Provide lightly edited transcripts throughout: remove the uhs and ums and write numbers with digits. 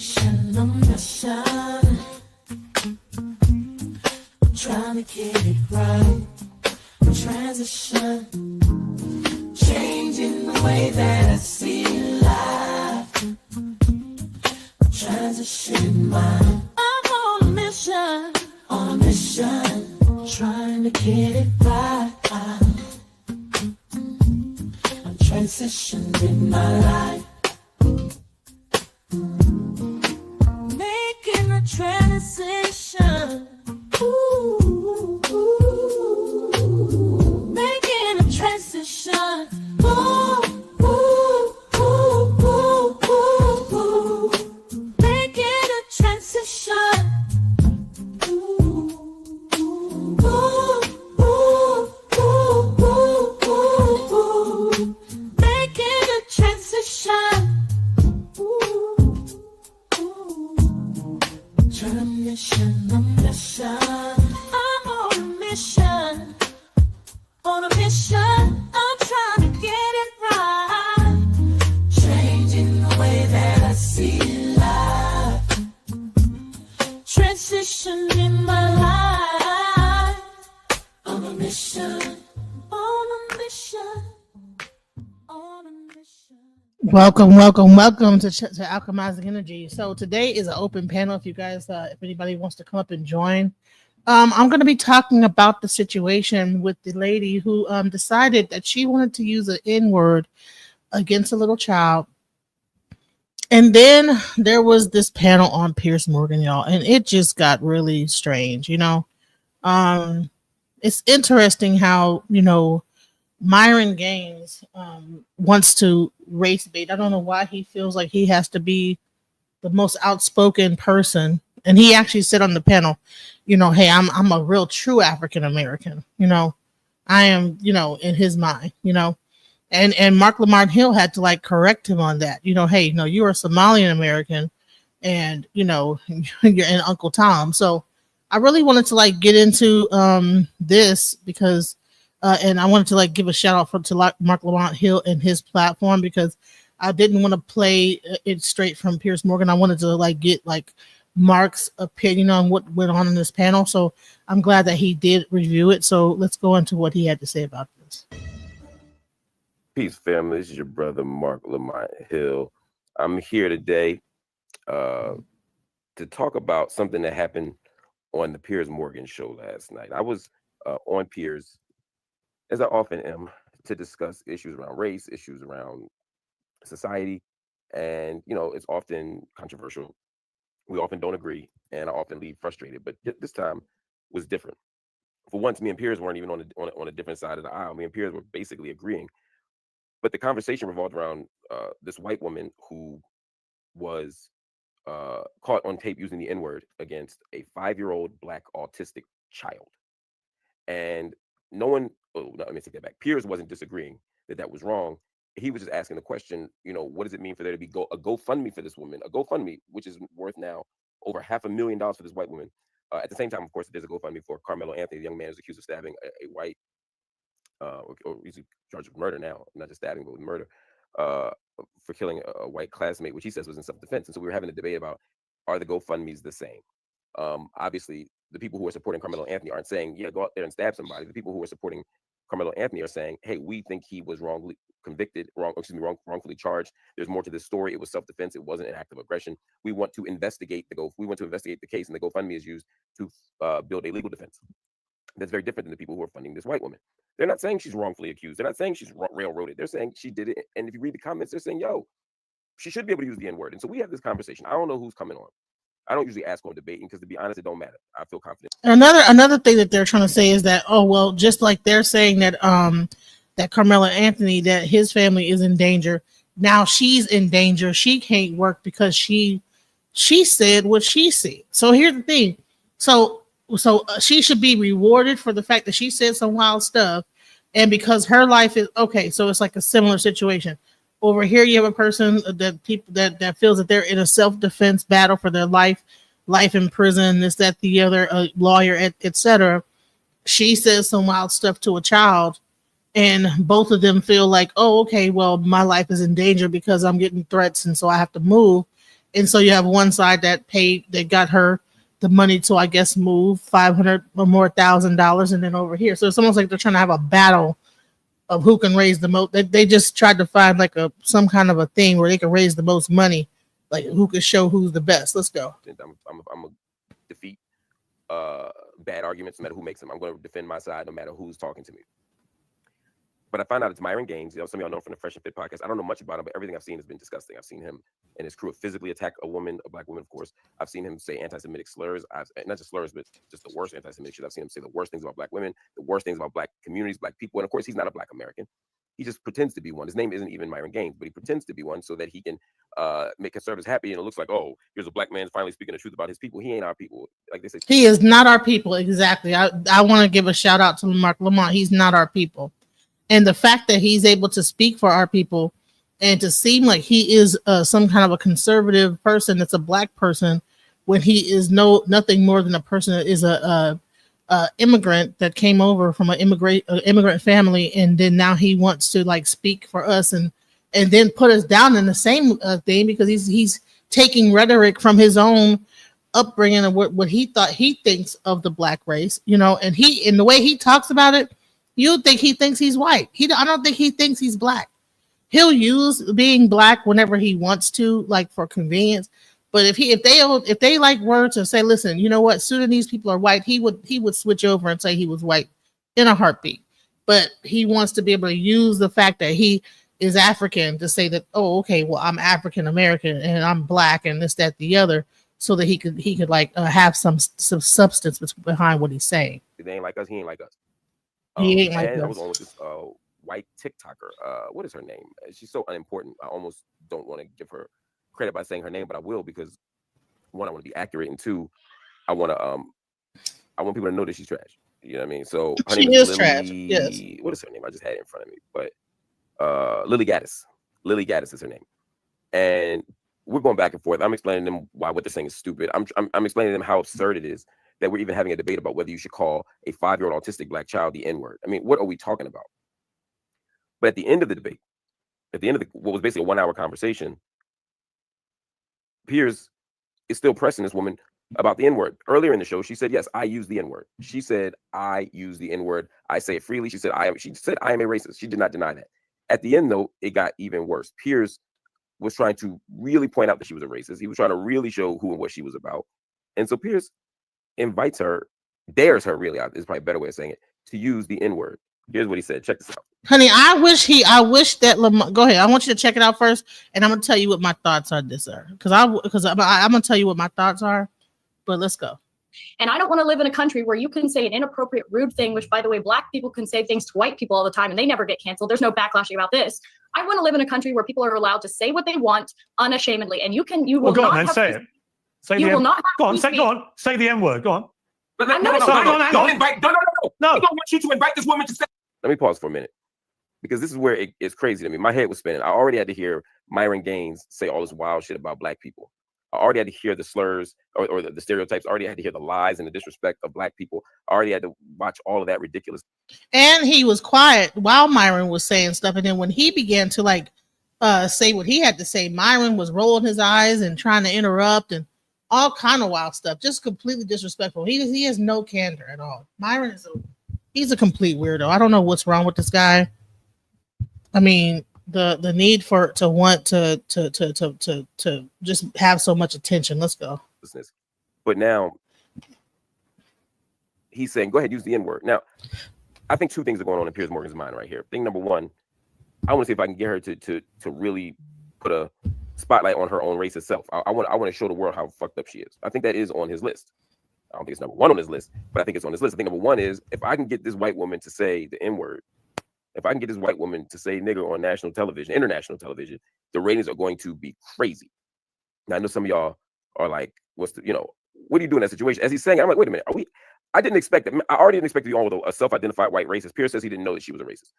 mission, on a mission. Trying to get it right. Transition. Changing the way that I see life. Transition mind. I'm on a mission. On a mission. Trying to get it right. I'm transitioning my life. Making a transition. Ooh, making a transition. Ooh, ooh, ooh, ooh, ooh, ooh. Making a transition. Ooh, ooh, ooh, ooh, ooh, ooh, ooh. Making a transition. Mission, a mission. I'm on a mission. On a mission. I'm trying to get it right. Changing the way that I see life. Transition in my life. On a mission. On a mission. On a mission. Welcome to Alchemizing Energy. So today is an open panel. If you guys, if anybody wants to come up and join, I'm going to be talking about the situation with the lady who decided that she wanted to use an N-word against a little child. And then there was this panel on Piers Morgan, y'all, and it just got really strange. It's interesting how, Myron Gaines wants to race bait. I don't know why he feels like he has to be the most outspoken person. And he actually said on the panel, hey, I'm a real true African American. I am, in his mind, and Marc Lamont Hill had to correct him on that. Hey, no, you're a Somalian American, and you're in Uncle Tom. So I really wanted to get into this because. And I wanted to give a shout out to Marc Lamont Hill and his platform, because I didn't want to play it straight from Piers Morgan. I wanted to get Mark's opinion on what went on in this panel. So I'm glad that he did review it. So let's go into what he had to say about this. Peace, family. This is your brother Marc Lamont Hill. I'm here today to talk about something that happened on the Piers Morgan show last night. I was on Piers, as I often am, to discuss issues around race, issues around society. And, it's often controversial. We often don't agree, and I often leave frustrated. But this time was different. For once, me and Piers weren't even on a different side of the aisle. Me and Piers were basically agreeing. But the conversation revolved around this white woman who was caught on tape using the N-word against a 5-year-old Black autistic child. And no one, let me take that back. Piers wasn't disagreeing that was wrong. He was just asking the question, what does it mean for there to be a GoFundMe for this woman? A GoFundMe, which is worth now over $500,000 for this white woman. At the same time, of course, there's a GoFundMe for Carmelo Anthony, the young man who's accused of stabbing a white, or he's charged with murder now, not just stabbing, but with murder, for killing a white classmate, which he says was in self-defense. And so we were having a debate about, are the GoFundMes the same? Obviously, the people who are supporting Carmelo Anthony aren't saying, yeah, go out there and stab somebody. The people who are supporting Carmelo Anthony are saying, hey, we think he was wrongfully wrongfully charged. There's more to this story. It was self-defense. It wasn't an act of aggression. We want to investigate the case, and the GoFundMe is used to build a legal defense. That's very different than the people who are funding this white woman. They're not saying she's wrongfully accused. They're not saying she's railroaded. They're saying she did it. And if you read the comments, they're saying, yo, she should be able to use the N-word. And so we have this conversation. I don't know who's coming on. I don't usually ask on debating because, to be honest, it don't matter. I feel confident. Another thing that they're trying to say is that, oh, well, just like they're saying that that Carmelo Anthony, that his family is in danger. Now she's in danger. She can't work because she said what she said. So here's the thing. So she should be rewarded for the fact that she said some wild stuff, and because her life is okay. So it's like a similar situation. Over here, you have a person that feels that they're in a self-defense battle for their life in prison, this, that, the other, a lawyer, etc. She says some wild stuff to a child, and both of them feel like, oh, okay, well, my life is in danger because I'm getting threats, and so I have to move. And so you have one side that got her the money to, I guess, move $500 or more $1,000, and then over here. So it's almost like they're trying to have a battle of who can raise the most. They just tried to find like some kind of a thing where they can raise the most money, like who can show who's the best. Let's go. I'm gonna defeat bad arguments no matter who makes them. I'm going to defend my side no matter who's talking to me. But I found out it's Myron Gaines. Some of y'all know from the Fresh and Fit podcast. I don't know much about him, but everything I've seen has been disgusting. I've seen him and his crew physically attack a black woman, of course. I've seen him say anti-Semitic slurs. Not just slurs, but just the worst anti-Semitic shit. I've seen him say the worst things about black women, the worst things about black communities, black people. And of course, he's not a black American. He just pretends to be one. His name isn't even Myron Gaines, but he pretends to be one so that he can make conservatives happy. And it looks like, oh, here's a black man finally speaking the truth about his people. He ain't our people. Like they say, he is not our people. Exactly. I want to give a shout out to Marc Lamont. He's not our people. And the fact that he's able to speak for our people and to seem like he is some kind of a conservative person that's a black person when he is nothing more than a person that is a immigrant that came over from an immigrant family, and then now he wants to like speak for us and then put us down in the same thing because he's taking rhetoric from his own upbringing and what he thinks of the black race, and in the way he talks about it. You think he thinks he's white. I don't think he thinks he's black. He'll use being black whenever he wants to, like for convenience. But if they like were to say, listen, you know what, Sudanese people are white, he would switch over and say he was white in a heartbeat. But he wants to be able to use the fact that he is African to say that, oh, okay, well, I'm African American and I'm black and this, that, the other, so that he could like have some substance behind what he's saying. They ain't like us. He ain't like us. He ain't like I was on with this white TikToker. What is her name? She's so unimportant. I almost don't want to give her credit by saying her name, but I will because one, I want to be accurate, and two, I want people to know that she's trash. You know what I mean? So her name is Lily, trash. Yes. What is her name? I just had it in front of me, but Lily Gaddis. Lily Gaddis is her name, and we're going back and forth. I'm explaining to them why what they're saying is stupid. I'm explaining to them how absurd it is that we're even having a debate about whether you should call a 5-year-old autistic black child the N-word. I mean, what are we talking about? But at the end of the debate, what was basically a 1-hour conversation, Piers is still pressing this woman about the N-word. Earlier in the show, she said, yes, I use the N-word. She said, I use the N-word. I say it freely. She said, I am a racist. She did not deny that. At the end, though, it got even worse. Piers was trying to really point out that she was a racist. He was trying to really show who and what she was about. And so Piers dares her, really, is probably a better way of saying it, to use the N-word. Here's what he said. Check this out. Honey, I wish that Lamont, go ahead. I want you to check it out first, and I'm gonna tell you what my thoughts on this are. Because I'm gonna tell you what my thoughts are. But let's go. And I don't want to live in a country where you can say an inappropriate, rude thing, which, by the way, black people can say things to white people all the time and they never get canceled. There's no backlashing about this. I want to live in a country where people are allowed to say what they want unashamedly. And you will go not on then, say it. Say the N-word. Go on, say the N-word. Go on. No. I don't want you to invite this woman to say. Let me pause for a minute, because this is where it's crazy to me. My head was spinning. I already had to hear Myron Gaines say all this wild shit about black people. I already had to hear the slurs or the stereotypes. I already had to hear the lies and the disrespect of black people. I already had to watch all of that ridiculous. And he was quiet while Myron was saying stuff. And then when he began to say what he had to say, Myron was rolling his eyes and trying to interrupt and all kind of wild stuff. Just completely disrespectful. He has no candor at all. Myron he's a complete weirdo. I don't know what's wrong with this guy. I mean, the need to want to just have so much attention. Let's go. But now he's saying, go ahead, use the N-word. Now, I think two things are going on in Piers Morgan's mind right here. Thing number one, I want to see if I can get her to really put a spotlight on her own race itself. I want to show the world how fucked up she is. I think that is on his list. I don't think it's number one on his list, but I think it's on his list. I think number one is if I can get this white woman to say the N-word, if I can get this white woman to say nigger on national television, international television, the ratings are going to be crazy. Now, I know some of y'all are like, what do you do in that situation? As he's saying, I'm like, wait a minute, I didn't expect that. I already didn't expect to be on with a self-identified white racist. Piers says he didn't know that she was a racist.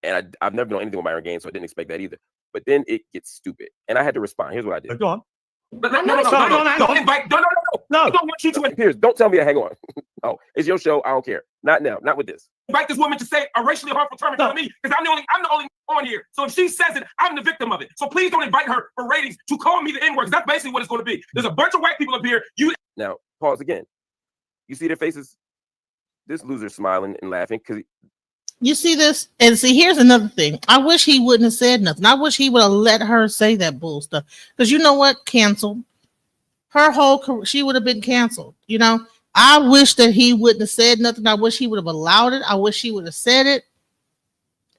And I've never known anything with Myron Gaines, so I didn't expect that either. But then it gets stupid. And I had to respond. Here's what I did. Go on. No. I don't want you to. Piers, don't tell me to hang on. Oh, it's your show. I don't care. Not now. Not with this. Invite this woman to say a racially harmful term in front of me because I'm the only on here. So if she says it, I'm the victim of it. So please don't invite her for ratings to call me the N-word. That's basically what it's going to be. There's a bunch of white people up here. Now pause again. You see their faces? This loser's smiling and laughing because you see this, and see, here's another thing. I wish he wouldn't have said nothing. I wish he would have let her say that bull stuff, because you know what? Canceled. Her whole career, she would have been canceled. You know, I wish that he wouldn't have said nothing. I wish he would have allowed it. I wish he would have said it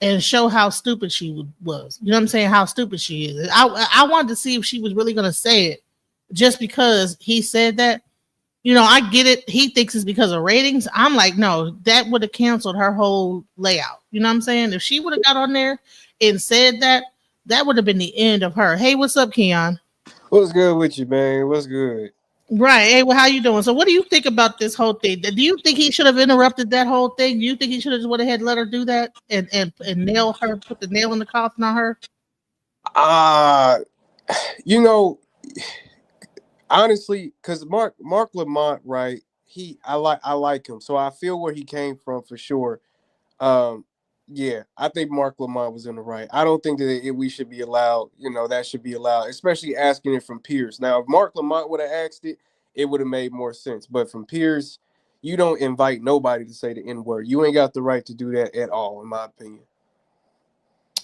and show how stupid she was. You know what I'm saying? How stupid she is. I wanted to see if she was really going to say it just because he said that. You know, I get it. He thinks it's because of ratings. I'm like, no, that would have canceled her whole layout. You know what I'm saying? If she would have got on there and said that, that would have been the end of her. Hey, what's up, Keon? What's good with you, man? What's good? Right. Hey, well, how you doing? So what do you think about this whole thing? Do you think he should have interrupted that whole thing? Do you think he should have just went ahead and let her do that and nail her, put the nail in the coffin on her? You know, honestly, because Marc Lamont, right? I like him, so I feel where he came from for sure. Yeah, I think Marc Lamont was in the right. I don't think that we should be allowed. You know, that should be allowed, especially asking it from peers. Now, if Marc Lamont would have asked it, it would have made more sense. But from peers, you don't invite nobody to say the N-word. You ain't got the right to do that at all, in my opinion.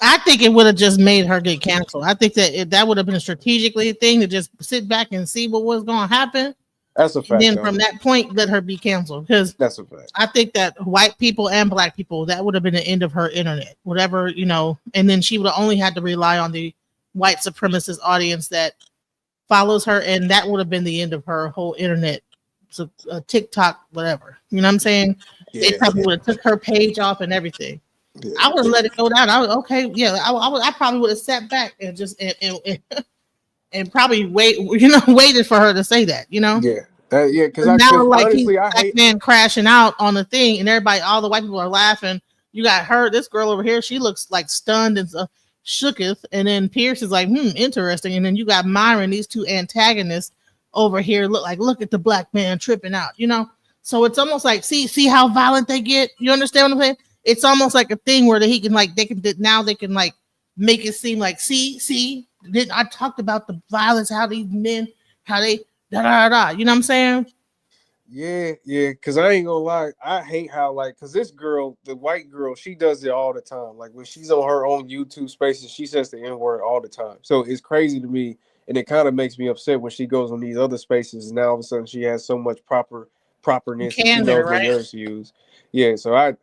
I think it would have just made her get canceled. I think that that would have been a strategically thing to just sit back and see what was going to happen. That's a fact. And then from that point, let her be canceled. Because that's a fact. I think that white people and black people, that would have been the end of her internet. Whatever, you know, and then she would have only had to rely on the white supremacist audience that follows her, and that would have been the end of her whole internet. So TikTok, whatever. You know what I'm saying? Yeah, they probably would have took her page off and everything. Yeah. I would have let it go down. I was okay. Yeah, I probably would have sat back and just and probably waited for her to say that. You know? Yeah, yeah. Because honestly, I hate man crashing out on the thing, and everybody, all the white people are laughing. You got her, this girl over here. She looks like stunned and shooketh, and then Pierce is like, interesting. And then you got Myron, these two antagonists over here. Look at the black man tripping out. You know? So it's almost like see how violent they get. You understand what I'm saying? It's almost like a thing where they can like make it seem like see I talked about the violence, how these men, how they you know what I'm saying? Yeah, because I ain't gonna lie, I hate how because this girl, the white girl, she does it all the time. Like when she's on her own YouTube spaces, she says the N-word all the time. So it's crazy to me, and it kind of makes me upset when she goes on these other spaces and now all of a sudden she has so much properness and she knows what words to use. Yeah, so I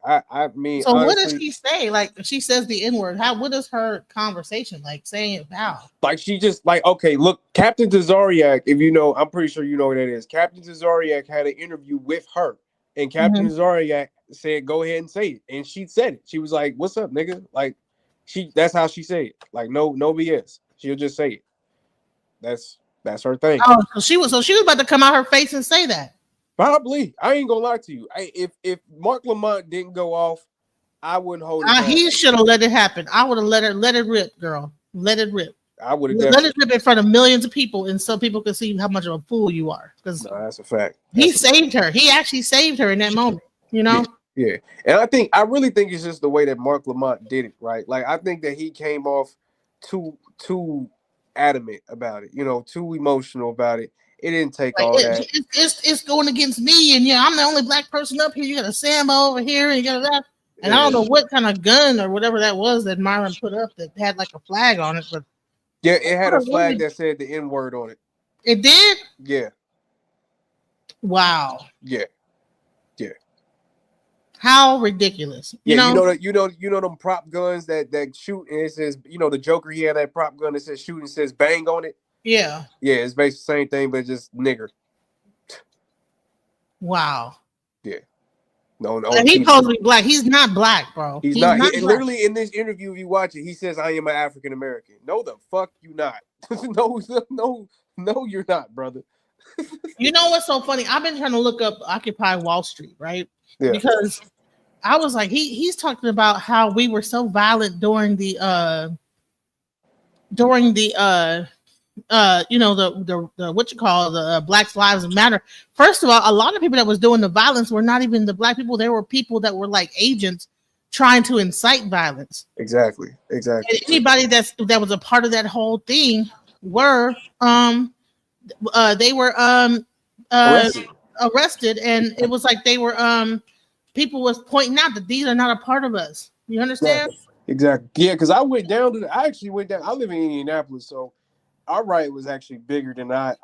mean, so honestly, what does she say? Like she says the N-word. What is her conversation like saying it how? Like she just okay, look, Captain Tazariak, if you know, I'm pretty sure you know what that is. Captain Tazariak had an interview with her, and Captain Tazariak said, "Go ahead and say it," and she said it. She was like, "What's up, nigga?" Like that's how she said it. Like no BS. She'll just say it. That's her thing. Oh, so she was about to come out her face and say that. Probably. I ain't gonna lie to you. If Marc Lamont didn't go off, I wouldn't hold it. He should have let it happen. I would have let it rip, girl. Let it rip. I would have let it rip in front of millions of people, and so people could see how much of a fool you are. Because that's a fact. He saved her. He actually saved her in that moment. You know. Yeah. And I really think it's just the way that Marc Lamont did it, right? Like I think that he came off too adamant about it. You know, too emotional about it. It didn't take all that. It's going against me, and I'm the only black person up here. You got a Sambo over here, and you got that. And I don't know what kind of gun or whatever that was that Myron put up that had like a flag on it, but yeah, it had a flag that said the N-word on it. It did? Yeah. Wow. Yeah. How ridiculous! You know them prop guns that shoot, and it says, the Joker, he had that prop gun that says shoot and says bang on it. Yeah. Yeah, it's basically the same thing, but just nigger. Wow. Yeah. No. He's supposed to be black. He's not black, bro. He's not literally in this interview, if you watch it, he says, I am an African American. No, the fuck you not. No, you're not, brother. You know what's so funny? I've been trying to look up Occupy Wall Street, right? Yeah. Because I was like, he's talking about how we were so violent during the the what you call the Black Lives Matter. First of all, a lot of people that was doing the violence were not even the black people. There were people that were like agents trying to incite violence. Exactly. And anybody that was a part of that whole thing were they were arrested, and it was like they were people was pointing out that these are not a part of us. You understand? Exactly. Yeah, because I actually went down. I live in Indianapolis, so our riot was actually bigger than I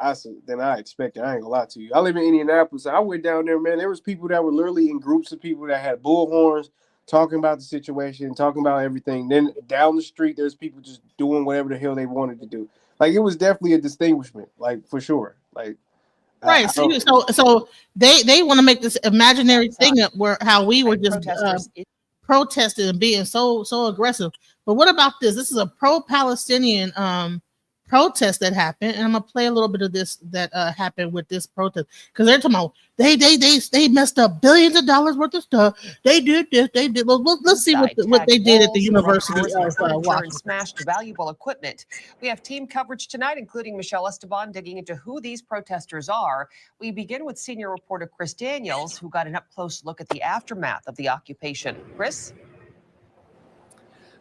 expected. I ain't gonna lie to you. I live in Indianapolis. So I went down there, man. There was people that were literally in groups of people that had bullhorns, talking about the situation, talking about everything. Then down the street, there's people just doing whatever the hell they wanted to do. Like it was definitely a distinguishment, like for sure. Like right. So they want to make this imaginary thing up where how we were just protesting and being so aggressive. But what about this? This is a pro-Palestinian protest that happened, and I'm gonna play a little bit of this that happened with this protest because they're talking about they messed up billions of dollars worth of stuff. They did this, they did. Well, let's see what they did at the University of Washington. Smashed valuable equipment. We have team coverage tonight, including Michelle Esteban digging into who these protesters are. We begin with senior reporter Chris Daniels, who got an up-close look at the aftermath of the occupation. Chris?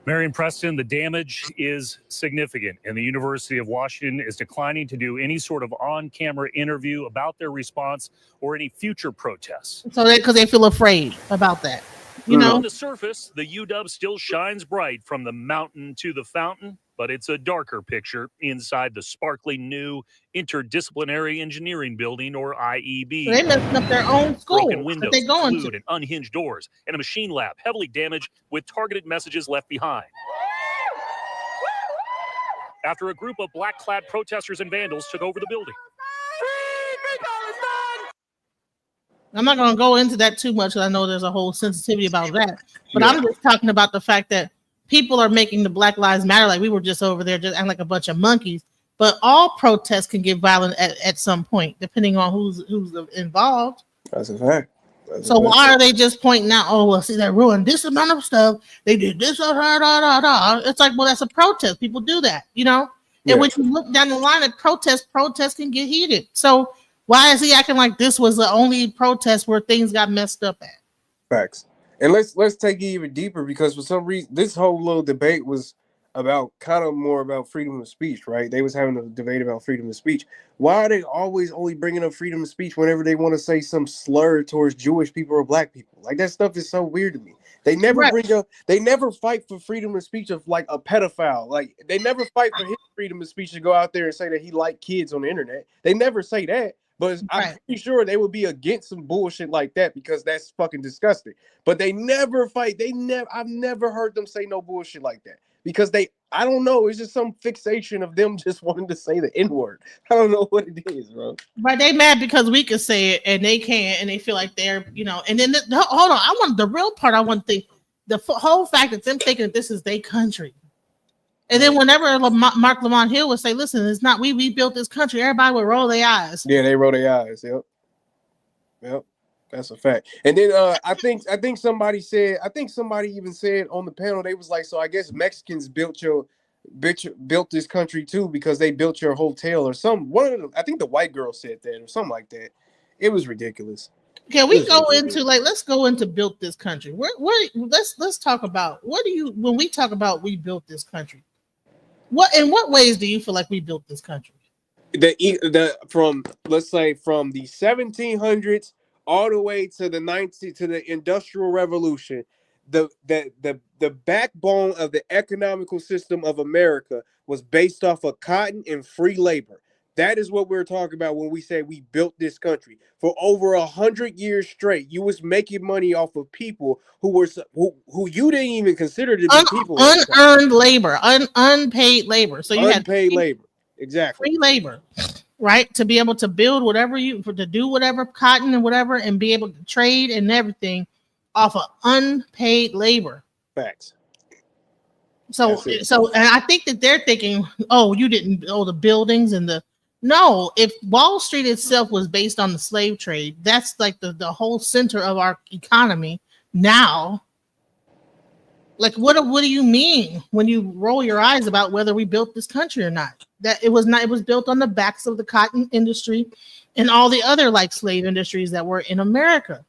Marion Preston, the damage is significant, and the University of Washington is declining to do any sort of on-camera interview about their response or any future protests. So because they feel afraid about that. You know, on the surface, the UW still shines bright from the mountain to the fountain, but it's a darker picture inside the sparkly new Interdisciplinary Engineering Building, or IEB. So they messing up their own school. Broken windows, glued and unhinged doors, and a machine lab heavily damaged with targeted messages left behind. After a group of black-clad protesters and vandals took over the building. I'm not going to go into that too much because I know there's a whole sensitivity about that. But I'm just talking about the fact that people are making the Black Lives Matter like we were just over there just acting like a bunch of monkeys. But all protests can get violent at some point, depending on who's involved. That's a fact. So why are they just pointing out, oh, well, see, they ruined this amount of stuff. They did this, It's like, well, that's a protest. People do that, you know? And when you look down the line at protests can get heated. So why is he acting like this was the only protest where things got messed up at? Facts. And let's take it even deeper because for some reason this whole little debate was about kind of more about freedom of speech, right? They was having a debate about freedom of speech. Why are they always only bringing up freedom of speech whenever they want to say some slur towards Jewish people or black people? Like that stuff is so weird to me. They never they never fight for freedom of speech of like a pedophile. Like they never fight for his freedom of speech to go out there and say that he liked kids on the internet. They never say that. But I'm pretty sure they would be against some bullshit like that because that's fucking disgusting. But they never fight. I've never heard them say no bullshit like that because I don't know. It's just some fixation of them just wanting to say the N-word. I don't know what it is, bro. But they mad because we can say it and they can't, and they feel like they're, you know. And then hold on, the real part. I want to think the whole fact that them thinking that this is their country. And then whenever Marc Lamont Hill would say, listen, it's not we built this country, everybody would roll their eyes. Yeah, they roll their eyes. Yep. That's a fact. And then I think somebody even said on the panel, they was like, so I guess Mexicans built this country too because they built your hotel or something. I think the white girl said that or something like that. It was ridiculous. Can we go into let's go into built this country. Let's talk about when we talk about we built this country. In what ways do you feel like we built this country? From the 1700s all the way to the Industrial Revolution, the backbone of the economical system of America was based off of cotton and free labor. That is what we're talking about when we say we built this country. For over 100 years straight, you was making money off of people who you didn't even consider to be people. Unearned labor, unpaid labor. So you unpaid labor, exactly. Free labor, right? To be able to build to do whatever cotton and whatever, and be able to trade and everything off of unpaid labor. Facts. So and I think that they're thinking, oh, you didn't build the buildings and no, if Wall Street itself was based on the slave trade, that's like the whole center of our economy now. Like, what do you mean when you roll your eyes about whether we built this country or not? That it was not. It was built on the backs of the cotton industry and all the other like slave industries that were in America,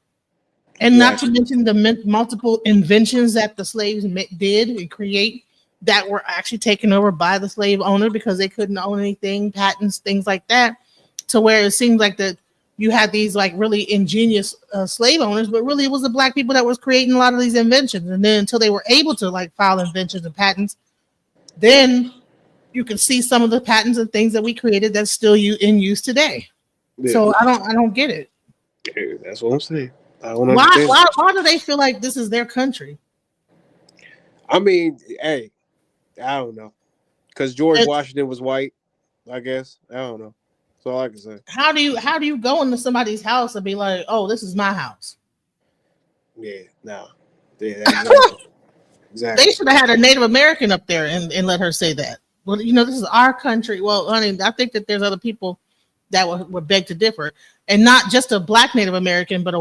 and not to mention the multiple inventions that the slaves did and create that were actually taken over by the slave owner because they couldn't own anything, patents, things like that, to where it seemed like that you had these like really ingenious slave owners, but really it was the black people that was creating a lot of these inventions. And then until they were able to like file inventions and patents, then you can see some of the patents and things that we created that's still in use today. Yeah. So I don't get it. Yeah, that's what I'm saying. I don't understand. Why do they feel like this is their country? I mean, hey, I don't know. Because George Washington was white, I guess. I don't know. That's all I can say. How do you go into somebody's house and be like, oh, this is my house? Yeah, no. Yeah, exactly. They should have had a Native American up there and let her say that. Well, this is our country. Well, honey, I think that there's other people that would beg to differ. And not just a black Native American, but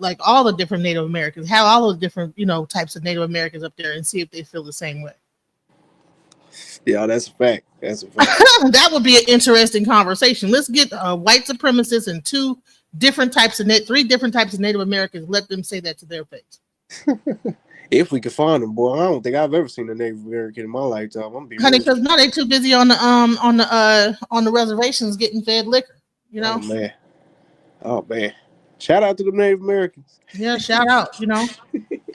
like all the different Native Americans. Have all the different, types of Native Americans up there and see if they feel the same way. Yeah, that's a fact. That's a fact. That would be an interesting conversation. Let's get white supremacists and three different types of Native Americans. Let them say that to their face. If we could find them, boy, I don't think I've ever seen a Native American in my lifetime. Honey, because now they're too busy on the reservations getting fed liquor. Oh man! Shout out to the Native Americans. Yeah, shout out.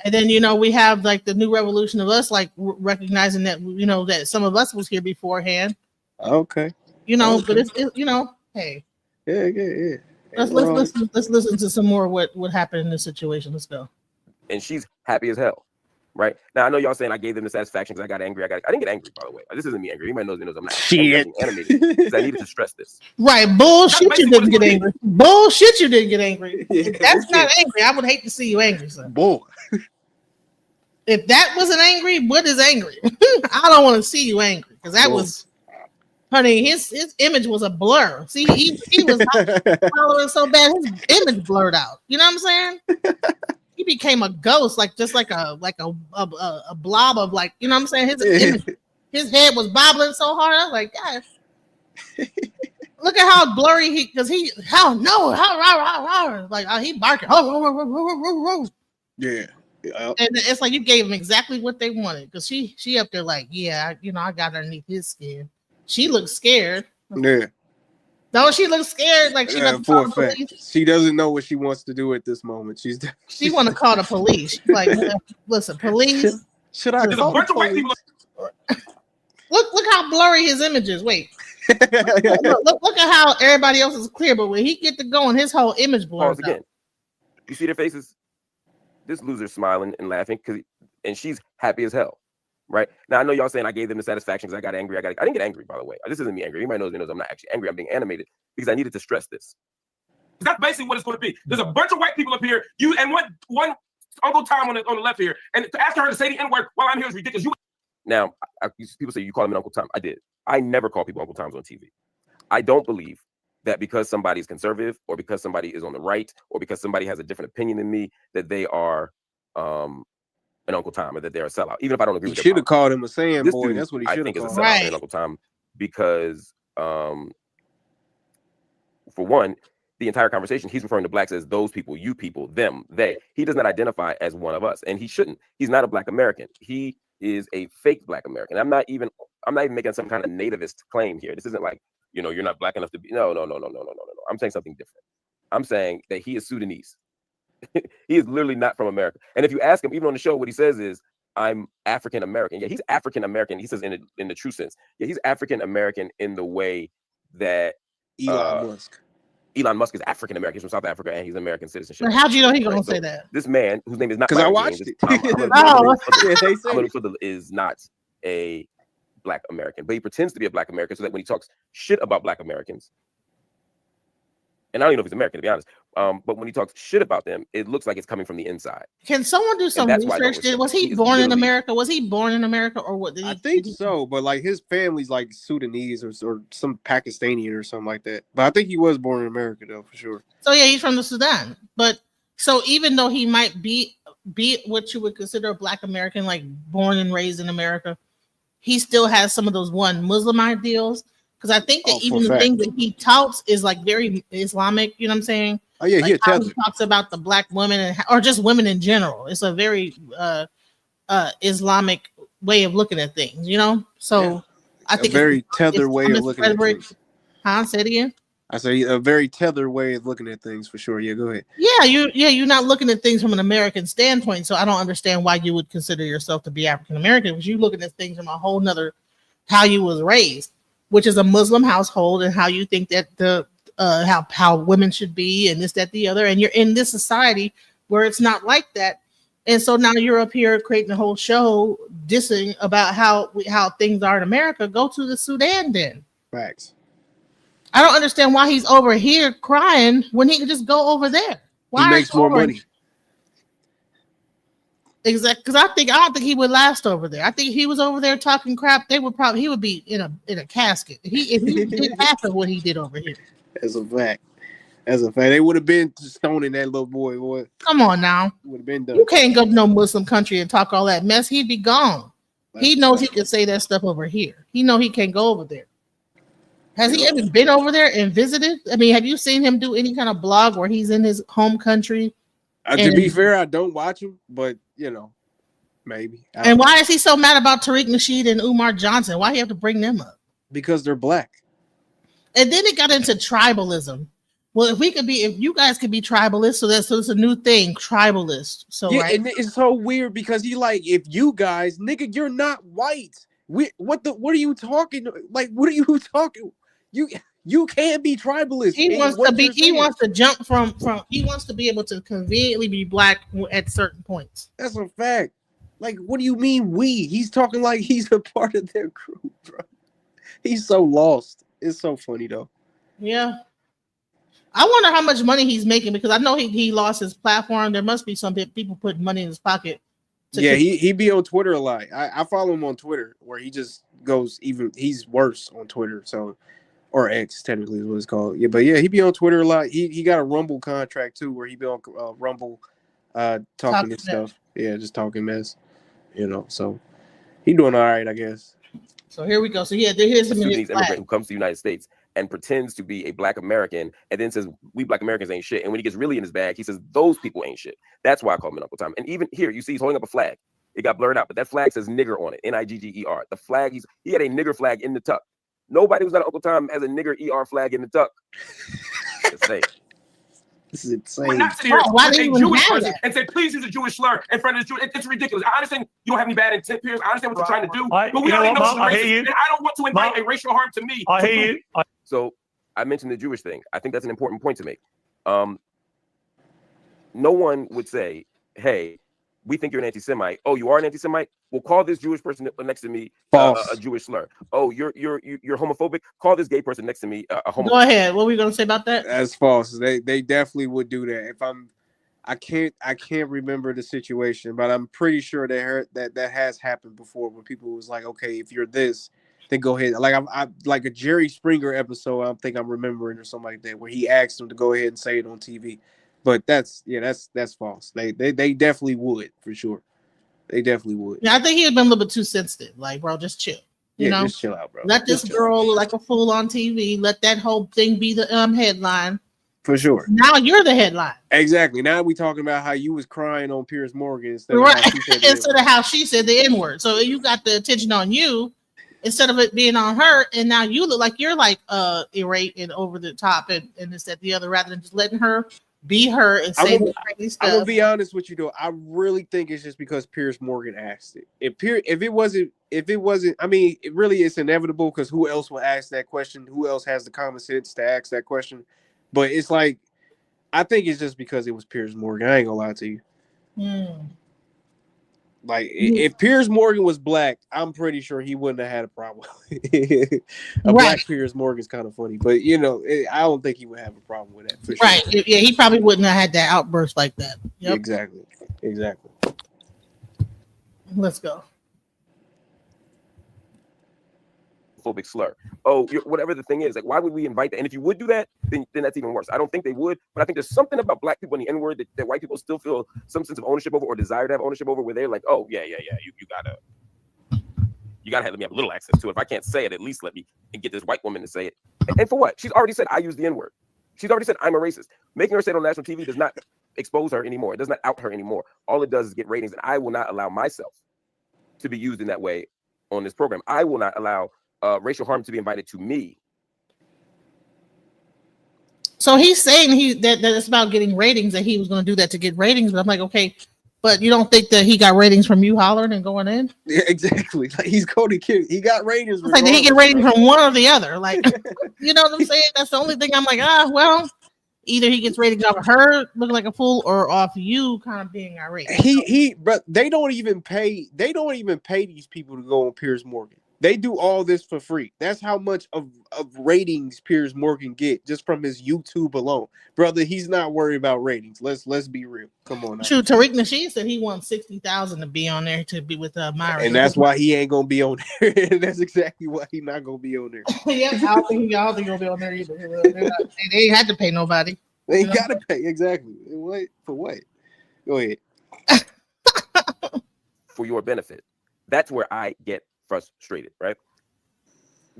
And then we have like the new revolution of us, like recognizing that that some of us was here beforehand. Okay. Okay. But it's hey. Yeah. Let's listen to some more of what happened in this situation. Let's go. And she's happy as hell, right? Now I know y'all saying I gave them the satisfaction because I got angry. I didn't get angry, by the way. This isn't me angry. Anybody knows I'm not Shit. Animated because I needed to stress this. Right, bullshit. You didn't get angry. Bullshit. You didn't get angry. If that's not angry, I would hate to see you angry, son. Boy. If that wasn't angry, what is angry? I don't want to see you angry because that was, honey, his image was a blur. See, he was following so bad, his image blurred out. You know what I'm saying? He became a ghost, just like a blob of like, you know what I'm saying? His head was bobbling so hard. I was like, God, look at how blurry he barking. Yeah. And it's like you gave him exactly what they wanted because she up there like, yeah, I got underneath his skin. She looks scared. Yeah. Don't she look scared? Like she doesn't for a fact. She doesn't know what she wants to do at this moment. She want to call the police. She's like, listen, police. Should I call the police? Look how blurry his image is. Wait. look at how everybody else is clear, but when he get to going, his whole image blurs again. You see their faces? This loser's smiling and laughing and she's happy as hell. Right now, I know y'all saying I gave them the satisfaction because I got angry. I didn't get angry, by the way. This isn't me angry. Anybody knows I'm not actually angry. I'm being animated because I needed to stress this. That's basically what it's going to be. There's a bunch of white people up here. You and one Uncle Tom on the left here, and to ask her to say the N-word while I'm here is ridiculous. Now, people say you call him an Uncle Tom. I did. I never call people Uncle Toms on TV. I don't believe that because somebody's conservative or because somebody is on the right or because somebody has a different opinion than me that they are an Uncle Tom or that they're a sellout. Even if I don't agree with it. You should have called him a saying boy. That's what he should have called. I think is a sellout and Uncle Tom because for one, the entire conversation, he's referring to blacks as those people, you people, them, they. He does not identify as one of us, and he shouldn't. He's not a black American. He is a fake black American. I'm not even making some kind of nativist claim here. This isn't like, you're not black enough to be. No. I'm saying something different. I'm saying that he is Sudanese. He is literally not from America. And if you ask him, even on the show, what he says is, I'm African American. Yeah, he's African American. He says in the true sense. Yeah, he's African American in the way that Elon Musk is African American. He's from South Africa and he's American citizenship. But how'd you know he's gonna say that? This man, whose name is not because I watched it. Is not a black American, but he pretends to be a black American so that when he talks shit about black Americans, and I don't even know if he's American, to be honest. But when he talks shit about them, it looks like it's coming from the inside. Can someone do some research? Was he born in America? Was he born in America or what? I think so, but like his family's like Sudanese or some Pakistani or something like that. But I think he was born in America though, for sure. So yeah, he's from the Sudan. But so even though he might be be what you would consider a Black American, like born and raised in America, he still has some of those Muslim ideals. Because I think that Oh, for even a the fact. things that he touts is like very Islamic. You know what I'm saying? Oh yeah, Like he how a he tether. talks about the Black women or just women in general. It's a very Islamic way of looking at things. You know, so Yeah. I A think very tether way of Islamist looking at rhetoric. things. Huh? Say it again. I say a very tether way of looking at things for sure. Yeah, go ahead. You're not looking at things from an American standpoint, so I don't understand why you would consider yourself to be African American, because you're looking at things from a whole nother how you was raised, which is a Muslim household, and how you think that the how women should be, and this, that, the other, and you're in this society where it's not like that, and so now you're up here creating a whole show dissing about how things are in America. Go to the Sudan then. Facts. I don't understand why he's over here crying when he could just go over there. Why He are makes you more over money. Exactly, because I don't think he would last over there. I think if he was over there talking crap, he would be in a casket. If he did half of what he did over here. That's a fact. That's a fact. They would have been stoning that little boy. Boy, Come on now, would have been done. you can't go to no Muslim country and talk all that mess. He'd be gone. That's He a knows fact. he can say that stuff over here. He know he can't go over there. Has he Yeah. ever been over there and visited? I mean, have you seen him do any kind of blog where he's in his home country? To be fair, I don't watch him, but maybe. And why is he so mad about Tariq Nasheed and Umar Johnson? Why do you have to bring them up? Because they're Black. And then it got into tribalism. Well, if you guys could be tribalists, so it's a new thing, tribalist. So Yeah, right, and it's so weird because he like, if you guys, nigga, you're not white. What are you talking? Like, what are you talking? You can't be tribalist. he wants to jump from he wants to be able to conveniently be Black at certain points. That's a fact. Like, what do you mean we? He's talking like he's a part of their group, bro. He's so lost. It's so funny though. Yeah. I wonder how much money he's making, because I know he lost his platform. There must be some people putting money in his pocket. Yeah, he be on Twitter a lot. I follow him on Twitter, where he just goes he's worse on Twitter. So, or X technically is what it's called. Yeah, but yeah, he be on Twitter a lot. He got a Rumble contract too, where he be on Rumble talking his stuff. Yeah, just talking mess. So he doing all right, I guess. So here we go. So yeah, here's him in his Sudanese immigrant who comes to the United States and pretends to be a Black American, and then says we Black Americans ain't shit. And when he gets really in his bag, he says those people ain't shit. That's why I call him an Uncle Tom. And even here, you see he's holding up a flag. It got blurred out, but that flag says nigger on it. Nigger. The flag he had a nigger flag in the tuck. Nobody who's not Uncle Tom has a nigger ER flag in the tuck. Insane. This is insane. We're not sitting here with a Jewish person and say, please use a Jewish slur in front of the Jew. It's ridiculous. I understand you don't have any bad intent, Piers. I understand what you're trying to do, but we already know this is racist, and I don't want to invite a racial harm to me. I hear you. So I mentioned the Jewish thing. I think that's an important point to make. No one would say, hey, we think you're an anti-Semite. Oh, you are an anti-Semite? Well, call this Jewish person next to me a Jewish slur. Oh, you're homophobic? Call this gay person next to me a homophobic. Go ahead. What were you gonna say about that? That's false. They definitely would do that. I can't remember the situation, but I'm pretty sure that has happened before, when people was like, okay, if you're this, then go ahead. Like I like a Jerry Springer episode, I think I'm remembering, or something like that, where he asked him to go ahead and say it on TV. But that's false. They definitely would, for sure. They definitely would. Yeah, I think he had been a little bit too sensitive. Like, bro, just chill. You know, just chill out, bro. Let this girl look like a fool on TV. Let that whole thing be the headline. For sure. Now you're the headline. Exactly. Now we talking about how you was crying on Piers Morgan instead of how she said the N-word. So you got the attention on you instead of it being on her, and now you look like you're like irate and over the top and this, that, the other, rather than just letting her be her and say crazy stuff. I'm gonna be honest with you though. I really think it's just because Piers Morgan asked it. If it wasn't, I mean, it really is inevitable, because who else will ask that question? Who else has the common sense to ask that question? But it's like, I think it's just because it was Piers Morgan. I ain't gonna lie to you. Like, if Piers Morgan was Black, I'm pretty sure he wouldn't have had a problem. Black Piers Morgan's kind of funny, but I don't think he would have a problem with that. For sure. Right? Yeah, he probably wouldn't have had that outburst like that. Yep. Exactly. Let's go. homophobic slur. Oh, whatever the thing is, like, why would we invite that? And if you would do that, then that's even worse. I don't think they would, but I think there's something about black people in the N-word that white people still feel some sense of ownership over or desire to have ownership over, where they're like, oh yeah, you gotta let me have a little access to it. If I can't say it, at least let me and get this white woman to say it. And for what? She's already said I use the N-word. She's already said I'm a racist. Making her say it on national TV does not expose her anymore. It does not out her anymore. All it does is get ratings, and I will not allow myself to be used in that way on this program. I will not allow racial harm to be invited to me. So he's saying that it's about getting ratings, that he was going to do that to get ratings. But I'm like, okay, but you don't think that he got ratings from you hollering and going in? Yeah, exactly. Like, he's Cody King. He got ratings. It's like, did he get ratings from one or the other? Like, you know what I'm saying? That's the only thing I'm like, well, either he gets ratings off of her looking like a fool or off you kind of being irate. But they don't even pay these people to go on Piers Morgan. They do all this for free. That's how much of ratings Piers Morgan get just from his YouTube alone. Brother, he's not worried about ratings. Let's be real. Come on now. True, Tariq Nasheed said he wants 60,000 to be on there to be with Myra. And that's why he ain't gonna be on there. That's exactly why he's not gonna be on there. Yeah, I don't think he'll be on there either. They ain't had to pay nobody. They ain't gotta pay. Exactly. What for what? Go ahead. For your benefit. That's where I get frustrated, right?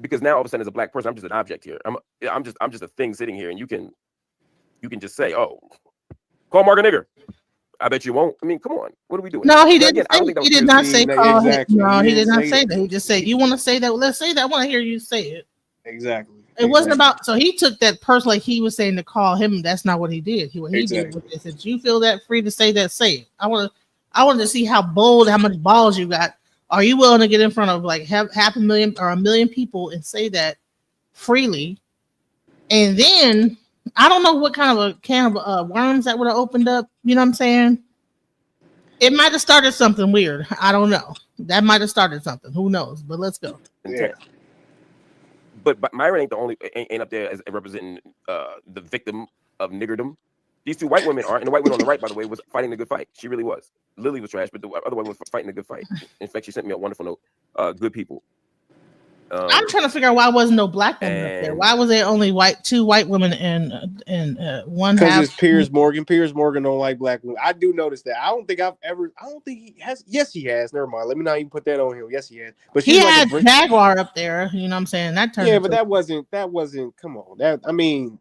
Because now all of a sudden, as a black person, I'm just an object here. I'm just a thing sitting here, and you can just say, "Oh, call Mark a nigger." I bet you won't. I mean, come on, what are we doing? No, he didn't. Again, He did not say call. Exactly. No, he did not say that. He just said, "You want to say that? Well, let's say that. I want to hear you say it." Exactly. It wasn't about. So he took that personally. Like he was saying to call him. That's not what he did. What he did was he said, "You feel that free to say that? Say it." I wanted to see how bold, how much balls you got. Are you willing to get in front of like half a million or 1 million people and say that freely? And then I don't know what kind of a can of worms that would have opened up. You know what I'm saying? It might have started something weird. I don't know. That might have started something. Who knows? But let's go. Yeah. But Myra ain't the only ain't up there as representing the victim of niggerdom. These two white women are, and the white woman on the right, by the way, was fighting a good fight. She really was. Lily was trash, but the other one was fighting a good fight. In fact, she sent me a wonderful note. Good people. I'm trying to figure out why wasn't no black women up there. Why was there only two white women and one half? Because it's Piers Morgan. Piers Morgan don't like black women. I do notice that. I don't think he has. Yes, he has. Never mind. Let me not even put that on him. Yes, he has. But he had Jaguar up there. You know what I'm saying? That turned. Yeah, but that wasn't. Come on.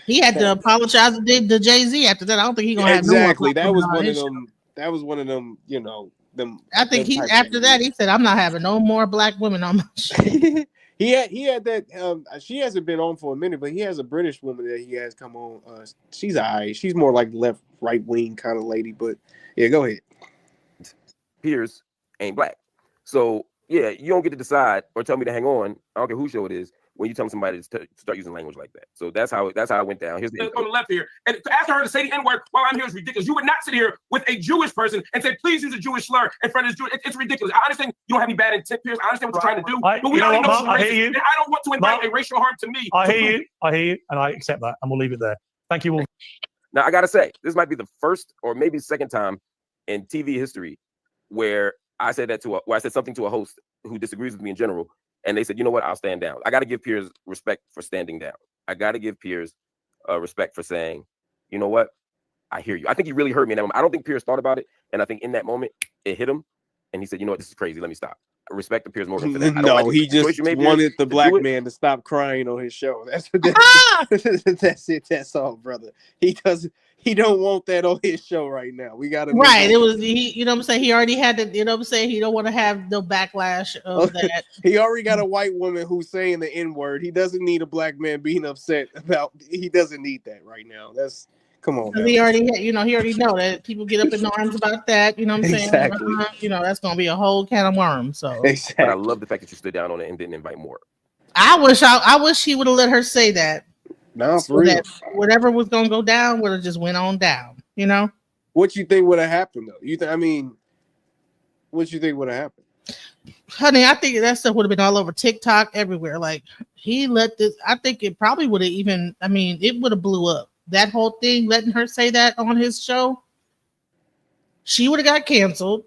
He had to apologize to Jay-Z after that. I don't think he's gonna have no more. Exactly. That was one of them. That was one of them. You know them. I think after that he said, "I'm not having no more black women on my show." He had that. She hasn't been on for a minute, but he has a British woman that he has come on. She's alright. She's more like left, right wing kind of lady. But yeah, go ahead. Piers ain't black, so yeah, you don't get to decide or tell me to hang on. I don't care whose show it is. When you tell somebody to start using language like that. So that's how it went down. Here's on the left here. And to ask her to say the N-word while I'm here is ridiculous. You would not sit here with a Jewish person and say, please use a Jewish slur in front of this Jewish. It's ridiculous. I understand you don't have any bad intent, Piers. I understand what you're trying to do. But we already know she's racist. And I don't want to invite a racial harm to me. I hear you, and I accept that. And we'll leave it there. Thank you all. Now, I got to say, this might be the first or maybe second time in TV history where I said I said something to a host who disagrees with me in general. And they said, you know what? I'll stand down. I got to give Piers respect for standing down. I got to give Piers respect for saying, you know what? I hear you. I think he really heard me in that moment. I don't think Piers thought about it. And I think in that moment, it hit him. And he said, you know what? This is crazy. Let me stop. I respect the Piers Morgan for that. No, he just wanted the black man to stop crying on his show. That's it. That's all, brother. He don't want that on his show right now. We got to right. It was you know what I'm saying. He already had to. You know what I'm saying. He don't want to have no backlash of that. He already got a white woman who's saying the N-word. He doesn't need a black man being upset about. He doesn't need that right now. Come on. He already know that people get up in arms about that. You know what I'm saying? Exactly. You know that's gonna be a whole can of worms. So. Exactly. But I love the fact that you stood down on it and didn't invite more. I wish he would have let her say that. No, for real. Whatever was gonna go down would have just went on down. You know. What you think would have happened though? What you think would have happened? Honey, I think that stuff would have been all over TikTok, everywhere. Like he let this. I think it probably would have even. It would have blew up. That whole thing, letting her say that on his show, she would have got canceled.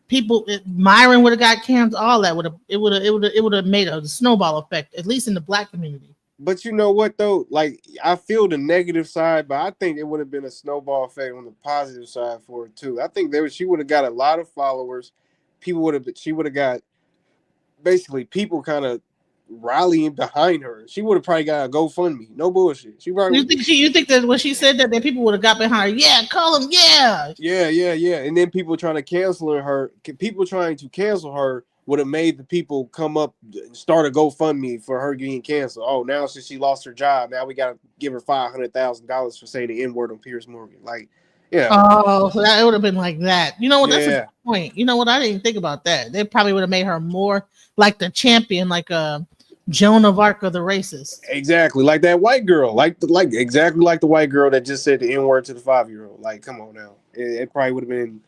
people, Myron would have got canceled. All that would have made a snowball effect, at least in the black community. But you know what though? Like I feel the negative side, but I think it would have been a snowball effect on the positive side for it too. I think she would have got a lot of followers. She would have got basically people kind of rallying behind her. She would have probably got a GoFundMe. No bullshit. She probably you think that when she said that people would have got behind her? Yeah, call him. Yeah. And then people trying to cancel her would have made the people come up and start a GoFundMe for her getting canceled. Oh, now since she lost her job, now we gotta give her $500,000 for saying the N-word on Piers Morgan. Like, yeah. Oh, so that it would have been like that. You know what? That's a good point. You know what? I didn't think about that. They probably would have made her more like the champion, like Joan of Arc of the racists. Exactly, like that white girl, like exactly like the white girl that just said the N-word to the 5-year-old. Like, come on now, it probably would have been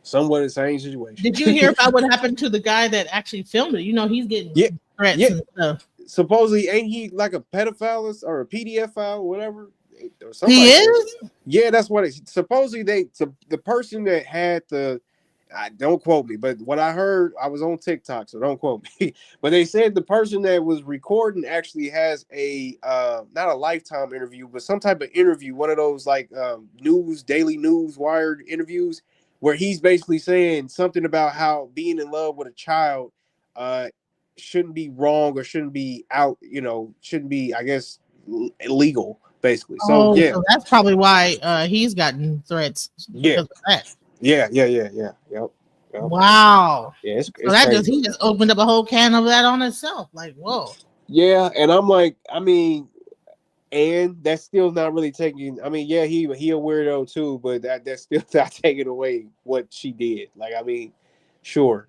somewhat the same situation. Did you hear about what happened to the guy that actually filmed it? You know, he's getting threats and stuff. Supposedly, ain't he like a pedophile or a pedophile or whatever? Or he is? Yeah, that's what it supposedly the person that had don't quote me, but what I heard, I was on TikTok, so don't quote me. But they said the person that was recording actually has a not a Lifetime interview, but some type of interview, one of those like daily news wired interviews, where he's basically saying something about how being in love with a child shouldn't be wrong or shouldn't be shouldn't be, I guess, illegal, basically. So so that's probably why he's gotten threats because of that. Yeah. Yep. Wow. Yeah, it's so that he just opened up a whole can of that on itself. Like, whoa. Yeah, and I'm like, I mean, and that's still not really taking. I mean, yeah, he a weirdo too, but that's still not taking away what she did. Like, I mean, sure,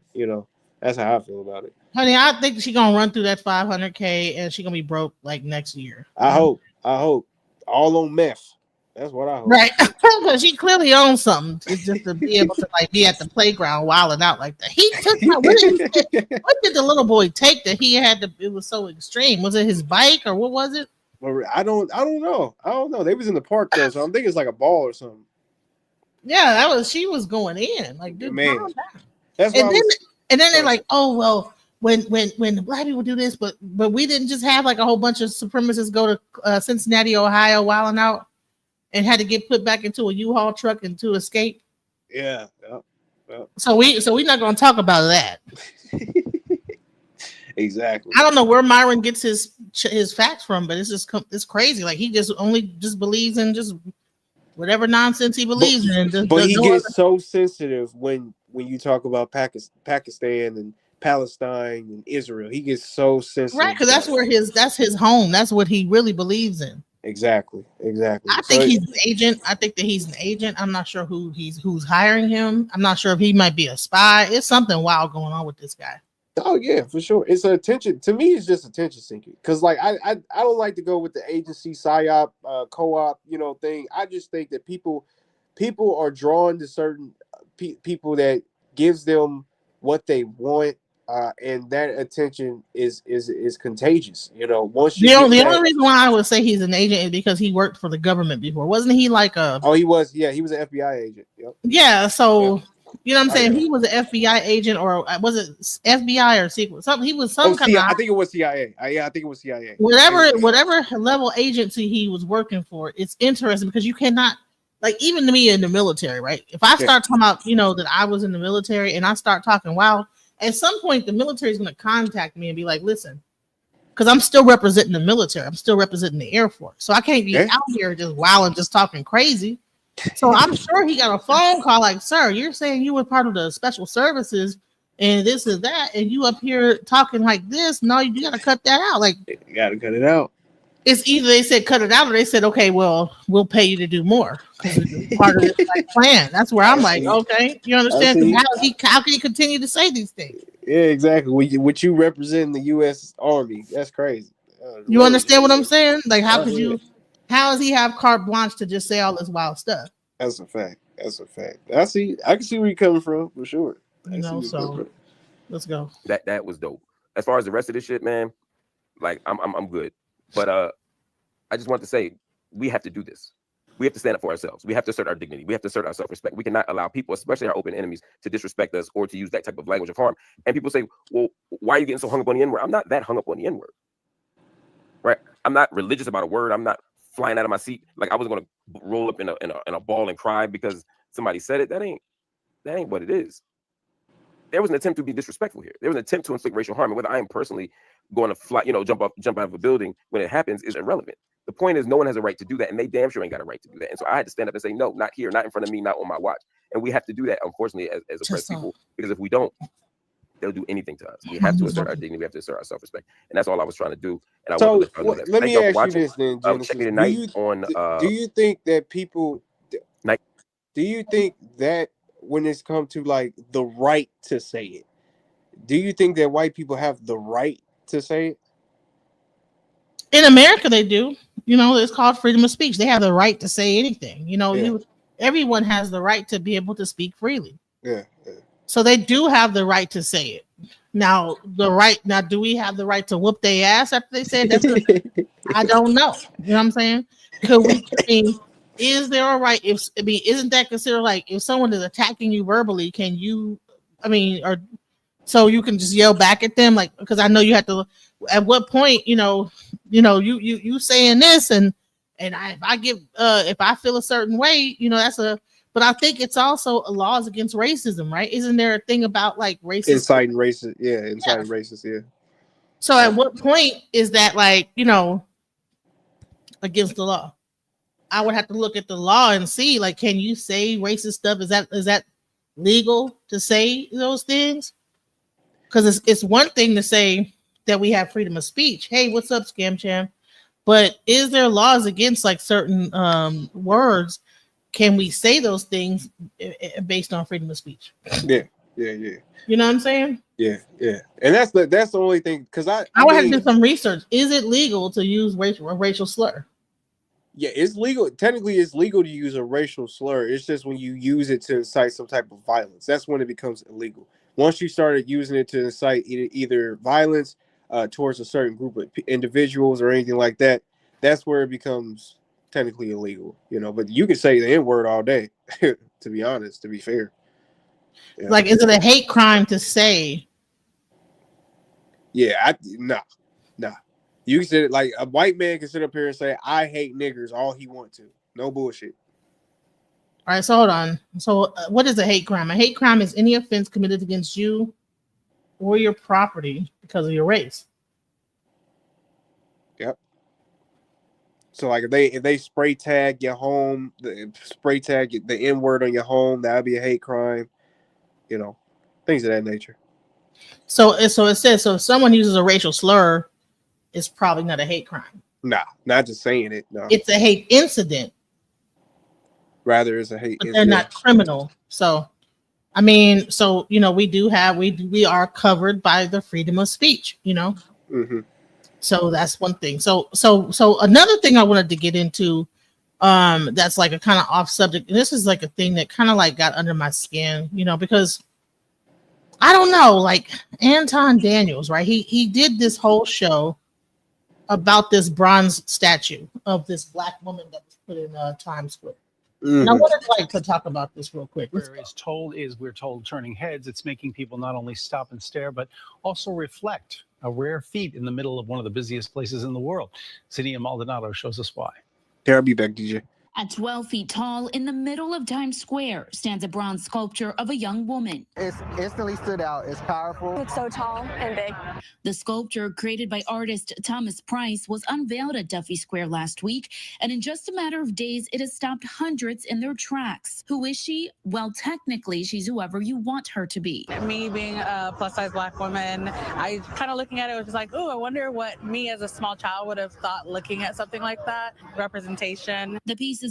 that's how I feel about it. Honey, I think she's gonna run through that 500K and she's gonna be broke like next year. I hope. All on meth. That's what I hope. Right, because she clearly owns something. It's just to be able to be at the playground wilding out like that. He took what did the little boy take that he had to? It was so extreme. Was it his bike or what was it? I don't know. They was in the park though, so I'm thinking it's like a ball or something. Yeah, she was going in like, dude, man. Calm down. And then they're like, oh well, when the black people do this, but we didn't just have like a whole bunch of supremacists go to Cincinnati, Ohio, wilding out. And had to get put back into a U-Haul truck and to escape. Yeah. So we're not going to talk about that. Exactly. I don't know where Myron gets his facts from, but it's crazy. Like he just believes in just whatever nonsense he believes in. But he gets so sensitive when you talk about Pakistan and Palestine and Israel. He gets so sensitive. Right, because that's his home. That's what he really believes in. Exactly. I think he's an agent. I think that he's an agent. I'm not sure who's hiring him. I'm not sure if he might be a spy. It's something wild going on with this guy. Oh yeah, for sure. It's attention. To me, it's just attention seeking. Because like I don't like to go with the agency psyop co-op thing. I just think that people are drawn to certain people that gives them what they want. And that attention is contagious. Once you the only reason why I would say he's an agent is because he worked for the government before. Wasn't he like a? Oh, he was. Yeah, he was an FBI agent. Yep. Yeah. So you know what I'm saying? He was an FBI agent, or was it FBI or secret? Something. He was some kind of. I think it was CIA. I think it was CIA. Whatever level agency he was working for, it's interesting because you cannot. Like even to me in the military, right? If I start talking about that I was in the military and I start talking wild. At some point, the military is going to contact me and be like, listen, because I'm still representing the military. I'm still representing the Air Force. So I can't be out here just wilding, just talking crazy. So I'm sure he got a phone call like, sir, you're saying you were part of the special services and this is that. And you up here talking like this. No, you got to cut that out. Like, you got to cut it out. It's either they said cut it out or they said, okay, well, we'll pay you to do more because it's part of this plan. That's where I'm like, okay, you understand? How can he continue to say these things? Yeah, exactly. What you represent the U.S. Army? That's crazy. You understand what I'm saying? Like, how does he have carte blanche to just say all this wild stuff? That's a fact. I can see where you're coming from for sure. So let's go. That was dope. As far as the rest of this shit, man, like I'm good. But I just want to say we have to do this. We have to stand up for ourselves. We have to assert our dignity. We have to assert our self-respect. We cannot allow people, especially our open enemies, to disrespect us or to use that type of language of harm. And people say, well, why are you getting so hung up on the N-word? I'm not that hung up on the N-word, right? I'm not religious about a word. I'm not flying out of my seat like I was going to roll up in a ball and cry because somebody said it. That ain't what it is. There was an attempt to be disrespectful here. There was an attempt to inflict racial harm. And whether I am personally going to fly, jump out of a building when it happens is irrelevant. The point is, no one has a right to do that, and they damn sure ain't got a right to do that. And so I had to stand up and say, no, not here, not in front of me, not on my watch. And we have to do that, unfortunately, as oppressed people, because if we don't, they'll do anything to us. We have to assert our dignity. We have to assert our self-respect, and that's all I was trying to do. And I want to let let me ask you this then, Genesis. Check me tonight on. Do you think that people? Night. Do you think that when it's come to like the right to say it, do you think that white people have the right to say it? In America, they do. It's called freedom of speech. They have the right to say anything. Everyone has the right to be able to speak freely. Yeah. So they do have the right to say it. Now, do we have the right to whoop their ass after they say it? I don't know. You know what I'm saying? Is there a right? Isn't that considered like if someone is attacking you verbally, can you? Or so you can just yell back at them, like, because I know you have to. At what point, you saying this, and if I feel a certain way, that's a. But I think it's also laws against racism, right? Isn't there a thing about like racism? Inciting racist, inciting racist, yeah. So at what point is that like, against the law? I would have to look at the law and see, like, can you say racist stuff? Is that legal to say those things? Because it's one thing to say that we have freedom of speech. Hey, what's up, Scam Cham? But is there laws against like certain words? Can we say those things based on freedom of speech? Yeah. You know what I'm saying? Yeah. And that's the only thing, because I would have to do some research. Is it legal to use a racial slur? Yeah, it's legal. Technically, it's legal to use a racial slur. It's just when you use it to incite some type of violence, that's when it becomes illegal. Once you started using it to incite either violence towards a certain group of individuals or anything like that, that's where it becomes technically illegal. But you can say the N-word all day, to be honest, to be fair. Yeah. Like, is it a hate crime to say? Yeah, nah. You can say, like, a white man can sit up here and say, I hate niggers all he wants to. No bullshit. All right, so hold on. So what is a hate crime? A hate crime is any offense committed against you or your property because of your race. Yep. So, like, if they spray tag your home, spray tag the N-word on your home, that would be a hate crime. Things of that nature. So it says, so if someone uses a racial slur, it's probably not a hate crime. Nah, not just saying it. No, it's a hate incident. Rather, it's a hate. But they're not criminal. So, we are covered by the freedom of speech. Mm-hmm. So that's one thing. So another thing I wanted to get into, that's like a kind of off subject, and this is like a thing that kind of like got under my skin, because I don't know, like Anton Daniels, right? He did this whole show about this bronze statue of this black woman that was put in Times Square. Mm-hmm. And I wanted to talk about this real quick. We're told turning heads. It's making people not only stop and stare, but also reflect. A rare feat in the middle of one of the busiest places in the world. Cydia Maldonado shows us why. I'll be back, DJ. At 12 feet tall, in the middle of Times Square, stands a bronze sculpture of a young woman. It's instantly stood out. It's powerful. It's so tall and big. The sculpture, created by artist Thomas Price, was unveiled at Duffy Square last week, and in just a matter of days, it has stopped hundreds in their tracks. Who is she? Well, technically, she's whoever you want her to be. Me being a plus-size black woman, I kind of looking at it was like, oh, I wonder what me as a small child would have thought looking at something like that. Representation. The piece is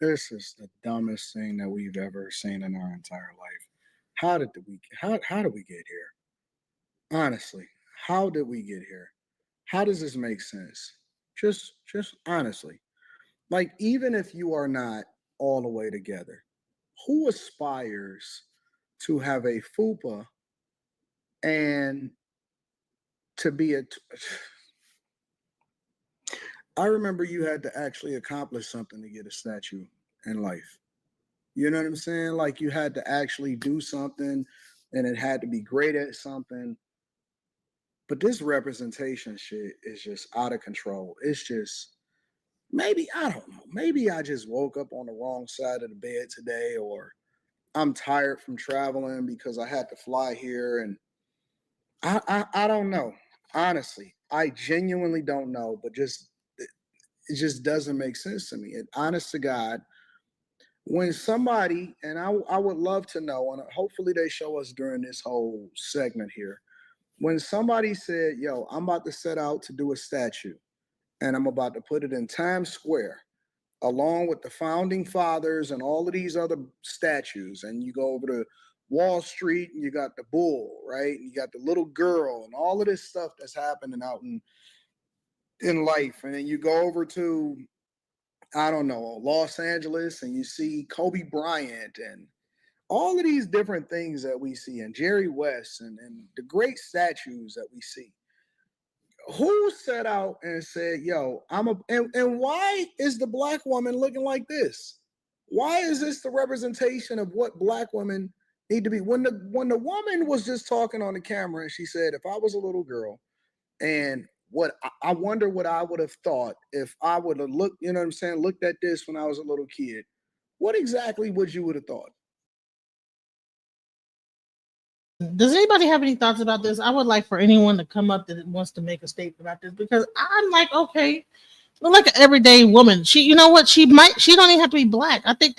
This is the dumbest thing that we've ever seen in our entire life. How did we get here? Honestly, how did we get here? How does this make sense? Just honestly. Like, even if you are not all the way together, who aspires to have a fupa and to be I remember you had to actually accomplish something to get a statue in life. You know what I'm saying? Like you had to actually do something and it had to be great at something. But this representation shit is just out of control. It's just maybe, I don't know. Maybe I just woke up on the wrong side of the bed today, or I'm tired from traveling because I had to fly here. And I don't know. Honestly, I genuinely don't know, but it just doesn't make sense to me. And honest to God, when somebody, and I would love to know, and hopefully they show us during this whole segment here, when somebody said, yo, I'm about to set out to do a statue and I'm about to put it in Times Square along with the founding fathers and all of these other statues, and you go over to Wall Street and you got the bull, right? And you got the little girl and all of this stuff that's happening out in life. And then you go over to, I don't know, Los Angeles, and you see Kobe Bryant and all of these different things that we see, and Jerry West and the great statues that we see. Who set out and said, yo, and why is the black woman looking like this? Why is this the representation of what black women need to be? When the woman was just talking on the camera and she said, if I was a little girl, and what I wonder what I would have thought if I would have looked, you know what I'm saying, looked at this when I was a little kid. What exactly would you would have thought? Does anybody have any thoughts about this? I would like for anyone to come up that wants to make a statement about this, because I'm like, okay, but like an everyday woman, she, you know what, she don't even have to be black. I think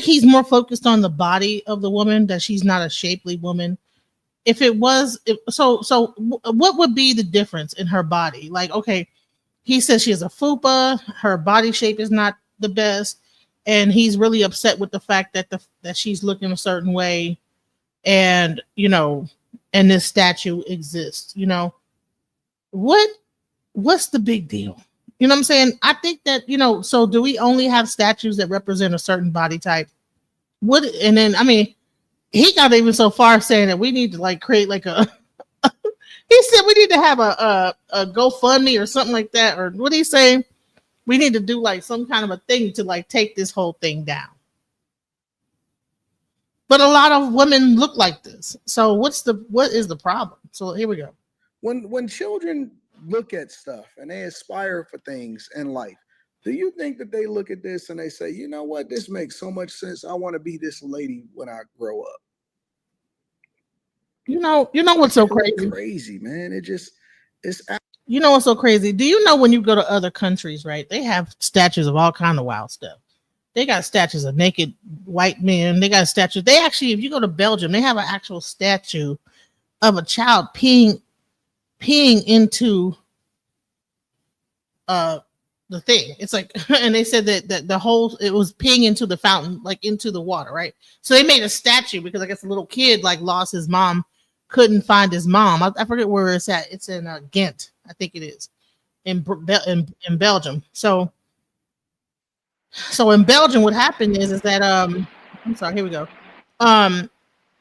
he's more focused on the body of the woman, that she's not a shapely woman. If it was, what would be the difference in her body? Like, okay, he says she has a fupa, her body shape is not the best, and he's really upset with the fact that that she's looking a certain way, and and this statue exists. What's the big deal? You know what I'm saying? I think that, so do we only have statues that represent a certain body type? And then, I mean, he got even so far saying that we need to like create like a he said we need to have a GoFundMe or something like that, or what he's saying, we need to do like some kind of a thing to like take this whole thing down. But a lot of women look like this. So what is the problem? So here we go. When children look at stuff and they aspire for things in life, do you think that they look at this and they say, you know what, this makes so much sense, I want to be this lady when I grow up? You know what's so crazy? Crazy, man. It's you know what's so crazy? Do you know when you go to other countries, right? They have statues of all kind of wild stuff. They got statues of naked white men. They got statues. They actually, if you go to Belgium, they have an actual statue of a child peeing into the thing. It's like, and they said that it was peeing into the fountain, like into the water, right? So they made a statue because I guess a little kid like lost his mom, couldn't find his mom. I forget where it's at. It's in Ghent, I think it is, in Belgium. So in Belgium, what happened is that I'm sorry, here we go.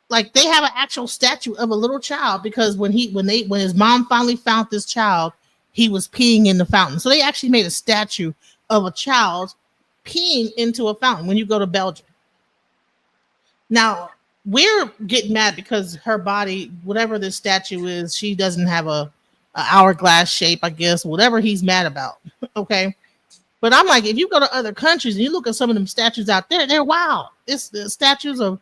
Like they have an actual statue of a little child because when his mom finally found this child, he was peeing in the fountain. So they actually made a statue of a child peeing into a fountain when you go to Belgium. Now, we're getting mad because her body, whatever this statue is, she doesn't have a hourglass shape, I guess, whatever he's mad about. Okay. But I'm like, if you go to other countries and you look at some of them statues out there, they're wild. It's the statues of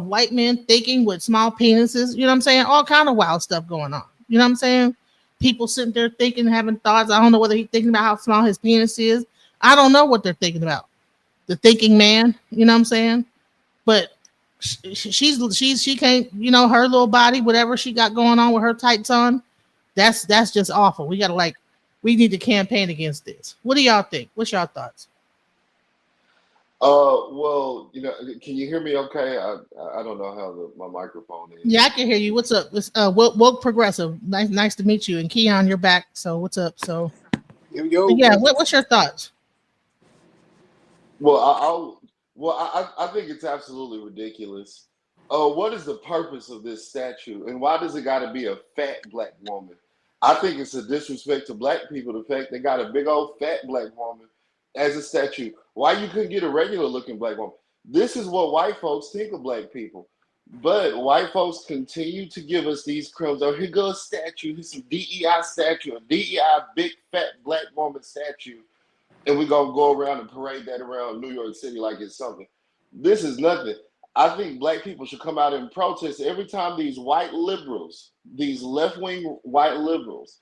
white men thinking with small penises. You know what I'm saying? All kind of wild stuff going on. You know what I'm saying? People sitting there thinking, having thoughts. I don't know whether he's thinking about how small his penis is. I don't know what they're thinking about. The thinking man. You know what I'm saying? But she can't. Her little body, whatever she got going on with her tights on, that's just awful. We need to campaign against this. What do y'all think? What's y'all thoughts? Well, can you hear me okay? I don't know how my microphone is. Yeah, I can hear you. What's up? It's woke progressive. Nice to meet you. And Keon, you're back. So what's up? So here we go. Yeah, what's your thoughts? Well, I think it's absolutely ridiculous. What is the purpose of this statue, and why does it got to be a fat black woman? I think it's a disrespect to black people, the fact they got a big old fat black woman as a statue. Why you couldn't get a regular looking black woman? This is what white folks think of black people. But white folks continue to give us these crumbs. Oh, here goes a statue. Here's some DEI statue, a DEI big fat black woman statue. And we're going to go around and parade that around New York City like it's something. This is nothing. I think black people should come out and protest every time these white liberals, these left-wing white liberals,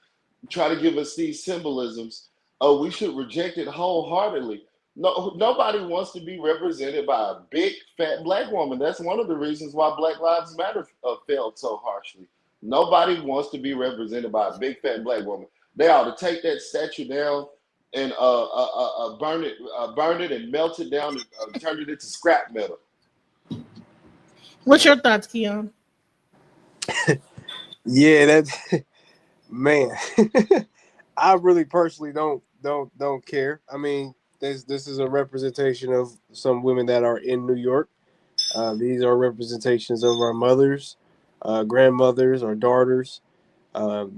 try to give us these symbolisms. Oh, we should reject it wholeheartedly. No, nobody wants to be represented by a big fat black woman. That's one of the reasons why Black Lives Matter failed so harshly. Nobody wants to be represented by a big fat black woman. They ought to take that statue down and burn it and melt it down and turn it into scrap metal. What's your thoughts, Keon? Yeah, that's man. I really personally don't care. I mean, this is a representation of some women that are in New York. These are representations of our mothers, grandmothers, our daughters.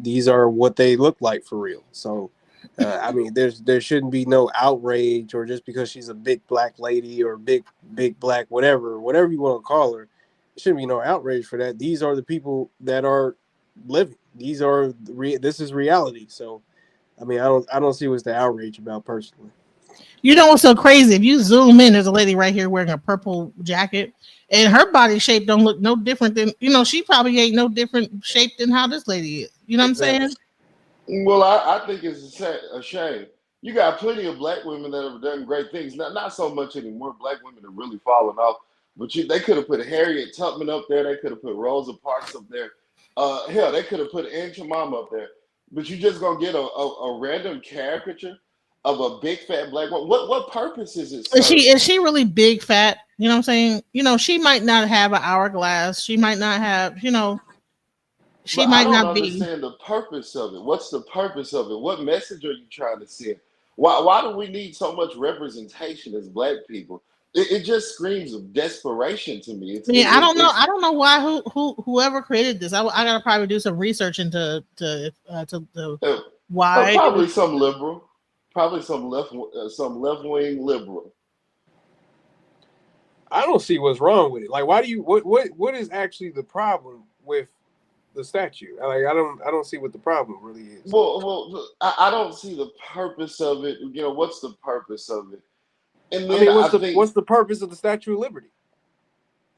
These are what they look like for real. So, I mean, there shouldn't be no outrage, or just because she's a big black lady or big black whatever you want to call her. There shouldn't be no outrage for that. These are the people that are living. This is reality. So, I mean, I don't see what's the outrage about personally. You know what's so crazy? If you zoom in, there's a lady right here wearing a purple jacket, and her body shape don't look no different than, she probably ain't no different shape than how this lady is. You know what I'm saying? Well, I think it's a shame. You got plenty of black women that have done great things. Not so much anymore. Black women have really fallen off. But they could have put Harriet Tubman up there. They could have put Rosa Parks up there. Hell, they could have put Aunt Jemima up there. But you're just gonna get a random caricature of a big fat black woman. What purpose is it? Is she really big fat? You know what I'm saying? She might not have an hourglass. She might not have, she but might I don't not be. understand the purpose of it. What's the purpose of it? What message are you trying to send? Why do we need so much representation as black people? It just screams of desperation to me. I don't know. I don't know why whoever created this. I gotta probably do some research into why. Probably some liberal, probably some left wing liberal. I don't see what's wrong with it. Like, why do you? What is actually the problem with the statue? Like, I don't see what the problem really is. Well, I don't see the purpose of it. What's the purpose of it? And then what's the purpose of the Statue of Liberty?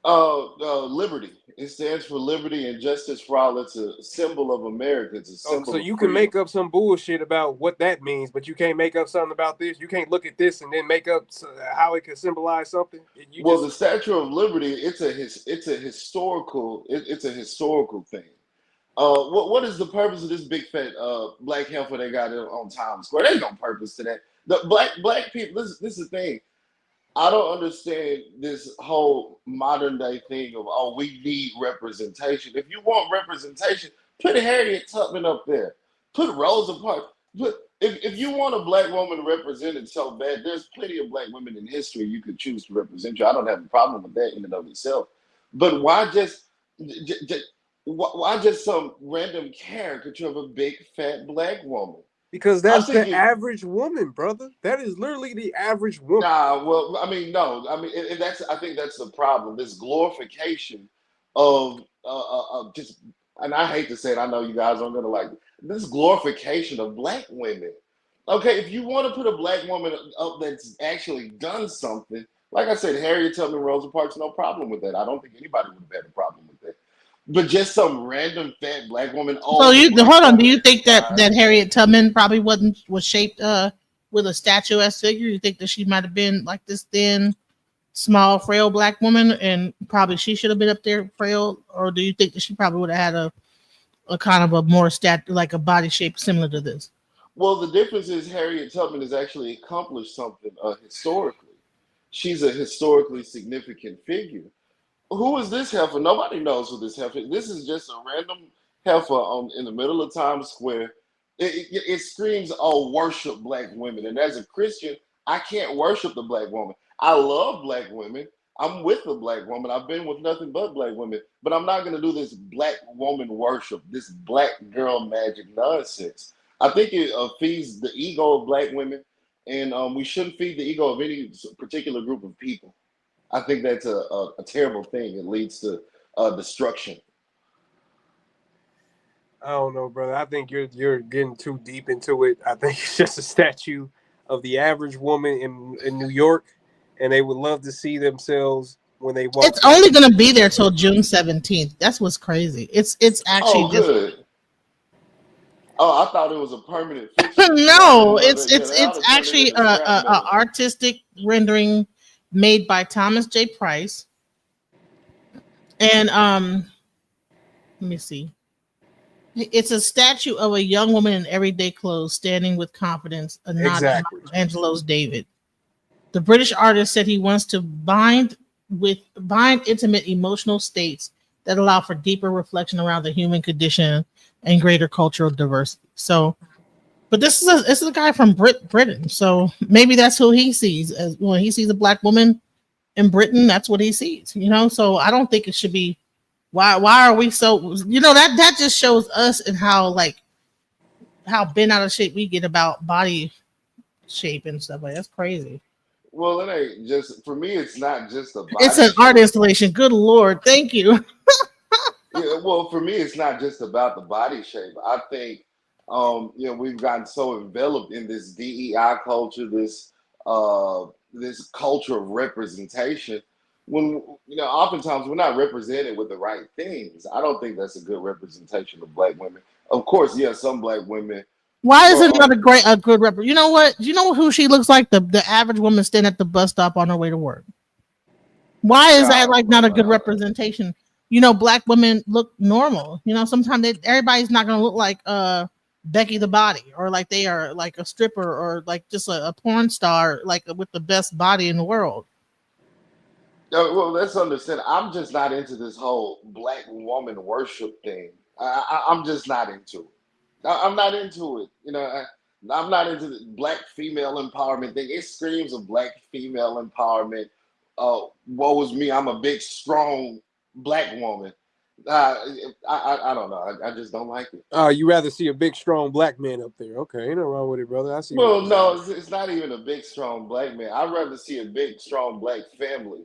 Liberty. It stands for liberty and justice for all. It's a symbol of America. It's a symbol. So you can make up some bullshit about what that means, but you can't make up something about this. You can't look at this and then make up how it can symbolize something. The Statue of Liberty. It's a historical thing. What is the purpose of this big fat black heifer they got on Times Square? There's no purpose to that. The black people. This is the thing. I don't understand this whole modern day thing of we need representation. If you want representation, put Harriet Tubman up there. Put Rosa Parks. If you want a black woman represented so bad, there's plenty of black women in history you could choose to represent you. I don't have a problem with that in and of itself. But why just some random caricature of a big fat black woman? Because that's the average woman, brother. That is literally the average woman. Nah, well, I mean, no. I mean, and I think that's the problem. This glorification of just, and I hate to say it, I know you guys aren't gonna like it. This glorification of black women. Okay, if you want to put a black woman up that's actually done something, like I said, Harriet Tubman, Rosa Parks, no problem with that. I don't think anybody would have had a problem with that. But just some random fat black woman. So hold on. Do you think that Harriet Tubman probably was shaped with a statuesque figure? You think that she might have been like this thin, small, frail black woman, and probably she should have been up there frail? Or do you think that she probably would have had a kind of a more like a body shape similar to this? Well, the difference is Harriet Tubman has actually accomplished something historically. She's a historically significant figure. Who is this heifer? Nobody knows who this heifer is. This is just a random heifer in the middle of Times Square. It screams, worship black women. And as a Christian, I can't worship the black woman. I love black women. I'm with a black woman. I've been with nothing but black women, but I'm not gonna do this black woman worship, this black girl magic nonsense. I think it feeds the ego of black women, and we shouldn't feed the ego of any particular group of people. I think that's a terrible thing. It leads to destruction. I don't know, brother. I think you're getting too deep into it. I think it's just a statue of the average woman in New York, and they would love to see themselves when they walk. It's only going to be there till June 17th. That's what's crazy. It's actually Oh, good. Oh, I thought it was a permanent fix. No, it's actually a artistic rendering made by Thomas J. Price, and let me see. It's a statue of a young woman in everyday clothes standing with confidence, a nod to Michelangelo's David. The British artist said he wants to bind intimate emotional states that allow for deeper reflection around the human condition and greater cultural diversity. So, but this is a guy from Britain, so maybe that's who he sees as when he sees a black woman in Britain. That's what he sees, So I don't think it should be. Why are we so? That just shows us and how bent out of shape we get about body shape and stuff. That's crazy. Well, it ain't just for me. It's not just a body. It's an art installation. Good Lord, thank you. Yeah, well, for me, it's not just about the body shape. I think, we've gotten so enveloped in this DEI culture, this culture of representation. When oftentimes we're not represented with the right things. I don't think that's a good representation of black women. Of course, some black women. Why is it not a good rep? You know what? Do you know who she looks like? The average woman standing at the bus stop on her way to work. Why is that not a good representation? Black women look normal. Sometimes everybody's not going to look like Becky the Body, or like they are like a stripper, or like just a porn star, like with the best body in the world. Well, let's understand. I'm just not into this whole black woman worship thing. I'm just not into it. I'm not into it. I'm not into the black female empowerment thing. It screams of black female empowerment. Woe is me. I'm a big, strong black woman. I don't know. I just don't like it. You rather see a big, strong black man up there? Okay, ain't nothing wrong with it, brother. I see. Well, no, it's not even a big, strong black man. I'd rather see a big, strong black family,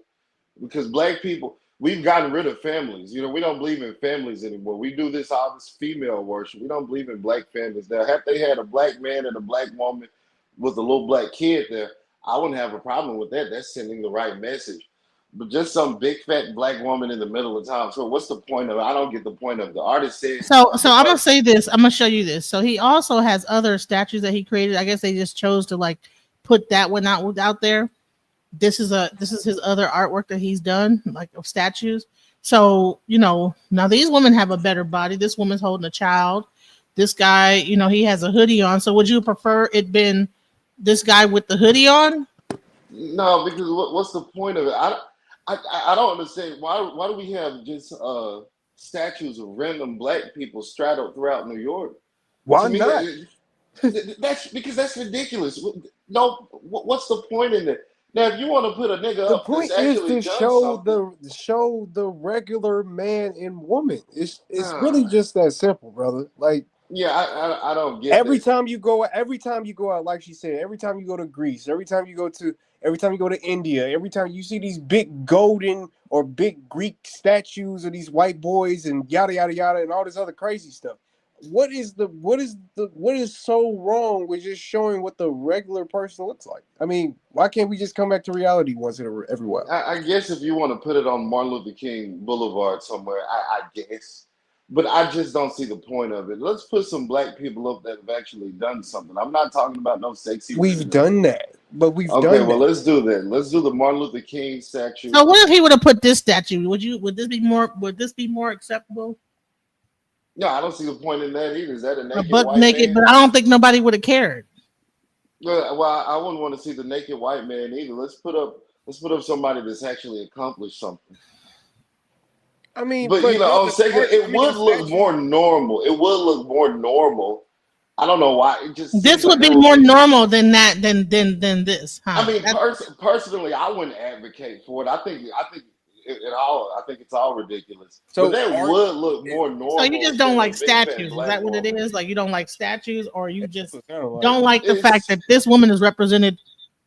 because black people, we've gotten rid of families. We don't believe in families anymore. We do all this female worship. We don't believe in black families. Now, had they had a black man and a black woman with a little black kid there, I wouldn't have a problem with that. That's sending the right message. But just some big fat black woman in the middle of town. So what's the point of it? I don't get the point of it. The artist said. So I'm gonna say this. I'm gonna show you this. So he also has other statues that he created. I guess they just chose to put that one out there. This is his other artwork that he's done, of statues. So now these women have a better body. This woman's holding a child. This guy, he has a hoodie on. So would you prefer it been this guy with the hoodie on? No, because what's the point of it? I don't understand why do we have just statues of random black people straddled throughout New York? Why not? That's because that's ridiculous. No, what's the point in it? Now, if you want to put a nigga the up, point is to show the regular man and woman. It's really just that simple, brother. I don't get every time you go out, like she said, every time you go to Greece, every time you go to India, every time you see these big golden or big Greek statues of these white boys and yada yada yada and all this other crazy stuff. What is so wrong with just showing what the regular person looks like? I mean, why can't we just come back to reality once in every while? I guess if you want to put it on Martin Luther King Boulevard somewhere, I guess. But I just don't see the point of it. Let's put some black people up that have actually done something. I'm not talking about no sexy. We've done that, but we've done that. Okay, well, that. let's do that. Let's do the Martin Luther King statue. So what if he would have put this statue? Would this be more acceptable? No, I don't see the point in that either. Is that a naked white man? But I don't think nobody would have cared. Well, I wouldn't want to see the naked white man either. Let's put up somebody that's actually accomplished something. I mean, but on second, it would look more normal. It would look more normal I don't know why. It just This seems would like be more normal than that than this. Huh? I mean, personally, I wouldn't advocate for it. I think I think it's all ridiculous. So but that would look more normal. So you just don't than like a big fat statues? Is black that what it woman. is? Like you don't like statues, or you just like. don't like the fact It's- that this woman is represented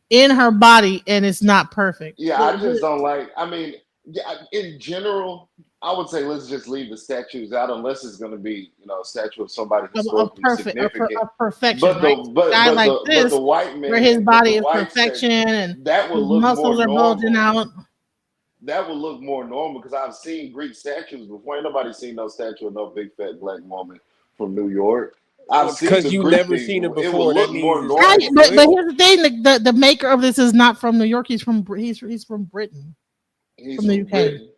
in her body and it's not perfect? Yeah, I just don't like. I mean, yeah, in general, I would say let's just leave the statues out unless it's going to be, a statue of somebody Of historically perfect, significant. of perfection, But right? the but Guy but like the but this, the white man, where his but body the is white perfection section, and that would his look more muscles are bulging normal. out. That would look more normal because I've seen Greek statues before. Ain't nobody seen no statue of no big fat black woman from New York. I've seen Because the you Greek never thing. seen it It before, would that look more means it's normal. Right, but here's the thing: the maker of this is not from New York. He's from he's from Britain, He's from the UK. Britain.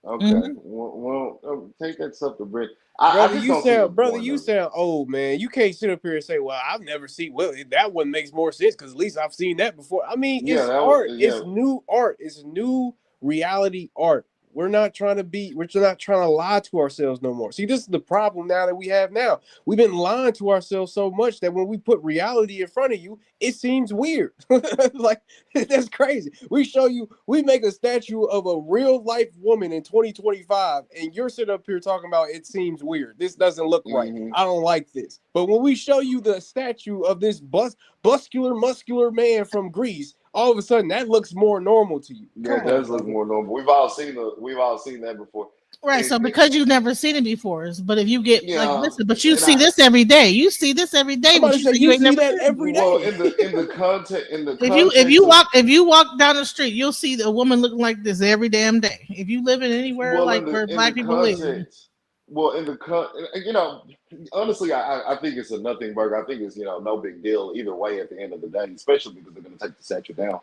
Okay, Mhm. well, take that stuff to Britain. I Brother, just you don't see the sound point of it. old, man. You can't sit up here and say, "Well, I've never seen." Well, that one makes more sense because at least I've seen that before. I mean, Yeah, it's that was- art. yeah. It's new art. It's new reality art. We're not trying to lie to ourselves no more. See, this is the problem now that we have now. We've been lying to ourselves so much that when we put reality in front of you, it seems weird. Like, that's crazy. We make a statue of a real life woman in 2025, and you're sitting up here talking about it seems weird. This doesn't look right. I don't like this. But when we show you the statue of this muscular man from Greece, all of a sudden that looks more normal to you. Yeah, it does look more normal. We've all seen that before. Right. So because you've never seen it before, but if you get like, Yeah, listen, but you and see this every day. You see this every day. I'm But about you to say, say you you ain't see never that seen it. every Well, day. in the context, If you walk down the street, you'll see a woman looking like this every damn day. If you live in anywhere like where black people live. Well, honestly, I think it's a nothing burger. I think it's no big deal either way at the end of the day, especially because they're going to take the statue down.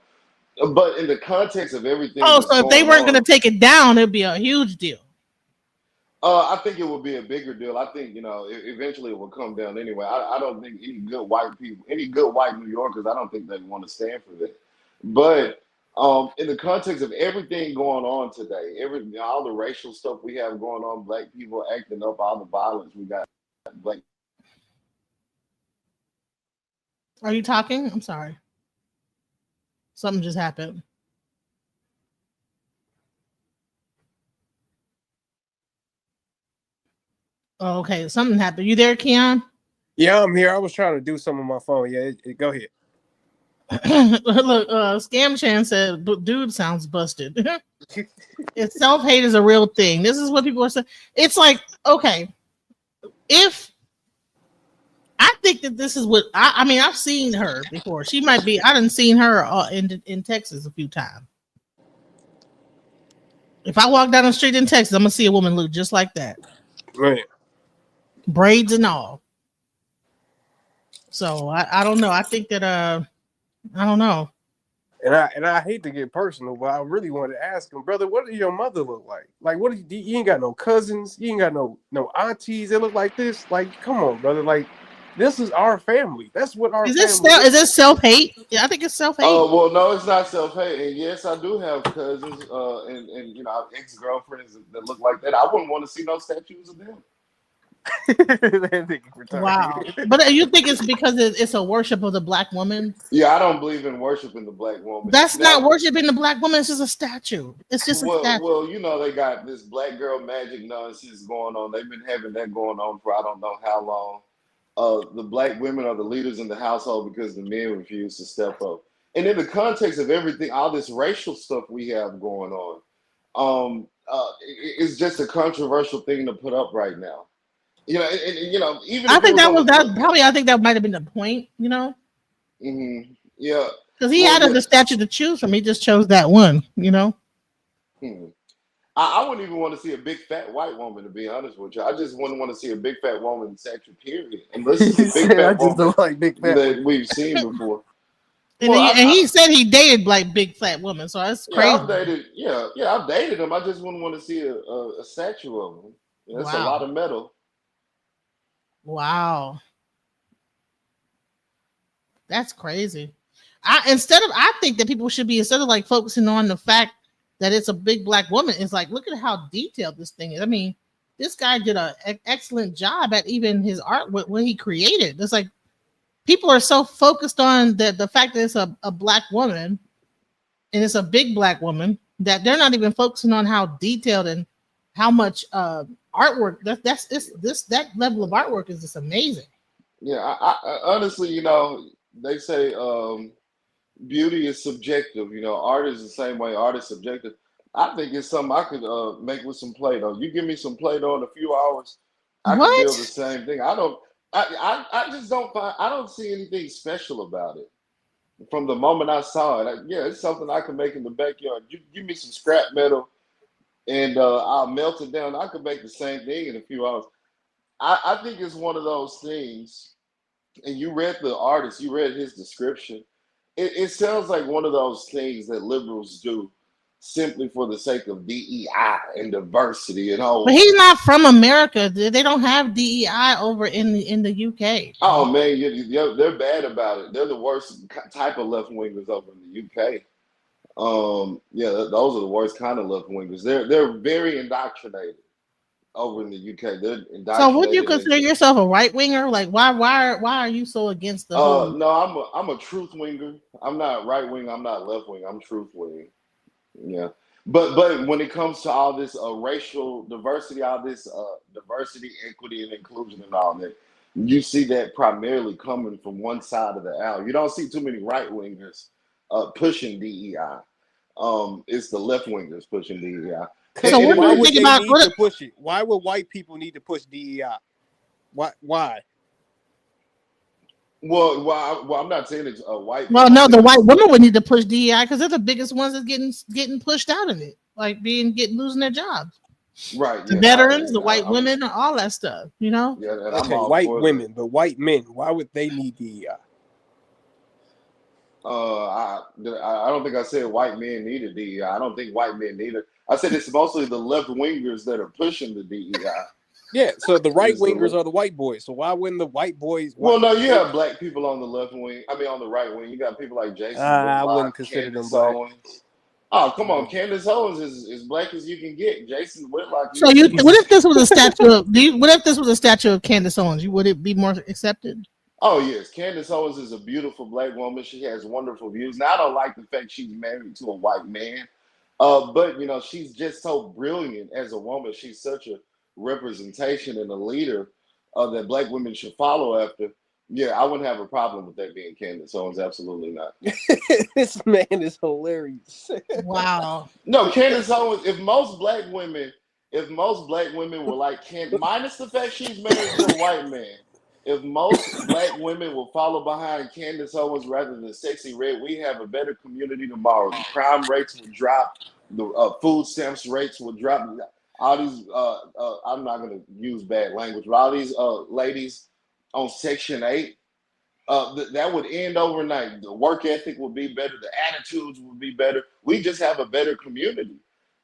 But in the context of everything, Oh, that's so if they going weren't going on, to take it down, it'd be a huge deal. I think it would be a bigger deal. I think eventually it will come down anyway. I don't think any good white New Yorkers, I don't think they want to stand for that. But in the context of everything going on today, all the racial stuff we have going on, black people acting up, all the violence we got, black. Are you talking? I'm sorry. Something just happened. Oh, okay, something happened. You there, Keon? Yeah, I'm here. I was trying to do something on my phone. Yeah, go ahead. Look, Scam Chan said, dude sounds busted. It's self-hate is a real thing. This is what people are saying. It's like, okay, if I think that this is what I mean, I've seen her before. She might be, I done seen her in Texas a few times. If I walk down the street in Texas, I'm gonna see a woman look just like that. Right. Braids and all. So I don't know. I think that I don't know. And I hate to get personal, but I really wanted to ask him, brother, what does your mother look like? Like, what do you ain't got no cousins, you ain't got no aunties that look like this? Like, come on, brother. Like, this is our family. That's what our family is this self-hate? Yeah, I think it's self-hate. Well, no, it's not self-hate. And yes, I do have cousins and ex-girlfriends that look like that. I wouldn't want to see no statues of them. Wow. But you think it's because it's a worship of the black woman? Yeah, I don't believe in worshiping the black woman. That's not worshiping the black woman. It's just a statue. It's just a statue. Well, they got this black girl magic nonsense going on. They've been having that going on for I don't know how long. The black women are the leaders in the household because the men refuse to step up. And in the context of everything, all this racial stuff we have going on, it's just a controversial thing to put up right now. Even I think I think that might have been the point, Mm-hmm. Yeah. Because he had a statue to choose from. He just chose that one, I wouldn't even want to see a big fat white woman, to be honest with you. I just wouldn't want to see a big fat woman statue, period. Unless it's a big fat woman like big fat that we've seen before. And he said he dated like big fat women, so that's crazy. I've dated them. I just wouldn't want to see a statue of them. That's a lot of metal. Wow. That's crazy. I think that people should be, instead of like focusing on the fact that it's a big black woman, it's like, look at how detailed this thing is. I mean, this guy did an excellent job at even his art, what he created. It's like people are so focused on the fact that it's a black woman and it's a big black woman that they're not even focusing on how detailed and how much artwork that level of artwork is just amazing. Yeah, I honestly, you know, they say beauty is subjective. You know, art is the same way. Art is subjective. I think it's something I could make with some Play-Doh. You give me some Play-Doh in a few hours, I can build the same thing. I just don't find, I don't see anything special about it. From the moment I saw it, yeah, it's something I can make in the backyard. You give me some scrap metal and I'll melt it down. I could make the same thing in a few hours. I think it's one of those things, and you read the artist, you read his description. It sounds like one of those things that liberals do simply for the sake of DEI and diversity and all. But he's not from America. They don't have DEI over in the UK. Oh man, they're bad about it. They're the worst type of left wingers over in the UK. Yeah, those are the worst kind of left wingers. They're very indoctrinated over in the UK. They're indoctrinated. So would you consider yourself a right winger? Like why are you so against the whole? No, I'm a truth winger. I'm not right wing, I'm not left wing, I'm truth wing. Yeah. But when it comes to all this racial diversity, all this diversity, equity, and inclusion and all that, you see that primarily coming from one side of the aisle. You don't see too many right wingers pushing DEI. It's the left wingers pushing DEI. So what do you think about to push it? Why would white people need to push DEI? Why? Well, I'm not saying it's white. Well, no, the white women would need to push DEI because they're the biggest ones that's getting pushed out of it, like losing their jobs. Right. The veterans, the white women, all that stuff. You know. Yeah. Okay, white women, but white men. Why would they need DEI? I don't think I said white men needed DEI. I don't think white men need it. I said it's mostly the left wingers that are pushing the DEI. Yeah, so the right wingers are the white boys. So why wouldn't the white boys? Well, no, you have black people on the left wing. I mean, on the right wing, you got people like Jason. I wouldn't consider them black. Oh, come on, Candace Owens is as black as you can get. Jason Whitlock. So what if this was a statue of? What if this was a statue of Candace Owens? Would it be more accepted? Oh yes, Candace Owens is a beautiful black woman. She has wonderful views. Now I don't like the fact she's married to a white man, but you know she's just so brilliant as a woman. She's such a representation and a leader that black women should follow after. Yeah, I wouldn't have a problem with that being Candace Owens. Absolutely not. This man is hilarious. Wow. No, Candace Owens. If most black women were like Candace, minus the fact she's married to a white man. If most black women will follow behind Candace Owens rather than Sexy Red, we have a better community tomorrow. The crime rates will drop. The food stamps rates will drop. All these, I'm not going to use bad language, but all these ladies on Section 8, that would end overnight. The work ethic would be better. The attitudes would be better. We just have a better community.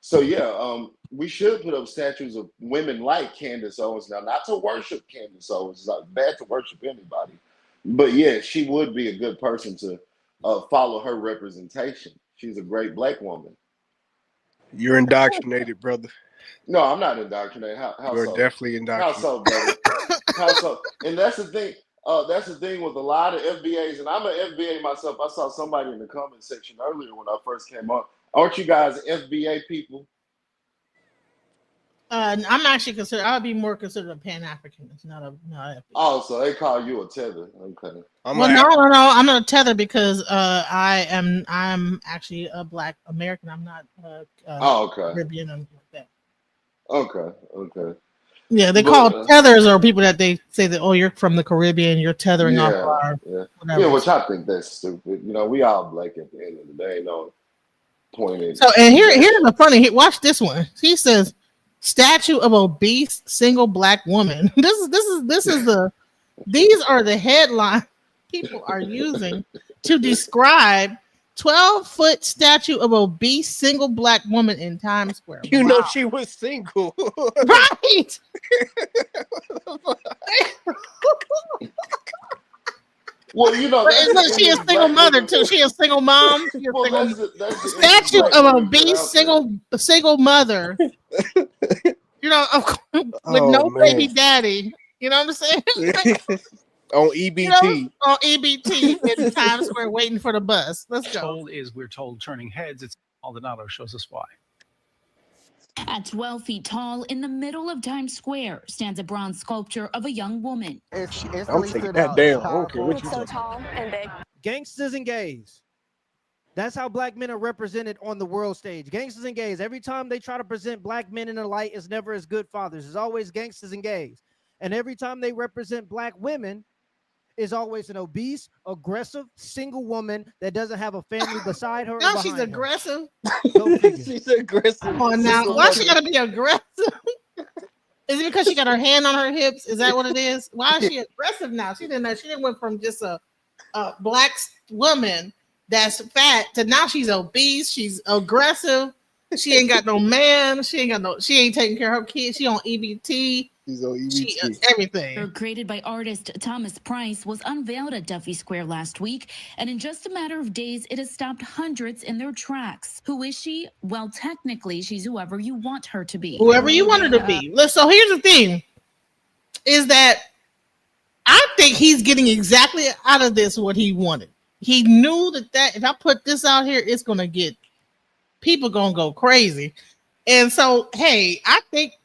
So, yeah, we should put up statues of women like Candace Owens. Now, not to worship Candace Owens. It's not bad to worship anybody. But, yeah, she would be a good person to follow her representation. She's a great black woman. You're indoctrinated, brother. No, I'm not indoctrinated. How You're so? definitely indoctrinated. How so, brother? How so? And that's the thing. That's the thing with a lot of FBAs, and I'm an FBA myself. I saw somebody in the comment section earlier when I first came on. Aren't you guys FBA people? I'm actually considered. I would be more considered a Pan African. It's not a FBA. Oh, so they call you a tether? Okay. No. I'm not a tether because I'm actually a Black American. I'm not Caribbean and like that. Okay. Yeah, they call tethers or people that they say that, oh, you're from the Caribbean, you're tethering off our whatever. Yeah, which I think that's stupid. You know, we all black at the end of the day. No point in. So, and here's the funny. Watch this one. He says, "Statue of obese single black woman." These are the headlines people are using to describe 12-foot statue of obese single black woman in Times Square. You know she was single. Right. Well, you know, she is a single mother too. She is a single mom. Statue of a obese single mother You know, with no baby daddy. You know what I'm saying? On EBT. You know, on EBT in Times Square waiting for the bus. Let's go. We're told turning heads. It's Maldonado shows us why. At 12 feet tall, in the middle of Times Square, stands a bronze sculpture of a young woman. I'm taking that down. I don't care what you so say. tall and big. Gangsters and gays. That's how black men are represented on the world stage. Gangsters and gays. Every time they try to present black men in the light, it's never as good fathers. It's always gangsters and gays. And every time they represent black women, is always an obese, aggressive, single woman that doesn't have a family beside her. Now she's aggressive. She's aggressive. Come on now. Why she gotta be aggressive? Is it because she got her hand on her hips? Is that what it is? Why is she aggressive now? She didn't went from just a black woman that's fat to now she's obese. She's aggressive. She ain't got no man. She ain't taking care of her kids. She on EBT. She's on EBT. Everything. Created by artist Thomas Price was unveiled at Duffy Square last week, and in just a matter of days, it has stopped hundreds in their tracks. Who is she? Well, technically, she's whoever you want her to be. Whoever you want her to be. So here's the thing, is that I think he's getting exactly out of this what he wanted. He knew that if I put this out here, it's gonna get people gonna go crazy. And so, hey, I think,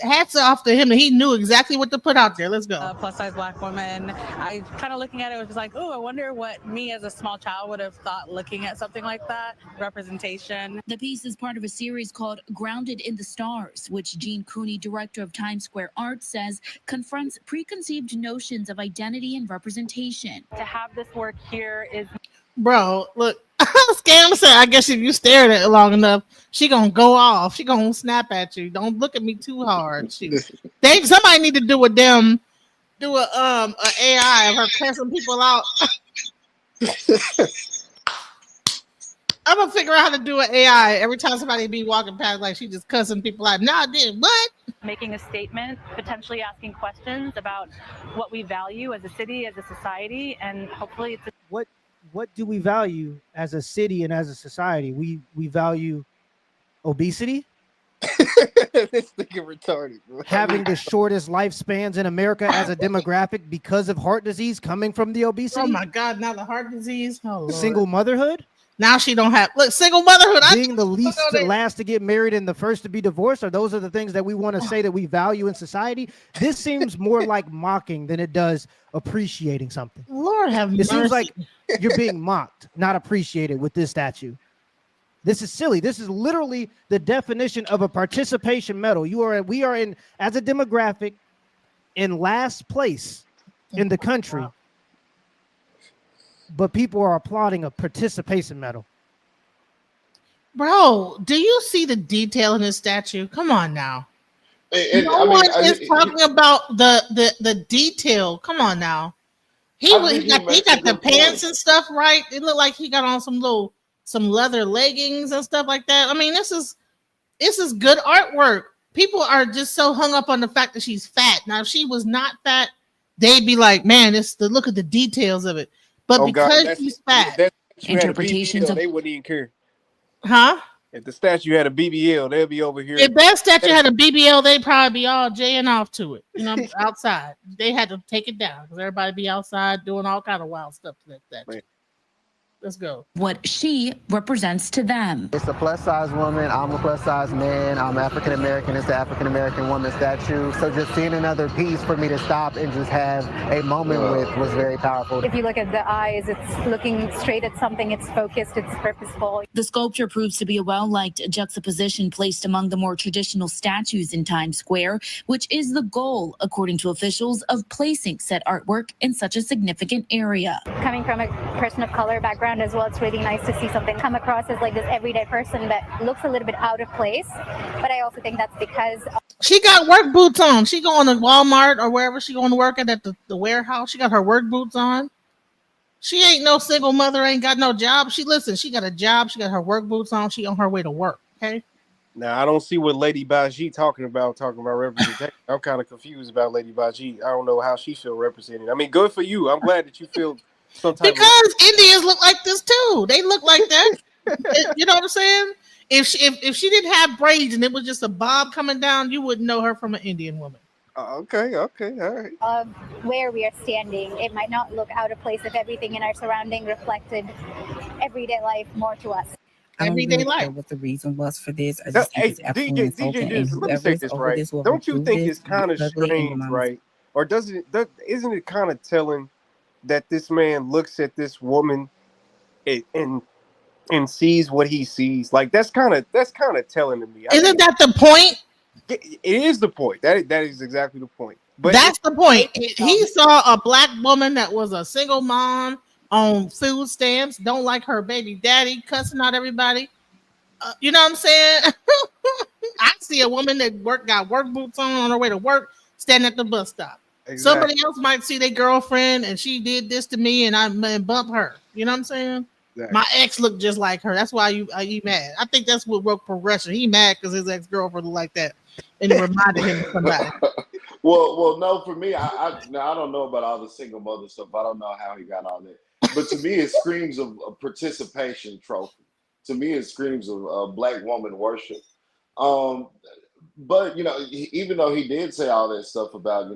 hats off to him. He knew exactly what to put out there. Let's go. Plus size black woman. I kind of looking at it was just like, oh, I wonder what me as a small child would have thought looking at something like that. Representation. The piece is part of a series called Grounded in the Stars, which Gene Cooney, director of Times Square Art, says confronts preconceived notions of identity and representation. To have this work here is... Bro, look, Scam said, I guess if you stare at it long enough, she gonna go off. She gonna snap at you. Don't look at me too hard. Somebody need to do a AI of her cussing people out. I'm gonna figure out how to do an AI every time somebody be walking past like she just cussing people out. Nah, I did what? Making a statement, potentially asking questions about what we value as a city, as a society, and hopefully it's what do we value as a city and as a society? We value obesity. This nigga retarded, bro. Having the shortest lifespans in America as a demographic because of heart disease coming from the obesity. Oh my God! Now the heart disease. Oh, Lord. Single motherhood. Now she don't have single motherhood. Being the least to last to get married and the first to be divorced. Are those are the things that we want to say that we value in society? This seems more like mocking than it does appreciating something. Lord have mercy. It seems like you're being mocked, not appreciated with this statue. This is silly. This is literally the definition of a participation medal. We are in as a demographic in last place in the country. Wow. But people are applauding a participation medal. Bro, do you see the detail in this statue? Come on now. And no one is talking about the detail. Come on now. He got the pants and stuff right. It looked like he got on some leather leggings and stuff like that. I mean, this is good artwork. People are just so hung up on the fact that she's fat. Now, if she was not fat, they'd be like, man, look at the details of it. But because she's fat, interpretations they wouldn't even care. Huh? If the statue had a BBL, they'd be over here. If that statue had a BBL, they'd probably be all jaying off to it. You know, outside. They had to take it down because everybody be outside doing all kind of wild stuff to that statue. Man. Let's go. What she represents to them. It's a plus size woman. I'm a plus size man. I'm African American. It's the African American woman statue. So just seeing another piece for me to stop and just have a moment with was very powerful. If you look at the eyes, it's looking straight at something. It's focused. It's purposeful. The sculpture proves to be a well-liked juxtaposition placed among the more traditional statues in Times Square, which is the goal, according to officials, of placing said artwork in such a significant area. Coming from a person of color background as well, it's really nice to see something come across as like this everyday person that looks a little bit out of place. But I also think that's because she got work boots on. She going to Walmart or wherever she going to work at the warehouse. She got her work boots on. She ain't no single mother, ain't got no job. She got a job. She got her work boots on. She on her way to work. Okay. Now I don't see what Lady Baji talking about representation. I'm kind of confused about Lady Baji. I don't know how she feel represented. I mean, good for you. I'm glad that you feel some type because Indians look like this too. They look like that. You know what I'm saying? If she didn't have braids and it was just a bob coming down, you wouldn't know her from an Indian woman. Okay, all right. Of where we are standing, it might not look out of place if everything in our surrounding reflected everyday life more to us. I don't Everyday really life. care what the reason was for this. I just think Hey, it's absolutely insulting. And let me whoever say is this over right. this will Don't you reprove think this. it's kind of You're ugly and your strange, mama's right? Or isn't it kind of telling that this man looks at this woman and sees what he sees? Like that's kind of telling to me. Isn't that the point? It is the point. That is exactly the point. But That's the point. He saw a black woman that was a single mom on food stamps, don't like her baby daddy, cussing out everybody. You know what I'm saying? I see a woman that got work boots on her way to work, standing at the bus stop. Exactly. Somebody else might see their girlfriend and she did this to me and I bump her. You know what I'm saying? Exactly. My ex looked just like her. That's why you mad. I think that's what broke progression. He mad because his ex-girlfriend looked like that. And it reminded him of somebody. Well, no, for me, now I don't know about all the single mother stuff. I don't know how he got all that. But to me, it screams of a participation trophy. To me, it screams of black woman worship. But even though he did say all that stuff about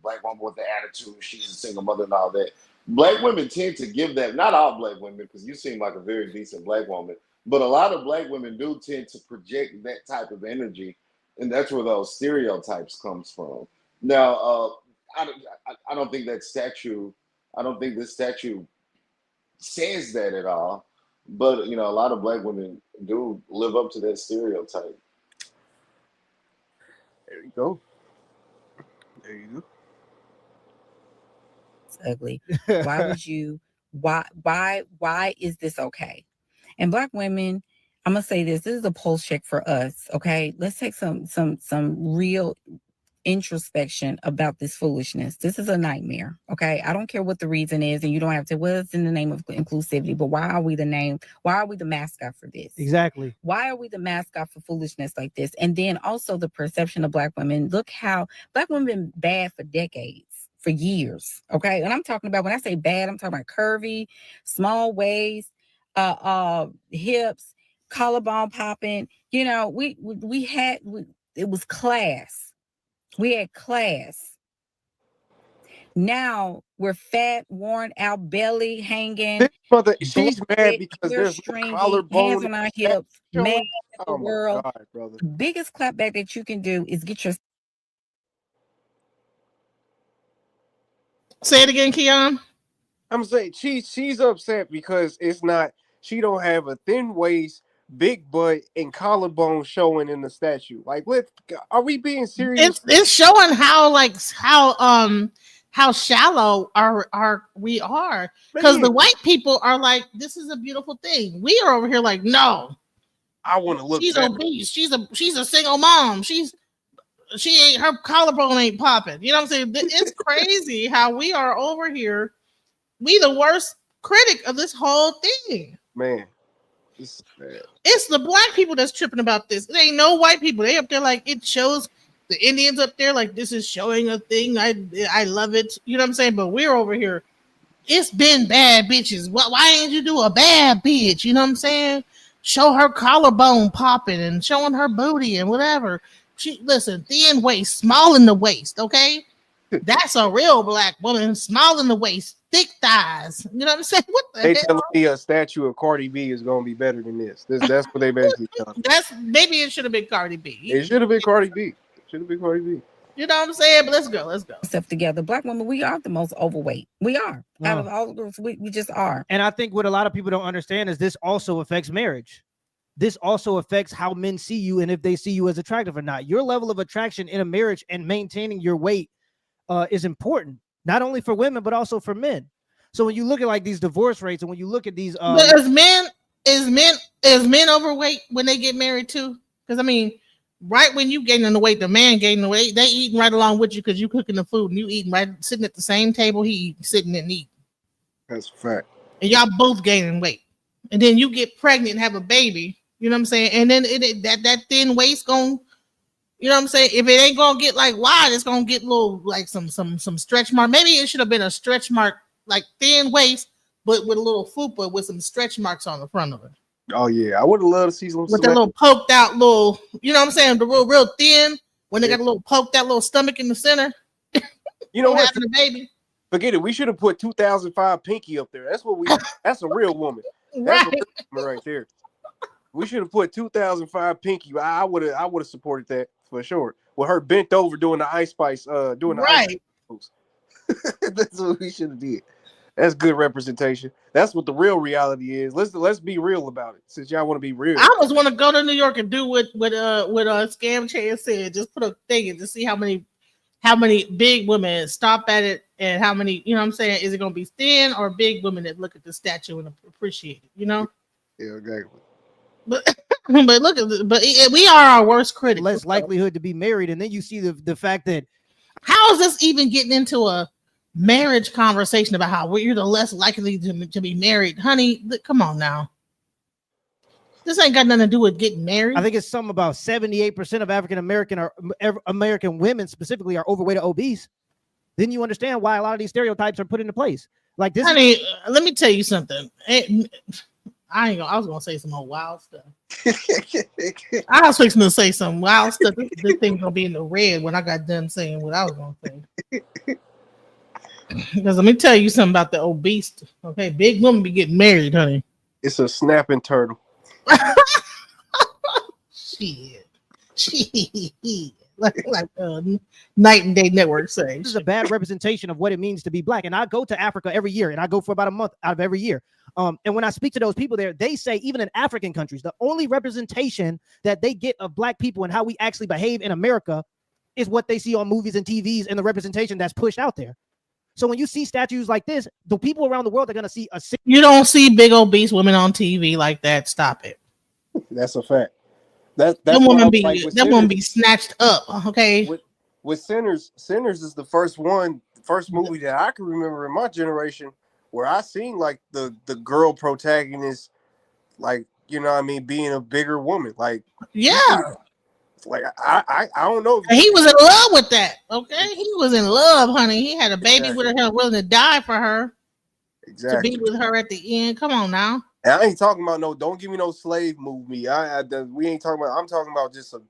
black woman with the attitude, she's a single mother and all that, black women tend to give that. Not all black women, because you seem like a very decent black woman, but a lot of black women do tend to project that type of energy, and that's where those stereotypes comes from. Now, I don't think that statue. I don't think this statue says that at all. But a lot of black women do live up to that stereotype. There you go. There you go. It's ugly. Why would you? Why is this okay? And black women, I'm gonna say this. This is a pulse check for us. Okay, let's take some real introspection about this foolishness. This is a nightmare. Okay, I don't care what the reason is, and you don't have to. Well, it's in the name of inclusivity, but why are we the mascot for this? Exactly. Why are we the mascot for foolishness like this? And then also the perception of black women. Look how black women been bad for decades, for years. Okay, and I'm talking about, when I say bad, I'm talking about curvy, small waist, hips, collarbone popping. It was class. We had class. Now we're fat, worn out, belly hanging. This mother, she's mad because there's no collarbone, hands on our hips, mad at the Oh my world. God, brother. The biggest clapback that you can do is get your. Say it again, Keon. I'm saying she's upset because she don't have a thin waist, big butt, and collarbone showing in the statue. Like, are we being serious? It's showing how shallow we are, because the white people are like, this is a beautiful thing. We are over here like, no, I want to look. She's obese. She's a single mom. Her collarbone ain't popping. You know what I'm saying? It's crazy how we are over here. We the worst critic of this whole thing. Man, this is bad. It's the black people that's tripping about this. It ain't no white people. They up there like, it shows the Indians up there like, this is showing a thing. I love it. You know what I'm saying? But we're over here. It's been bad bitches. Why ain't you do a bad bitch? You know what I'm saying? Show her collarbone popping and showing her booty and whatever. Listen, thin waist, small in the waist, okay? That's a real black woman, small in the waist, thick thighs. You know what I'm saying? What the They hell? telling me a statue of Cardi B is gonna be better than this. That's what they basically telling me. Maybe it should have been Cardi B. It should have been Cardi B. You know what I'm saying? But let's go. Stuff together. Black women, we are the most overweight. We are. Out of all groups, we just are. And I think what a lot of people don't understand is this also affects marriage. This also affects how men see you and if they see you as attractive or not. Your level of attraction in a marriage and maintaining your weight is important, not only for women but also for men. So when you look at like these divorce rates, and when you look at these, but is men overweight when they get married too? Because I mean, right when you gaining the weight, the man gaining the weight, they eating right along with you because you cooking the food and you eating right, sitting at the same table he sitting and eating. That's a fact. And y'all both gaining weight, and then you get pregnant and have a baby. You know what I'm saying? And then that thin waist going, you know what I'm saying? If it ain't gonna get like wide, it's gonna get little like some stretch mark. Maybe it should have been a stretch mark, like thin waist, but with a little fupa with some stretch marks on the front of it. Oh yeah, I would have loved to see some with that little poked out little, you know what I'm saying, the real thin when they got a little poked out little stomach in the center. You know what? Having a baby. Forget it. We should have put 2005 Pinky up there. That's what we. That's a real woman. That's a Right. real woman right there. We should have put 2005 Pinky. I would have supported that for sure. With her bent over doing the Ice Spice, doing the Right. Ice Spice. That's what we should have did. That's good representation. That's what the real reality is. Let's be real about it. Since y'all want to be real, I almost want to go to New York and do what Scam Chan said. Just put a thing in to see how many big women stop at it and how many, you know what I'm saying, is it going to be thin or big women that look at the statue and appreciate it, you know? Yeah, exactly. But look at we are our worst critic. Less likelihood to be married, and then you see the fact that how is this even getting into a marriage conversation about how you're the less likely to be married, honey? Come on now. This ain't got nothing to do with getting married. I think it's something about 78% of American women specifically are overweight or obese. Then you understand why a lot of these stereotypes are put into place. Like this. Honey, let me tell you something. I was gonna say some more wild stuff. I was fixing to say some wild stuff. This thing's gonna be in the red when I got done saying what I was gonna say. Because let me tell you something about the obese. Okay, big women be getting married, honey. It's a snapping turtle. Shit. like Night and Day Network saying. This is a bad representation of what it means to be black. And I go to Africa every year, and I go for about a month out of every year. And when I speak to those people there, they say even in African countries, the only representation that they get of black people and how we actually behave in America is what they see on movies and TVs and the representation that's pushed out there. So when you see statues like this, the people around the world are going to see a. You don't see big obese women on TV like that. Stop it. That's a fact. That woman be snatched up. Okay. With Sinners is the first movie that I can remember in my generation where I seen like the girl protagonist, like, you know what I mean, being a bigger woman. Like, yeah. Like I don't know. He was in love with that. Okay, he was in love, honey. He had a baby with her, willing to die for her. Exactly. To be with her at the end. Come on now. And I ain't talking about don't give me no slave movie. We ain't talking about. I'm talking about just a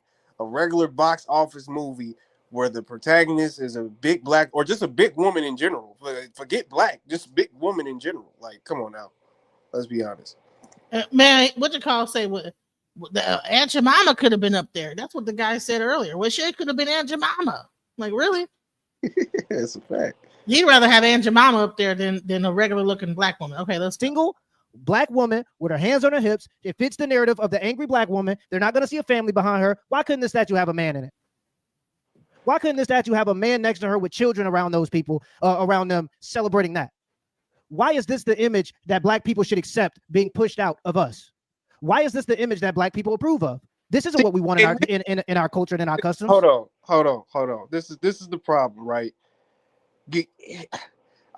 regular box office movie where the protagonist is a big black or just a big woman in general. Forget black, just big woman in general. Like, come on now, let's be honest. Man, what you call say what? Aunt Jemima could have been up there. That's what the guy said earlier. Well, she could have been Aunt Jemima. Like, really? That's a fact. He'd rather have Aunt Jemima up there than a regular looking black woman. Okay, let's single black woman with her hands on her hips. It fits the narrative of the angry black woman. They're not going to see a family behind her. Why couldn't the statue have a man in it? Why couldn't the statue have a man next to her with children around those people, around them celebrating that? Why is this the image that black people should accept being pushed out of us? Why is this the image that black people approve of? This isn't what we want in our culture and in our customs. Hold on. This is the problem, right?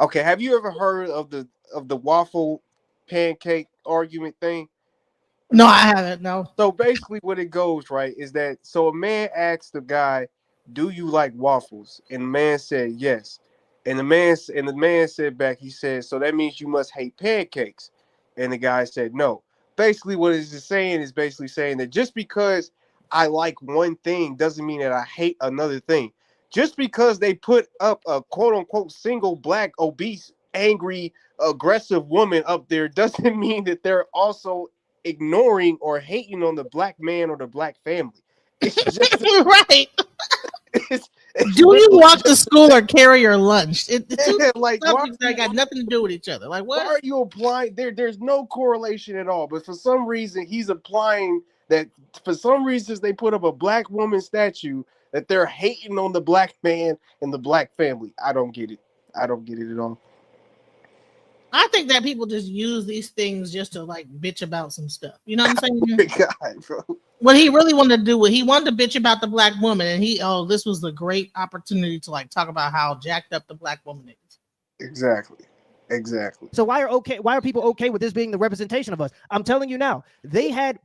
Okay, have you ever heard of the waffle pancake argument thing? No, I haven't. No. So basically, what it goes right is that a man asked the guy, "Do you like waffles?" And the man said yes. And the man said back, he said, "So that means you must hate pancakes." And the guy said no. Basically, what it's saying is basically saying that just because I like one thing doesn't mean that I hate another thing. Just because they put up a quote unquote single black, obese, angry, aggressive woman up there doesn't mean that they're also ignoring or hating on the black man or the black family. It's just right. Do you walk to school or carry your lunch? Like, they got nothing to do with each other. Like, what? Why are you applying? There's no correlation at all. But for some reason, he's applying that. For some reasons, they put up a black woman statue that they're hating on the black man and the black family. I don't get it. I don't get it at all. I think that people just use these things just to like bitch about some stuff. You know what I'm saying? God, bro. What he really wanted to do, he wanted to bitch about the black woman, and this was the great opportunity to like talk about how jacked up the black woman is. Exactly. So why are people okay with this being the representation of us? I'm telling you now, they had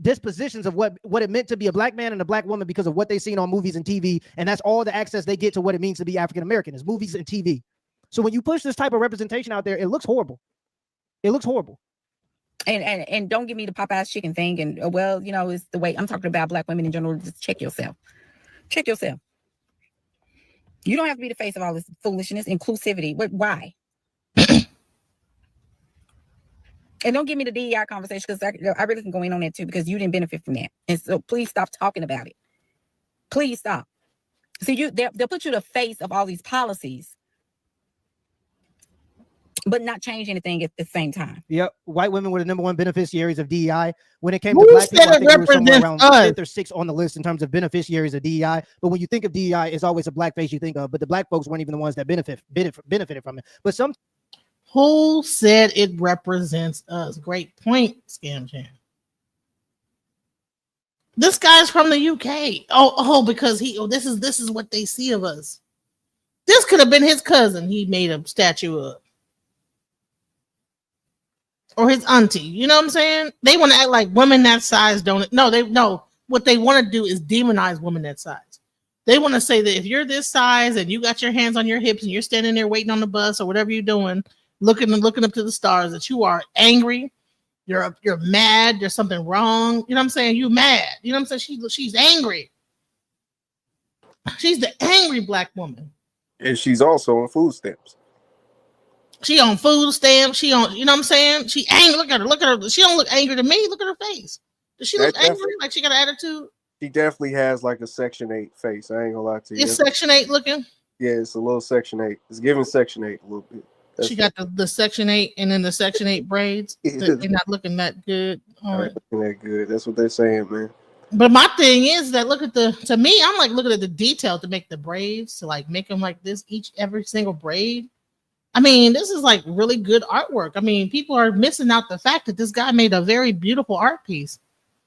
dispositions of what it meant to be a black man and a black woman because of what they've seen on movies and TV, and that's all the access they get to what it means to be African American is movies and TV. So when you push this type of representation out there, it looks horrible. It looks horrible. And don't give me the Popeye's chicken thing. And well, you know, it's the way I'm talking about Black women in general. Just check yourself. Check yourself. You don't have to be the face of all this foolishness, inclusivity. Why? And don't give me the DEI conversation, because I really can go in on that too, because you didn't benefit from that. And so please stop talking about it. Please stop. See, they'll put you the face of all these policies, but not change anything at the same time. Yep, white women were the #1 beneficiaries of DEI. When it came to Black people, I think we were somewhere around 5th or 6th on the list in terms of beneficiaries of DEI. But when you think of DEI, it's always a Black face you think of. But the Black folks weren't even the ones that benefited from it. But some. Who said it represents us? Great point, Scam Jam. This guy's from the UK. Because this is what they see of us. This could have been his cousin he made a statue of. Or his auntie. You know what I'm saying? They want to act like women that size don't. No. What they want to do is demonize women that size. They want to say that if you're this size and you got your hands on your hips and you're standing there waiting on the bus or whatever you're doing, looking up to the stars, that you are angry, you're mad, there's something wrong. You know what I'm saying? You mad. You know what I'm saying? She's angry. She's the angry Black woman. And she's also on food stamps. She on food stamps. She on, you know what I'm saying? She angry. Look at her. She don't look angry to me. Look at her face. Does she look angry? Like she got an attitude? She definitely has like a Section 8 face. I ain't gonna lie to you. It's Section 8 looking? Yeah, it's a little Section 8. It's giving Section 8 a little bit. She got the Section 8 and then the Section 8 braids. They're not looking that good. Looking that good. That's what they're saying, man. But my thing is that to me, I'm like looking at the detail to make the braids, to like make them like this, every single braid. I mean, this is like really good artwork. I mean, people are missing out the fact that this guy made a very beautiful art piece.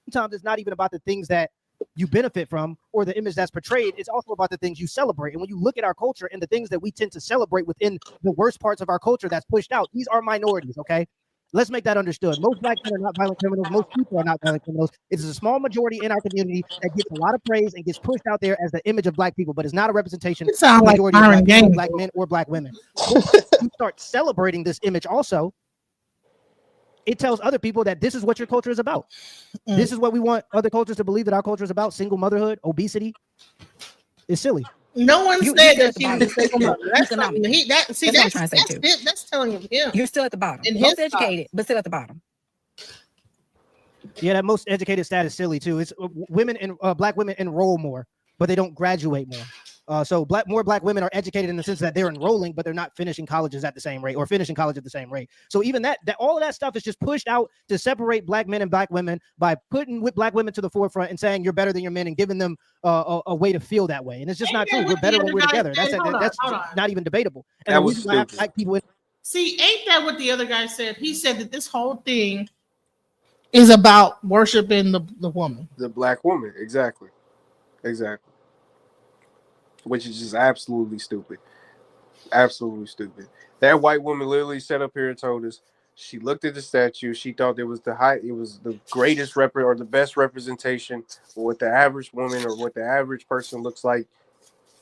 Sometimes it's not even about the things that you benefit from or the image that's portrayed. It's also about the things you celebrate. And when you look at our culture and the things that we tend to celebrate within the worst parts of our culture that's pushed out, these are minorities, okay? Let's make that understood. Most Black men are not violent criminals. Most people are not violent criminals. It's a small majority in our community that gets a lot of praise and gets pushed out there as the image of Black people, but it's not a representation of the majority of Black men or Black women. You start celebrating this image also, it tells other people that this is what your culture is about. This is what we want other cultures to believe that our culture is about. Single motherhood, obesity. It's silly. No one said that she was a single mother. That's telling him. You're still at the bottom. Most educated, but still at the bottom. Yeah, that most educated stat is silly too. It's women and Black women enroll more, but they don't graduate more. So more Black women are educated in the sense that they're enrolling, but they're not finishing colleges at the same rate or finishing college at the same rate. So even that all of that stuff is just pushed out to separate Black men and Black women by putting Black women to the forefront and saying you're better than your men and giving them a way to feel that way. And it's just not true. We're better when we're together. That's not even debatable. And that was Black people. See, ain't that what the other guy said? He said that this whole thing is about worshiping the woman. The Black woman. Exactly. Which is just absolutely stupid. Absolutely stupid. That white woman literally sat up here and told us she looked at the statue. She thought it was the greatest or the best representation of what the average woman or what the average person looks like.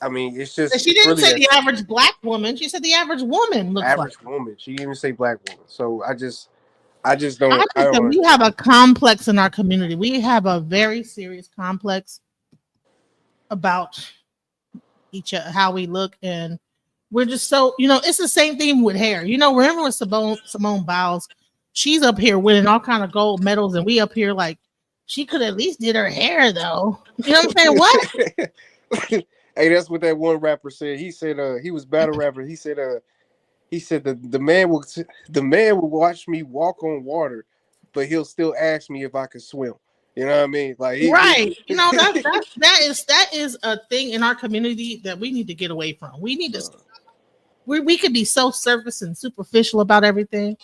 I mean, it's just. She didn't say the average Black woman. She said the average woman looks average like. Woman. She didn't even say Black woman. So I just don't. We have a complex in our community. We have a very serious complex about how we look, and we're just so, it's the same thing with hair. Remember with Simone Biles, she's up here winning all kind of gold medals, and we up here like she could at least did her hair though. You know what I'm saying? What? Hey, that's what that one rapper said. He said he was battle rapper. He said the man will watch me walk on water, but he'll still ask me if I can swim. You know what I mean? Like right. That is a thing in our community that we need to get away from. We need to we could be so surface and superficial about everything.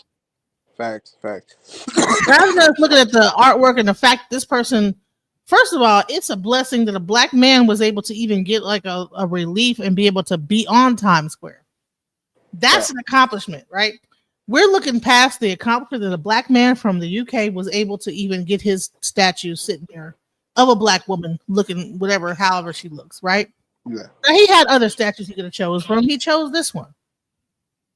Facts. Rather than looking at the artwork and the fact this person, first of all, it's a blessing that a Black man was able to even get like a relief and be able to be on Times Square. That's an accomplishment, right? We're looking past the accomplishment that a Black man from the UK was able to even get his statue sitting there of a Black woman looking however she looks, right? Yeah. Now, he had other statues he could have chose from. He chose this one.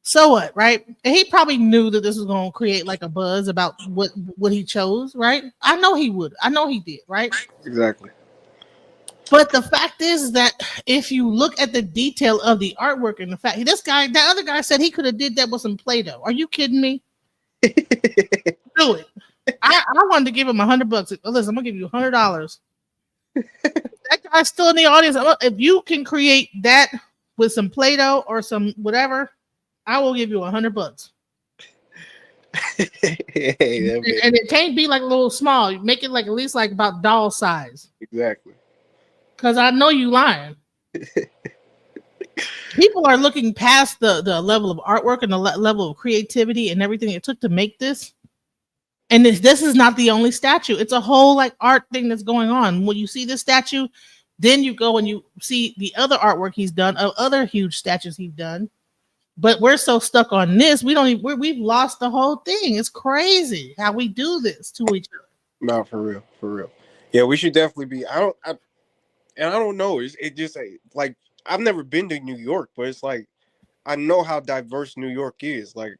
So what, right? And he probably knew that this was going to create like a buzz about what he chose, right? I know he would. I know he did, right? Exactly. But the fact is that if you look at the detail of the artwork and the fact that other guy said he could have did that with some Play-Doh. Are you kidding me? Do it. I wanted to give him $100. Listen, I'm gonna give you $100. That guy's still in the audience. If you can create that with some Play-Doh or some whatever, I will give you $100. And it can't be like a little small. Make it like at least like about doll size. Exactly. Because I know you lying. People are looking past the level of artwork and the level of creativity and everything it took to make this. And this is not the only statue. It's a whole like art thing that's going on. When you see this statue, then you go and you see the other artwork he's done of other huge statues he's done. But we're so stuck on this, we've lost the whole thing. It's crazy how we do this to each other. No, for real. Yeah, we should definitely be. I don't know. It just like I've never been to New York, but it's like I know how diverse New York is. Like,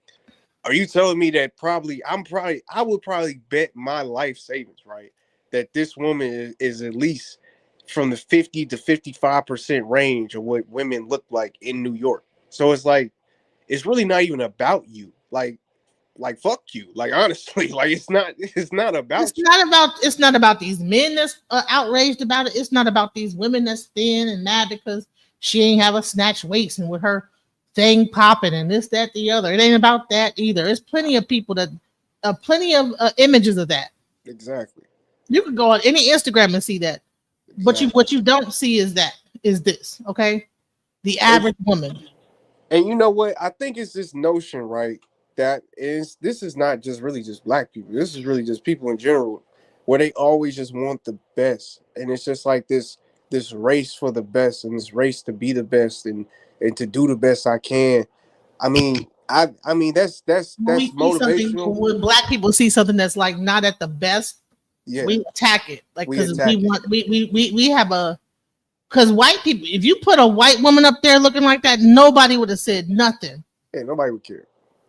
are you telling me that I would probably bet my life savings, right, that this woman is at least from the 50 to 55% range of what women look like in New York. So it's like it's really not even about you. Like fuck you. Like honestly, like it's not about you. It's not about these men that's outraged about it. It's not about these women that's thin and mad because she ain't have a snatch waist and with her thing popping and this, that, the other. It ain't about that either. There's plenty of people that plenty of images of that. Exactly. You can go on any Instagram and see that. But what you don't see is this, okay? The average woman. And you know what? I think it's this notion, right? This is not just really just black people. This is really just people in general, where they always just want the best, and it's just like this race for the best and this race to be the best and to do the best I can. I mean that's motivational. When black people see something that's like not at the best, yeah, we attack it. Like because we have a. Because white people, if you put a white woman up there looking like that, nobody would have said nothing. Yeah, nobody would care.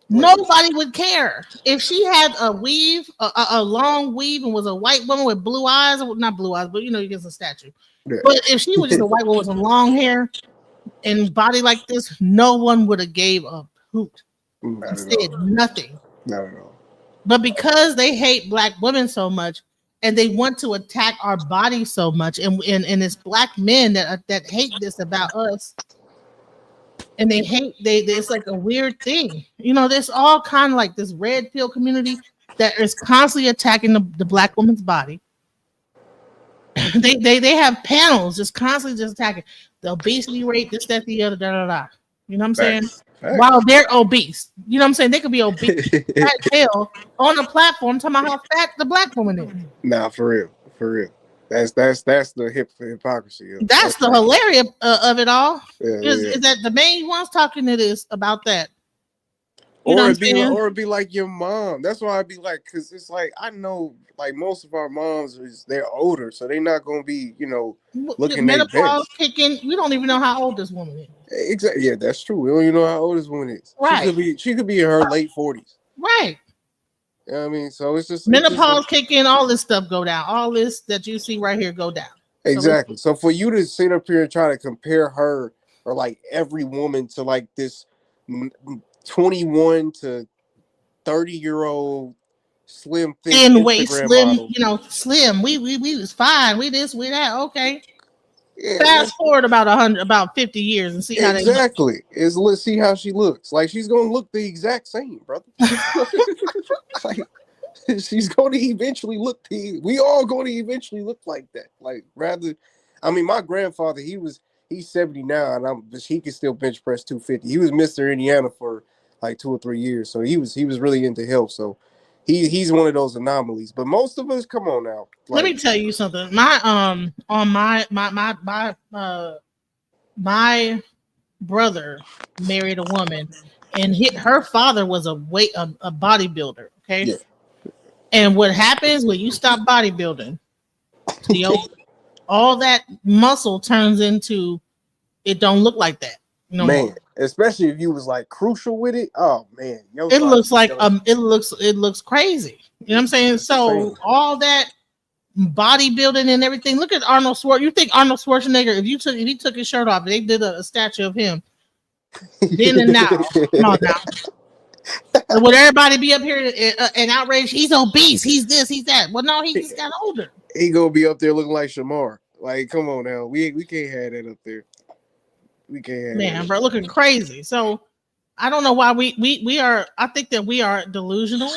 Nobody would care. If she had a weave, a long weave, and was a white woman with blue eyes, not blue eyes, but you get a statue. Yeah. But if she was just a white woman with some long hair and body like this, no one would have gave a hoot. Said nothing. Not at all. But because they hate black women so much, and they want to attack our bodies so much, and it's black men that hate this about us, and they it's like a weird thing, there's all kind of like this red pill community that is constantly attacking the black woman's body. they have panels just constantly just attacking the obesity rate, this, that, the other, You know what I'm saying? While they're obese, you know what I'm saying? They could be obese fat hell on a platform talking about how fat the black woman is. Nah, for real. That's the hypocrisy. That's the hilarious of it all. Is that the main ones talking to this about that? Or it'd be like your mom. That's why I'd be like, because it's like I know, like most of our moms they're older, so they're not gonna be, looking their best. Kicking. We don't even know how old this woman is. Exactly. Yeah, that's true. We don't even know how old this woman is. Right. She could be in her late 40s. Right. You know what I mean? So it's just menopause kick in, all this stuff go down. All this that you see right here go down. Exactly. So for you to sit up here and try to compare her or like every woman to like this 21 to 30-year-old slim thin waist, slim model. Slim. We was fine. We this, we that. Okay. Yeah, fast forward about 50 years and see how they look. Let's see how she looks. Like she's gonna look the exact same, brother. Like she's gonna eventually look we all gonna eventually look like that. Like my grandfather, he's 70 now, and he can still bench press 250. He was Mr. Indiana for like 2 or 3 years, so he was really into health. So he's one of those anomalies. But most of us, come on now. Let me tell you something. My brother married a woman, and her father was a bodybuilder. Okay. Yeah. And what happens when you stop bodybuilding? All that muscle turns into it don't look like that. no man, more. especially if you was like crucial with it. Oh man, It looks like it looks crazy. You know what I'm saying? So all that bodybuilding and everything. Look at Arnold Schwarzenegger. You think Arnold Schwarzenegger, if he took his shirt off, they did a statue of him then and now. Come on now. Would everybody be up here and outraged? He's obese. He's this. He's that. Well, no, he just got older. He gonna be up there looking like Shamar. Like, come on now, we can't have that up there. We can't have man, bro, looking crazy. So I don't know why we are. I think that we are delusional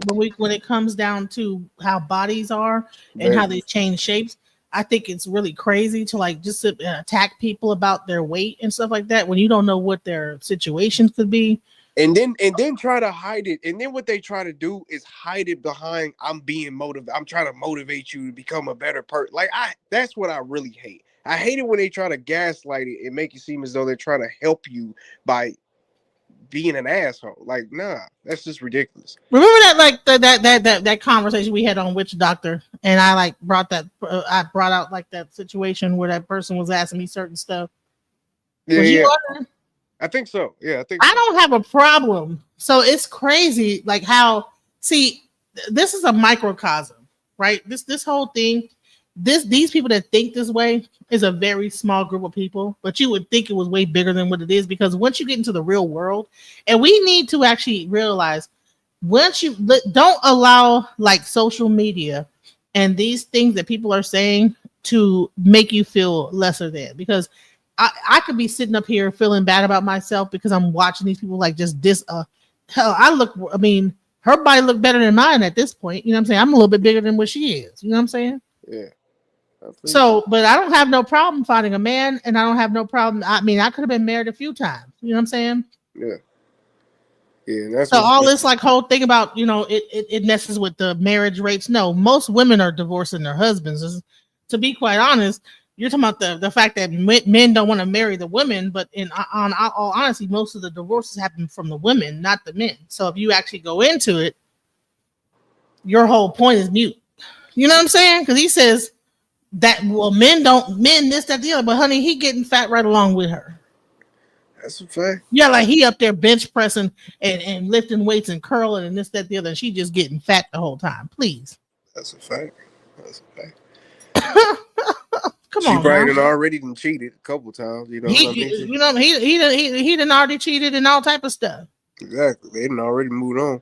when it comes down to how bodies are and how they change shapes. I think it's really crazy to like just attack people about their weight and stuff like that when you don't know what their situations could be. And then try to hide it. And then what they try to do is hide it behind I'm being motivated. I'm trying to motivate you to become a better person. Like that's what I really hate. I hate it when they try to gaslight it and make it seem as though they're trying to help you by being an asshole. Like, nah, that's just ridiculous. Remember that like that conversation we had on Witch Doctor, and I like brought out like that situation where that person was asking me certain stuff. Yeah. I think so. Yeah, I don't have a problem. So it's crazy, like how this is a microcosm, right? This whole thing, these people that think this way is a very small group of people, but you would think it was way bigger than what it is because once you get into the real world, and we need to actually realize once you don't allow like social media and these things that people are saying to make you feel lesser than, because I could be sitting up here feeling bad about myself because I'm watching these people like just hell, her body looked better than mine at this point. You know what I'm saying? I'm a little bit bigger than what she is. You know what I'm saying? Yeah. So, but I don't have no problem finding a man, and I don't have no problem. I mean, I could have been married a few times. You know what I'm saying? Yeah. Yeah. That's so all this like whole thing about, it messes with the marriage rates. No, most women are divorcing their husbands. To be quite honest, you're talking about the fact that men don't want to marry the women, but on all honesty, most of the divorces happen from the women, not the men. So if you actually go into it, your whole point is mute. You know what I'm saying? Because he says that men this, that, the other, but honey, he getting fat right along with her. That's a fact. Yeah, like he up there bench pressing and lifting weights and curling and this, that, the other, and she just getting fat the whole time. Please. That's a fact. That's a fact. Come she on, probably done already cheated a couple times. You know, he done already cheated and all type of stuff. Exactly. They done already moved on.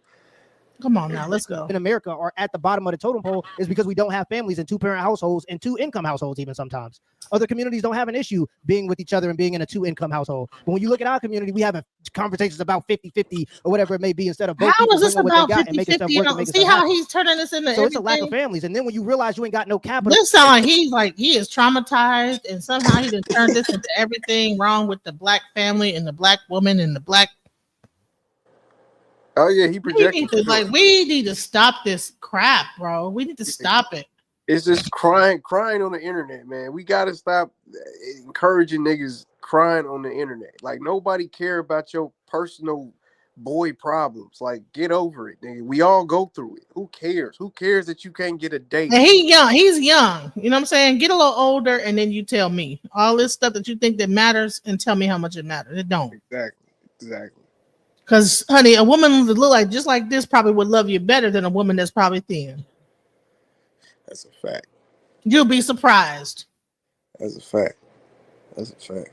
Come on now, let's go. In America are at the bottom of the totem pole is because we don't have families in 2-parent households and 2-income households even sometimes. Other communities don't have an issue being with each other and being in a 2-income household. But when you look at our community, we have conversations about 50-50 or whatever it may be instead of both how people is this bringing about what they got and making stuff work and making see stuff how happen. he's turning this into so everything? It's a lack of families. And then when you realize you ain't got no capital. This sound like he is traumatized and somehow he done turned this into everything wrong with the black family and the black woman and the black. Oh yeah, he projected. We need to stop this crap, bro. We need to stop it. It's just crying on the internet, man. We gotta stop encouraging niggas crying on the internet. Like nobody care about your personal boy problems. Like get over it, nigga. We all go through it. Who cares? Who cares that you can't get a date? And he's young. You know what I'm saying? Get a little older and then you tell me all this stuff that you think that matters and tell me how much it matters. It don't. Exactly. Because, honey, a woman that look like just like this probably would love you better than a woman that's probably thin. That's a fact. You'll be surprised. That's a fact. So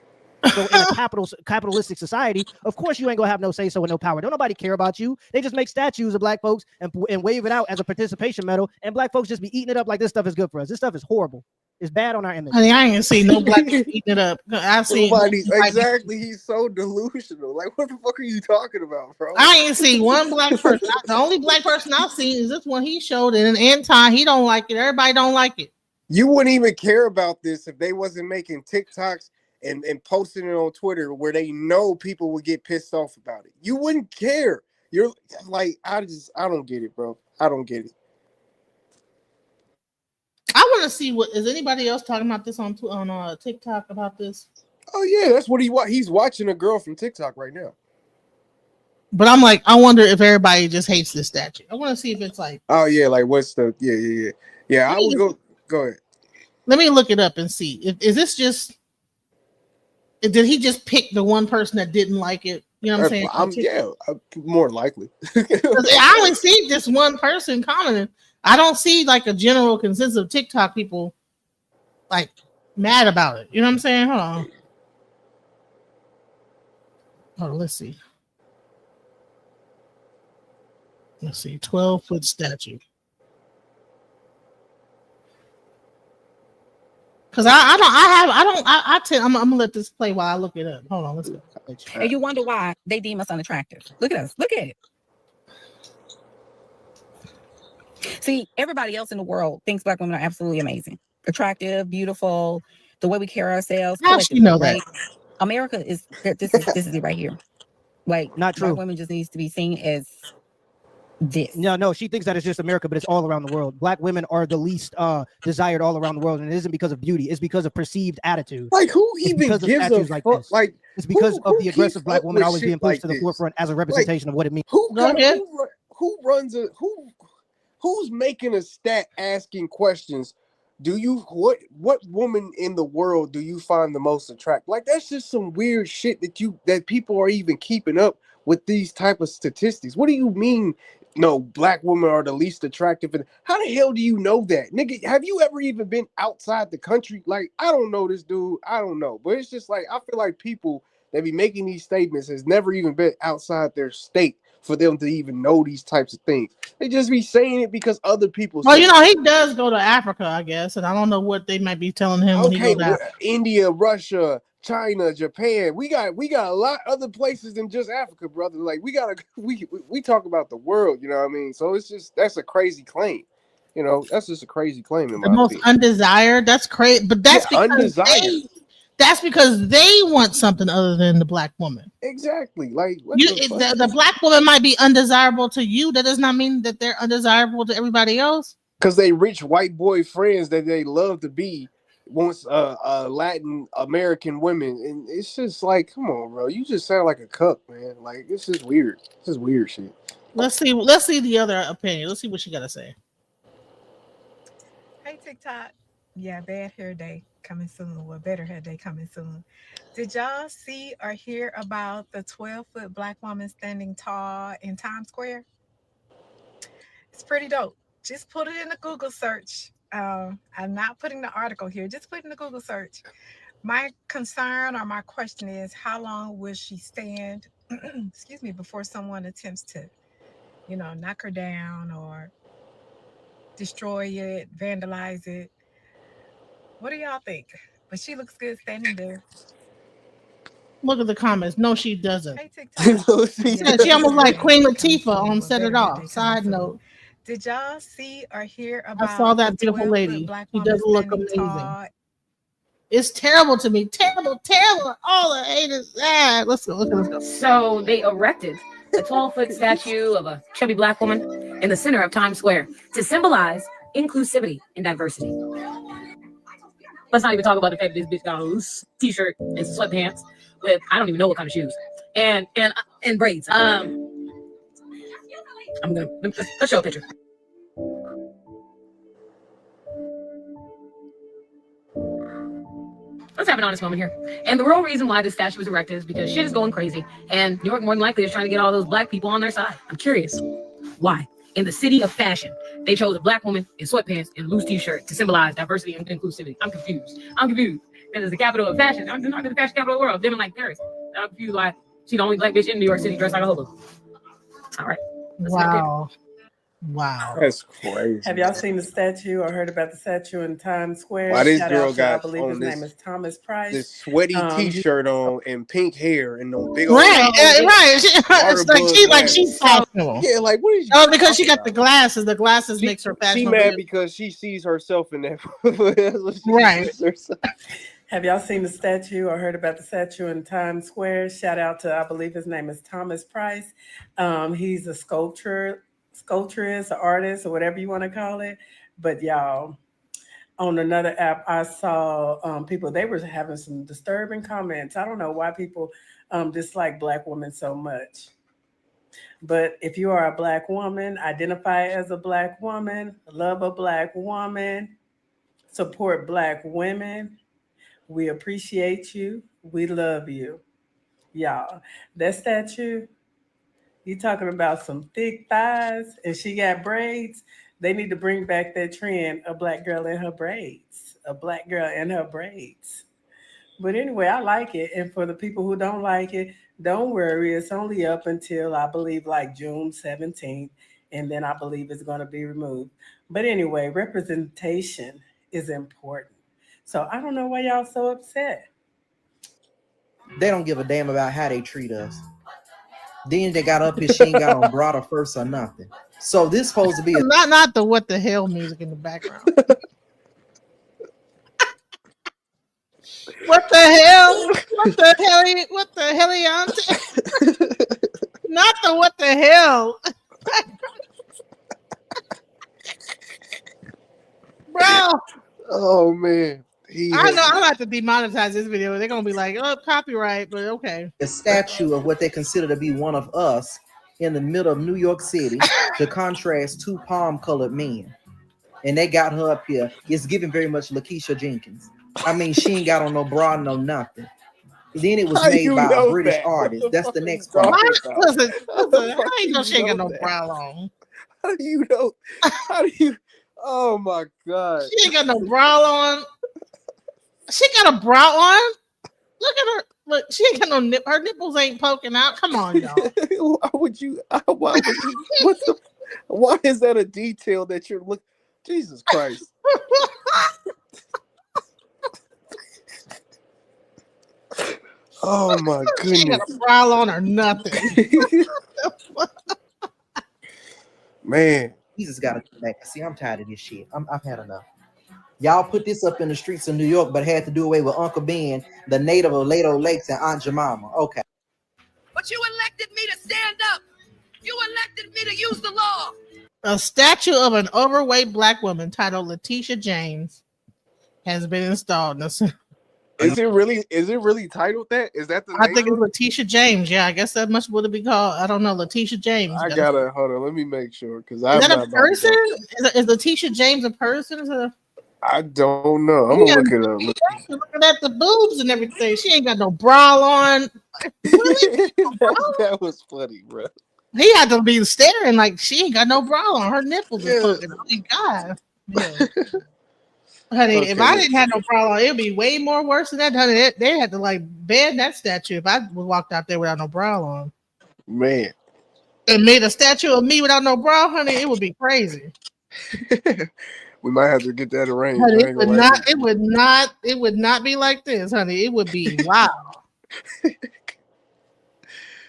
in a capitalistic society, of course you ain't gonna have no say so and no power. Don't nobody care about you. They just make statues of black folks and wave it out as a participation medal, and black folks just be eating it up like this stuff is good for us. This stuff is horrible. It's bad on our image. Honey, I ain't seen no black people eating it up. I've seen exactly. He's so delusional. Like, what the fuck are you talking about, bro? I ain't seen one black person. The only black person I've seen is this one he showed in Anton. He don't like it. Everybody don't like it. You wouldn't even care about this if they wasn't making TikToks and posting it on Twitter where they know people would get pissed off about it. You wouldn't care. You're like, I don't get it, bro. I don't get it. I want to see what is anybody else talking about this on TikTok about this. Oh yeah, that's what he's watching a girl from TikTok right now. But I'm like, I wonder if everybody just hates this statue. I want to see if it's like. Oh yeah, like what's the yeah. I would go ahead. Let me look it up and see. Is this just? Did he just pick the one person that didn't like it? You know what I'm saying? More likely. 'Cause I only see this one person commenting. I don't see like a general consensus of TikTok people like mad about it. You know what I'm saying? Hold on. Let's see. Let's see. 12-foot statue. Cause I'm gonna let this play while I look it up. Hold on, let's go. And you wonder why they deem us unattractive. Look at us. Look at it. See, everybody else in the world thinks Black women are absolutely amazing, attractive, beautiful, the way we carry ourselves. How should you know that? Right? America is this is it right here. Like, not true. Black women just needs to be seen as this. No, she thinks that it's just America, but it's all around the world. Black women are the least desired all around the world, and it isn't because of beauty. It's because of perceived attitude. Like, who even gives a like fuck? this. Like, it's because who of the aggressive Black woman with always being shit pushed like to the this? forefront as a representation of what it means. Who's making a stat asking questions? What woman in the world do you find the most attractive? Like, that's just some weird shit that people are even keeping up with these type of statistics. What do you mean? No, Black women are the least attractive. And how the hell do you know that, nigga? Have you ever even been outside the country? Like, I don't know this dude. I don't know, but it's just like I feel like people that be making these statements has never even been outside their state for them to even know these types of things. They just be saying it because other people. Well, you know, he does go to Africa, I guess, and I don't know what they might be telling him when he goes to India, Russia, China, Japan. We got a lot other places than just Africa, brother. Like, we talk about the world, you know what I mean? So that's a crazy claim. You know, that's just a crazy claim in my most opinion. undesired. That's crazy, but that's because undesired. That's because they want something other than the Black woman. Exactly. Like, the Black woman might be undesirable to you. That does not mean that they're undesirable to everybody else. Because they rich white boy friends that they love to be wants Latin American women, and it's just like, come on, bro, you just sound like a cuck, man. Like, it's just weird. This is weird shit. Let's see the other opinion. Let's see what she got to say. Hey, TikTok. Yeah, bad hair day coming soon. Well, better hair day coming soon. Did y'all see or hear about the 12-foot Black woman standing tall in Times Square? It's pretty dope. Just put it in the Google search. I'm not putting the article here. Just put it in the Google search. My concern or my question is, how long will she stand, excuse me, before someone attempts to, knock her down or destroy it, vandalize it? What do y'all think? But she looks good standing there. Look at the comments. No, she doesn't. Hey, TikTok. She almost like Queen Latifah on Set It Off. Side note. Did y'all see or hear about? I saw that beautiful lady. She does look amazing. Tall? It's terrible to me. Terrible. All the haters. Let's go. So they erected a 12-foot statue of a chubby Black woman in the center of Times Square to symbolize inclusivity and diversity. Let's not even talk about the fact that this bitch got a loose t-shirt and sweatpants with I don't even know what kind of shoes and braids. Let's show a picture. Let's have an honest moment here. And the real reason why this statue was erected is because shit is going crazy, and New York more than likely is trying to get all those Black people on their side. I'm curious why. In the city of fashion, they chose a Black woman in sweatpants and loose t-shirt to symbolize diversity and inclusivity. I'm confused. Because it's the capital of fashion. I'm not the fashion capital of the world. Living like Paris. I'm confused why she's the only Black bitch in New York City dressed like a hobo. All right. Wow. That's crazy. Have y'all seen the statue or heard about the statue in Times Square? Why this girl got I believe his name is Thomas Price. This sweaty t-shirt on and pink hair and no big old right. It's she's fashionable. Yeah, like what is? Because she got the glasses. The glasses makes her fashionable. She mad because she sees herself in that. Right. Have y'all seen the statue or heard about the statue in Times Square? Shout out to, I believe his name is Thomas Price. He's a sculpturist, an artist, or whatever you want to call it. But y'all, on another app, I saw people, they were having some disturbing comments. I don't know why people dislike Black women so much. But if you are a Black woman, identify as a Black woman, love a Black woman, support Black women, we appreciate you. We love you. Y'all. That statue, you talking about some thick thighs and she got braids. They need to bring back that trend, a black girl in her braids. A black girl in her braids. But anyway, I like it. And for the people who don't like it, don't worry. It's only up until I believe like June 17th. And then I believe it's going to be removed. But anyway, representation is important. So I don't know why y'all so upset. They don't give a damn about how they treat us. Then they got up here, she ain't got on bra or first or nothing. So this supposed to be not the what the hell music in the background. What the hell? What the hell? What the hell, Not the what the hell, bro. Oh man, I know I'm about to demonetize this video. They're gonna be like, "Oh, copyright," but okay. a statue of what they consider to be one of us in the middle of New York City to contrast two palm-colored men. And they got her up here. It's giving very much Lakeisha Jenkins. I mean, she ain't got on no bra, no nothing. Then it was How made you by a know British that? artist. That's the next talking part. about? Listen, how you know do she ain't you got know no that? bra on? How do you know? How do you? Oh my god! She ain't got no bra on. She got a bra on. Look at her. Look, she ain't got no nip. Her nipples ain't poking out. Come on, y'all. Why would you? Why would you? What the? Why is that a detail that you're looking? Jesus Christ! Oh my She ain't got goodness, a bra on or nothing. man! Jesus got to come back. See, I'm tired of this shit. I've had enough. Y'all put this up in the streets of New York, but had to do away with Uncle Ben, the native of Lato Lakes, and Aunt Jemima. Okay. But you elected me to stand up. You elected me to use the law. A statue of an overweight black woman titled Letitia James has been installed. Is it really titled that? Is that the I name? think it's Letitia James. Yeah, I guess that much would it be called. I don't know. Letitia James. I gotta hold on. Let me make sure because Is I'm that not a person? Is Letitia James a person? I don't know. I'm gonna look it up. Looking at the boobs and everything. She ain't got no bra on. Really? That was funny, bro. He had to be staring like she ain't got no bra on. Her nipples are poking. Oh my god. Yeah. Honey, if I didn't have no bra on, it'd be way more worse than that. Honey, they had to like ban that statue if I walked out there without no bra on. Man. And made a statue of me without no bra, honey, it would be crazy. We might have to get that arranged. Honey, I ain't gonna lie. it would not be like this, honey. It would be wow.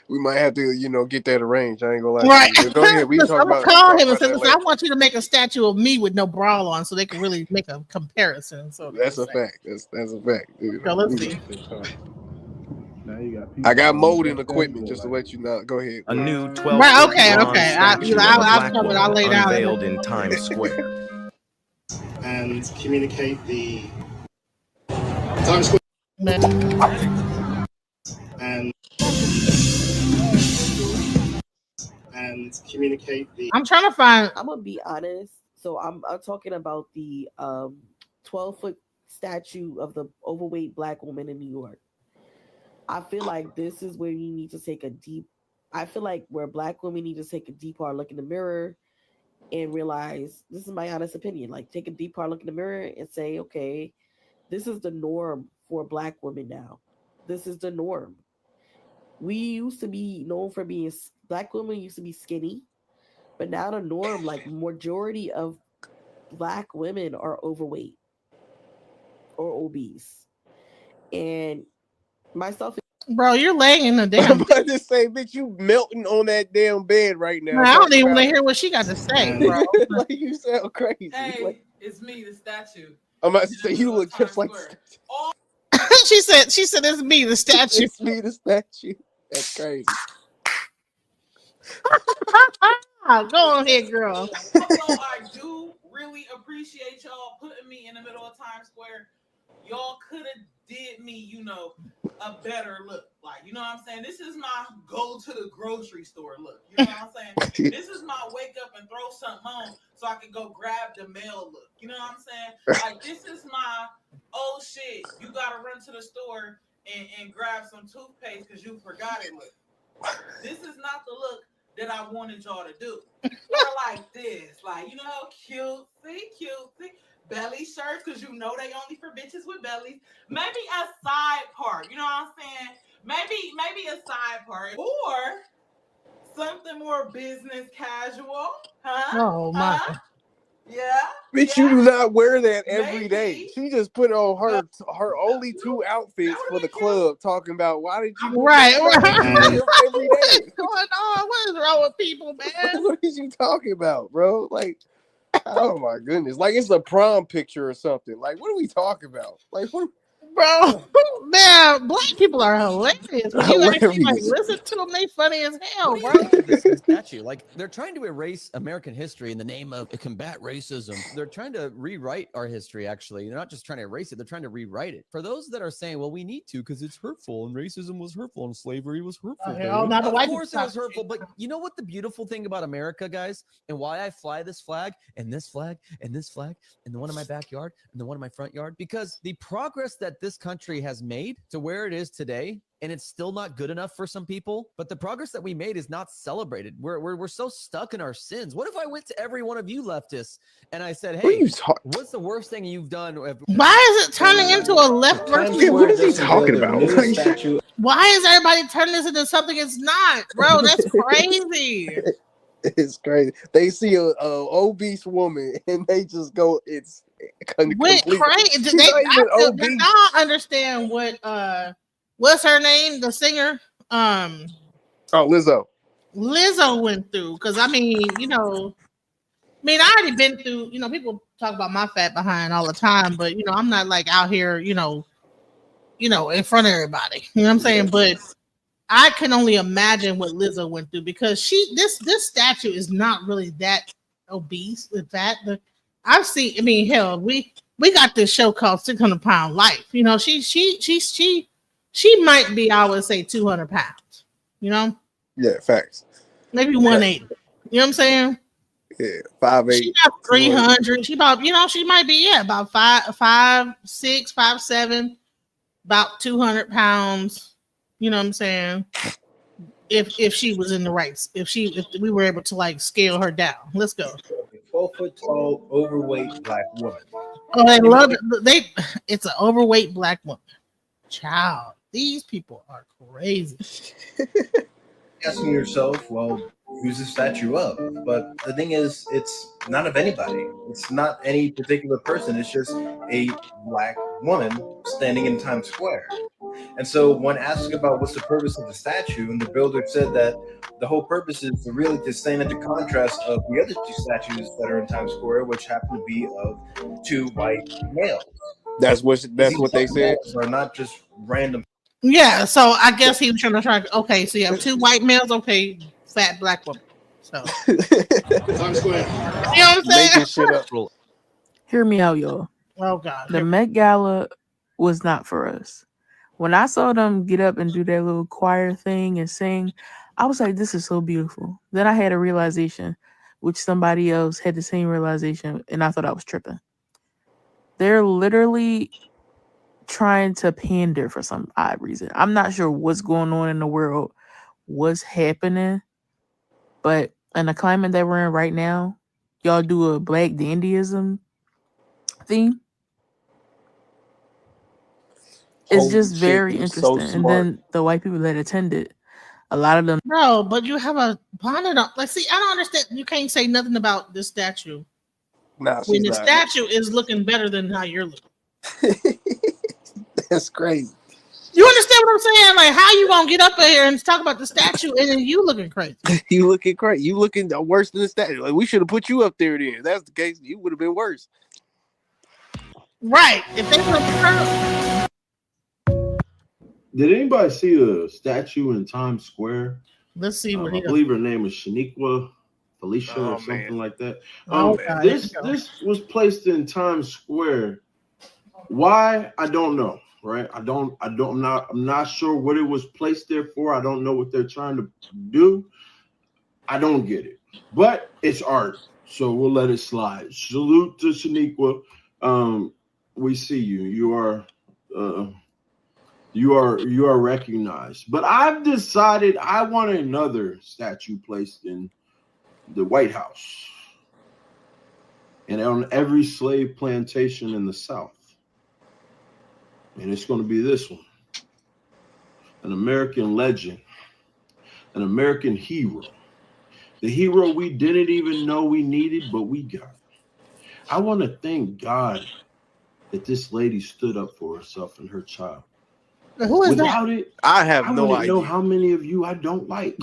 We might have to, get that arranged. I ain't gonna lie. Right. But go ahead. We I'm talk gonna about. call him and say, that "Listen, I want you to make a statue of me with no bra on, so they can really make a comparison." So that's a fact. That's a fact. Dude. So let's see. I got molding equipment just to let you know. Go ahead. A new 12 Right, okay. statue of a black woman I'll lay down unveiled in Times Square. And communicate the Times Square. And communicate the. I'm trying to find. I'm gonna be honest. So I'm talking about the 12-foot statue of the overweight black woman in New York. I feel like this is where you need to take a deep. I feel like where black women need to take a deep hard look in the mirror and realize, this is my honest opinion, like take a deep hard look in the mirror and say, okay, this is the norm for black women now. This is the norm. We used to be known for being, black women used to be skinny, but now the norm, like majority of black women are overweight or obese. And myself, bro, you're laying in the damn. I'm about to say, bitch, you melting on that damn bed right now. Man, I don't even want to hear what she got to say, bro. Like, you sound crazy. Hey, like, it's me, the statue. I'm about to say you look just like. she said it's me, the statue. It's me, the statue. That's crazy. Go on here, girl. Although I do really appreciate y'all putting me in the middle of Times Square, y'all could have did me, a better look. Like, you know what I'm saying? This is my go to the grocery store look. You know what I'm saying? This is my wake up and throw something on so I can go grab the mail look. You know what I'm saying? Like, this is my, oh shit, you gotta run to the store and grab some toothpaste because you forgot it. Look, this is not the look that I wanted y'all to do. Or like this, like, you know, cutesy belly shirts, because you know they only for bitches with bellies. Maybe a side part, you know what I'm saying? Maybe a side part, or something more business casual, huh? Oh my. Yeah. Bitch, you do not wear that every day. Maybe. She just put on her only 2 outfits for the club, talking about why did you put Right. every day? What is going on? What is wrong with people, man? What is you talking about, bro? Like, oh my goodness, like it's a prom picture or something. Like, what are we talking about? Like, what? Bro, man, black people are hilarious. When you actually like Hilarious. listen to them, they funny as hell, What do bro. you think of this statue? Like, they're trying to erase American history in the name of combat racism. They're trying to rewrite our history, actually. They're not just trying to erase it, they're trying to rewrite it. For those that are saying, well, we need to because it's hurtful and racism was hurtful and slavery was hurtful. Not the Of white course it people. was hurtful, but you know what the beautiful thing about America, guys, and why I fly this flag and this flag and this flag and the one in my backyard and the one in my front yard? Because the progress that this country has made to where it is today, and it's still not good enough for some people, but the progress that we made is not celebrated. We're so stuck in our sins. What if I went to every one of you leftists and I said, hey, what's the worst thing you've done? Why is it turning into a left versus Yeah, what is he talking about? Why is everybody turning this into something it's not, bro? That's crazy. It's crazy. They see a obese woman and they just go, it's Went complete. crazy. She's not even obese. Now I understand what's her name, the singer, Oh, Lizzo. Lizzo went through. Because I mean, you know, I already been through. You know, people talk about my fat behind all the time, but you know, I'm not like out here, you know, in front of everybody. You know what I'm saying? But I can only imagine what Lizzo went through because this statue is not really that obese with that. I've seen. I mean, hell, we got this show called 600-Pound Life. You know, she might be, I would say, 200 pounds. You know, Yeah, facts. maybe 180. You know what I'm saying? Yeah, 5'8". She about 300. She about, she might be about 5'6", 5'7", about 200 pounds. You know what I'm saying? If she was in the right, if we were able to like scale her down. Let's go. 12-foot tall, overweight black woman. Oh, they love it. It's an overweight black woman. Child, these people are crazy. Asking yourself, well, who's the statue of? But the thing is, it's not of anybody. It's not any particular person. It's just a black woman standing in Times Square. And so when asking about what's the purpose of the statue, and the builder said that the whole purpose is really to stand into contrast of the other two statues that are in Times Square, which happen to be of two white males. That's what they said. Are not just random. Yeah, so I guess he was trying to okay, so you have two white males, okay, fat black woman. So Times Square. You know what I'm saying? Making shit up. Hear me out, y'all. Oh God. The Met Gala was not for us. When I saw them get up and do their little choir thing and sing, I was like, this is so beautiful. Then I had a realization, which somebody else had the same realization, and I thought I was tripping. They're literally trying to pander for some odd reason. I'm not sure what's going on in the world, what's happening, but in the climate that we're in right now, y'all do a black dandyism thing. It's just very interesting. And then the white people that attended, a lot of them. No, but you have a bonnet on. Like, see, I don't understand. You can't say nothing about this statue. Nah, when the statue is looking better than how you're looking. That's crazy. You understand what I'm saying? Like, how you gonna get up here and talk about the statue and then you looking crazy? You looking crazy. You looking worse than the statue. Like, we should have put you up there then. If that's the case, you would have been worse. Right. If they would have. Did anybody see the statue in Times Square? Let's see what I believe her name is Shaniqua Felicia or something like that. This was placed in Times Square. Why? I don't know. Right? I'm not sure what it was placed there for. I don't know what they're trying to do. I don't get it. But it's art, so we'll let it slide. Salute to Shaniqua. We see you. You are You are recognized. But I've decided I want another statue placed in the White House and on every slave plantation in the South. And it's going to be this one. An American legend, an American hero. The hero we didn't even know we needed, but we got. I want to thank God that this lady stood up for herself and her child. Who is Without that? it, I have no wouldn't know idea. how many of you I don't like.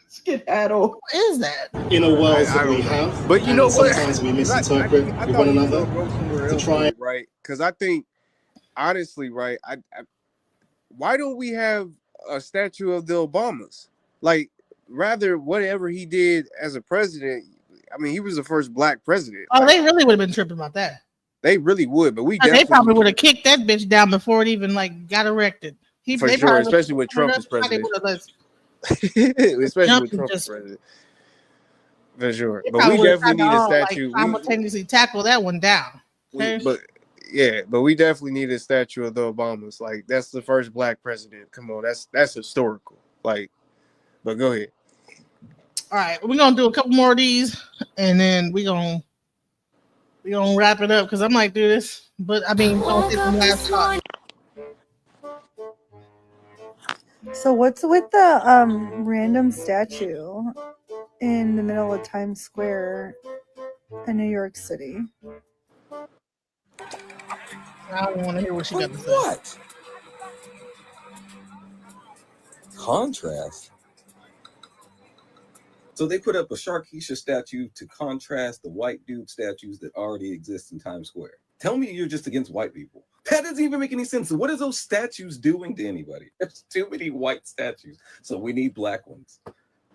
Skedaddle. Who is that? In a world that we don't know. have, But you and know what? sometimes we 'Cause misinterpret I with thought one he was another gonna go somewhere to else try. with it, right? Because I think, honestly, right, why don't we have a statue of the Obamas? Like, rather, whatever he did as a president, I mean, he was the first black president. Oh, Like, they really would have been tripping about that. they really would, but we They definitely probably would have kicked that bitch down before it even like got erected. for They sure, probably especially when would've Trump is done it up, they president. would've let Especially jump when and Trump is just president. For sure. they But probably we would have definitely tried to need a all like statue. simultaneously tackle that one down. Okay. But we definitely need a statue of the Obamas. Like, that's the first black president. Come on, that's historical. Like, but go ahead. All right, we're gonna do a couple more of these, and then we're gonna wrap it up because I might do this. But I mean, we're gonna take some last thoughts. So what's with the random statue in the middle of Times Square in New York City? I don't want to hear what she got to say. What? Contrast. So they put up a Sharkeisha statue to contrast the white dude statues that already exist in Times Square. Tell me you're just against white people. That doesn't even make any sense. What are those statues doing to anybody? There's too many white statues, so we need black ones.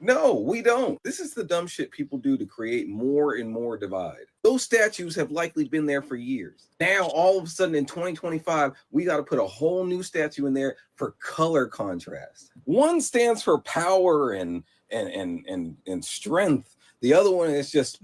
No, we don't. This is the dumb shit people do to create more and more divide. Those statues have likely been there for years. Now, all of a sudden in 2025, we got to put a whole new statue in there for color contrast. One stands for power and strength. The other one is just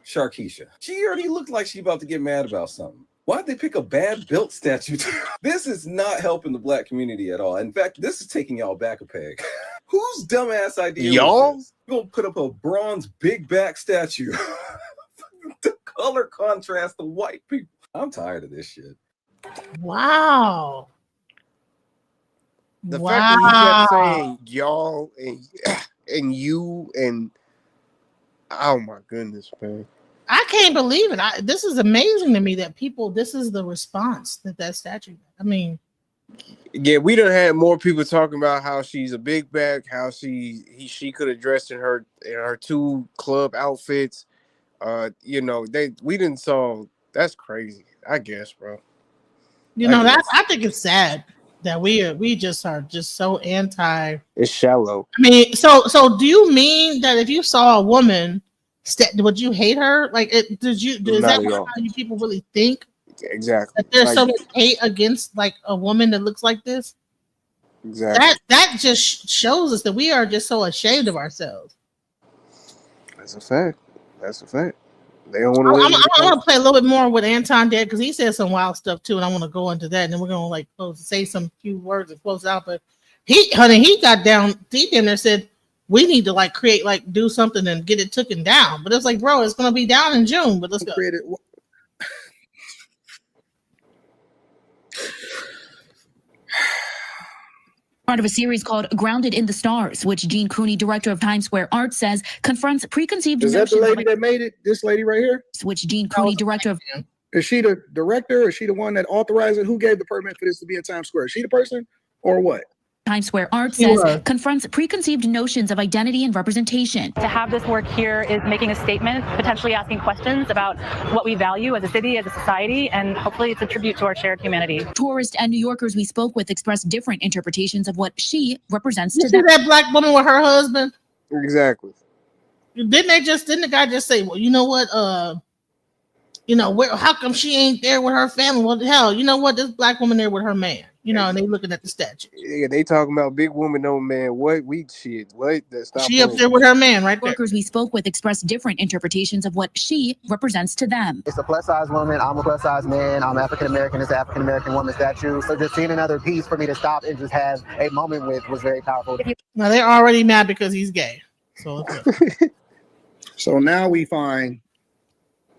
Sharkeisha. She already looked like she about to get mad about something. Why'd they pick a bad built statue? This is not helping the black community at all. In fact, this is taking y'all back a peg. Whose dumbass idea Y'all? was this? You're gonna put up a bronze big back statue to color contrast the white people. I'm tired of this shit. Wow. The fact that he kept saying y'all and you and oh my goodness, man. I can't believe it. This is amazing to me that people. This is the response that statue. I mean, Yeah, we done had more people talking about how she's a big back, how she could have dressed in her two club outfits. We didn't saw. That's crazy. I guess, bro. I think it's sad that we just are just so anti. It's shallow. I mean, so do you mean that if you saw a woman, would you hate her? Like, is that how you people really think? Exactly. That there's so much hate against like a woman that looks like this. Exactly. That just shows us that we are just so ashamed of ourselves. That's a fact. They don't want to. I want to play a little bit more with Anton Dead because he said some wild stuff too, and I want to go into that. And then we're gonna say some few words and close out. But he got down deep in there, said we need to do something and get it taken down. But it's like, bro, it's gonna be down in June. But let's go. Part of a series called Grounded in the Stars, which Gene Cooney, director of Times Square Art, says confronts preconceived Is that notions. the lady that made it? This lady right here? Which Gene Cooney, director of. Is she the director? Or is she the one that authorized it? Who gave the permit for this to be in Times Square? Is she the person or what? Times Square Art says confronts preconceived notions of identity and representation. To have this work here is making a statement, potentially asking questions about what we value as a city, as a society, and hopefully it's a tribute to our shared humanity. Tourists and New Yorkers we spoke with expressed different interpretations of what she represents You to see them. that black woman with her husband? Exactly. Didn't the guy just say, well, you know what? you know, where? How come she ain't there with her family? Well, hell, you know what? This black woman there with her man. You know, and they looking at the statue. Yeah, they talking about big woman, no man. What we shit? What? Stop She up there with her man right there. Workers we spoke with expressed different interpretations of what she represents to them. It's a plus size woman. I'm a plus size man. I'm African American. It's an African American woman statue. So just seeing another piece for me to stop and just have a moment with was very powerful. Now they're already mad because he's gay. So So now we find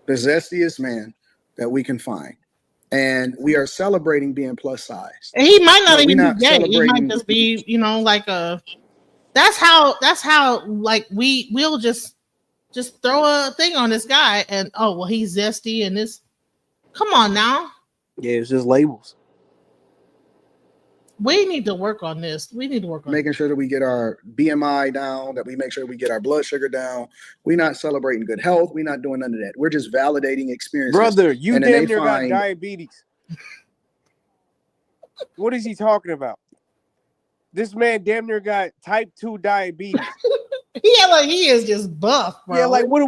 the zestiest man that we can find. And we are celebrating being plus size. And he might not even we're be gay. He might just be, you know, like a. That's how like we'll just throw a thing on this guy and oh well he's zesty and this. Come on now. Yeah, it's just labels. We need to work on this. We need to work on making sure that we get our BMI down, that we make sure we get our blood sugar down. We're not celebrating good health. We're not doing none of that. We're just validating experiences. Brother, you damn near got diabetes. What is he talking about? This man damn near got type 2 diabetes. Yeah, like he is just buff, bro. Yeah, like what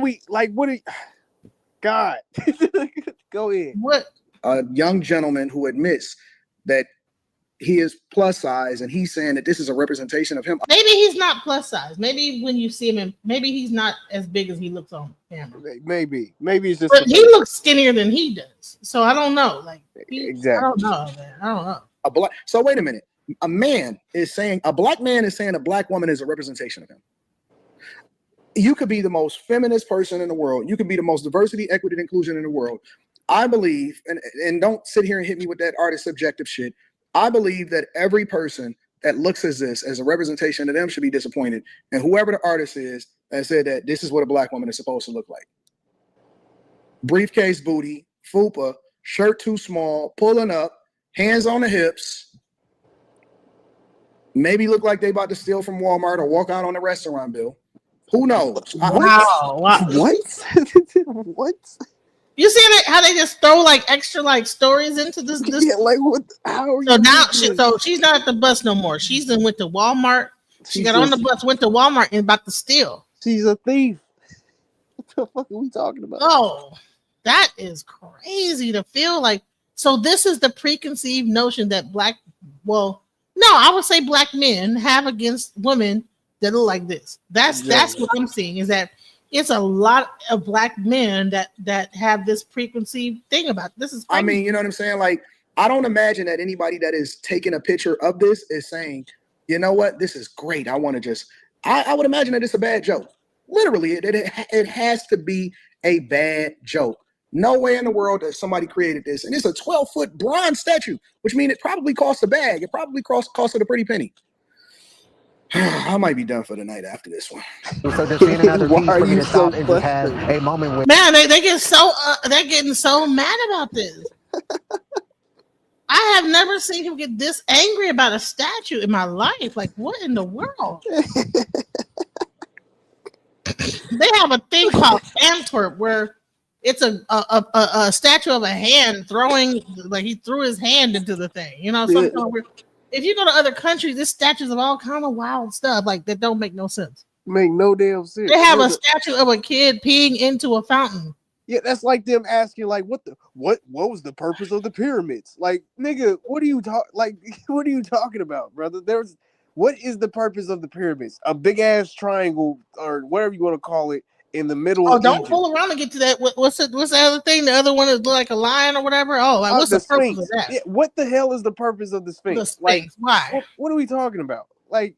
are God. Go ahead. What? A young gentleman who admits that he is plus size and he's saying that this is a representation of him. Maybe he's not plus size. Maybe when you see him, maybe he's not as big as he looks on camera. Maybe it's just. But he looks skinnier than he does. So I don't know. Like exactly. I don't know, man. I don't know. So wait a minute. A black man is saying a black woman is a representation of him. You could be the most feminist person in the world. You could be the most diversity, equity, and inclusion in the world. I believe, and don't sit here and hit me with that artist subjective shit. I believe that every person that looks at this as a representation of them should be disappointed. And whoever the artist is that said that this is what a black woman is supposed to look like. Briefcase booty, fupa, shirt too small, pulling up, hands on the hips, maybe look like they about to steal from Walmart or walk out on the restaurant bill. Who knows? Wow. What? What? You see that how they just throw like extra like stories into this? Yeah, like what? How are so you now she's not at the bus no more. She's then went to Walmart. She got on the bus, went to Walmart, and about to steal. She's a thief. What the fuck are we talking about? Oh, that is crazy to feel like. So this is the preconceived notion that I would say black men have against women that look like this. That's what I'm seeing is that. It's a lot of black men that have this preconceived thing about this. Is crazy. I mean, you know what I'm saying? Like, I don't imagine that anybody that is taking a picture of this is saying, you know what, this is great. I want to just. I would imagine that it's a bad joke. Literally, it has to be a bad joke. No way in the world that somebody created this, and it's a 12-foot bronze statue, which means it probably costs a bag. It probably costed a pretty penny. I might be done for the night after this one. So just seeing another piece for me to stop and just have a moment with. Man, they get so they're getting so mad about this. I have never seen him get this angry about a statue in my life. Like, what in the world? They have a thing called Antwerp where it's a statue of a hand throwing, like he threw his hand into the thing. You know, if you go to other countries, there's statues of all kind of wild stuff like that don't make no sense. Make no damn sense. They have a statue of a kid peeing into a fountain. Yeah, that's like them asking, like, what was the purpose of the pyramids? Like, nigga, what are you talking about, brother? What is the purpose of the pyramids? A big ass triangle or whatever you want to call it in the middle. Oh, don't fool around and get to that. What's the other thing? The other one is like a lion or whatever. Oh, like what's the purpose of that? Yeah, what the hell is the purpose of the Sphinx? The Sphinx. Like, why? What are we talking about? Like,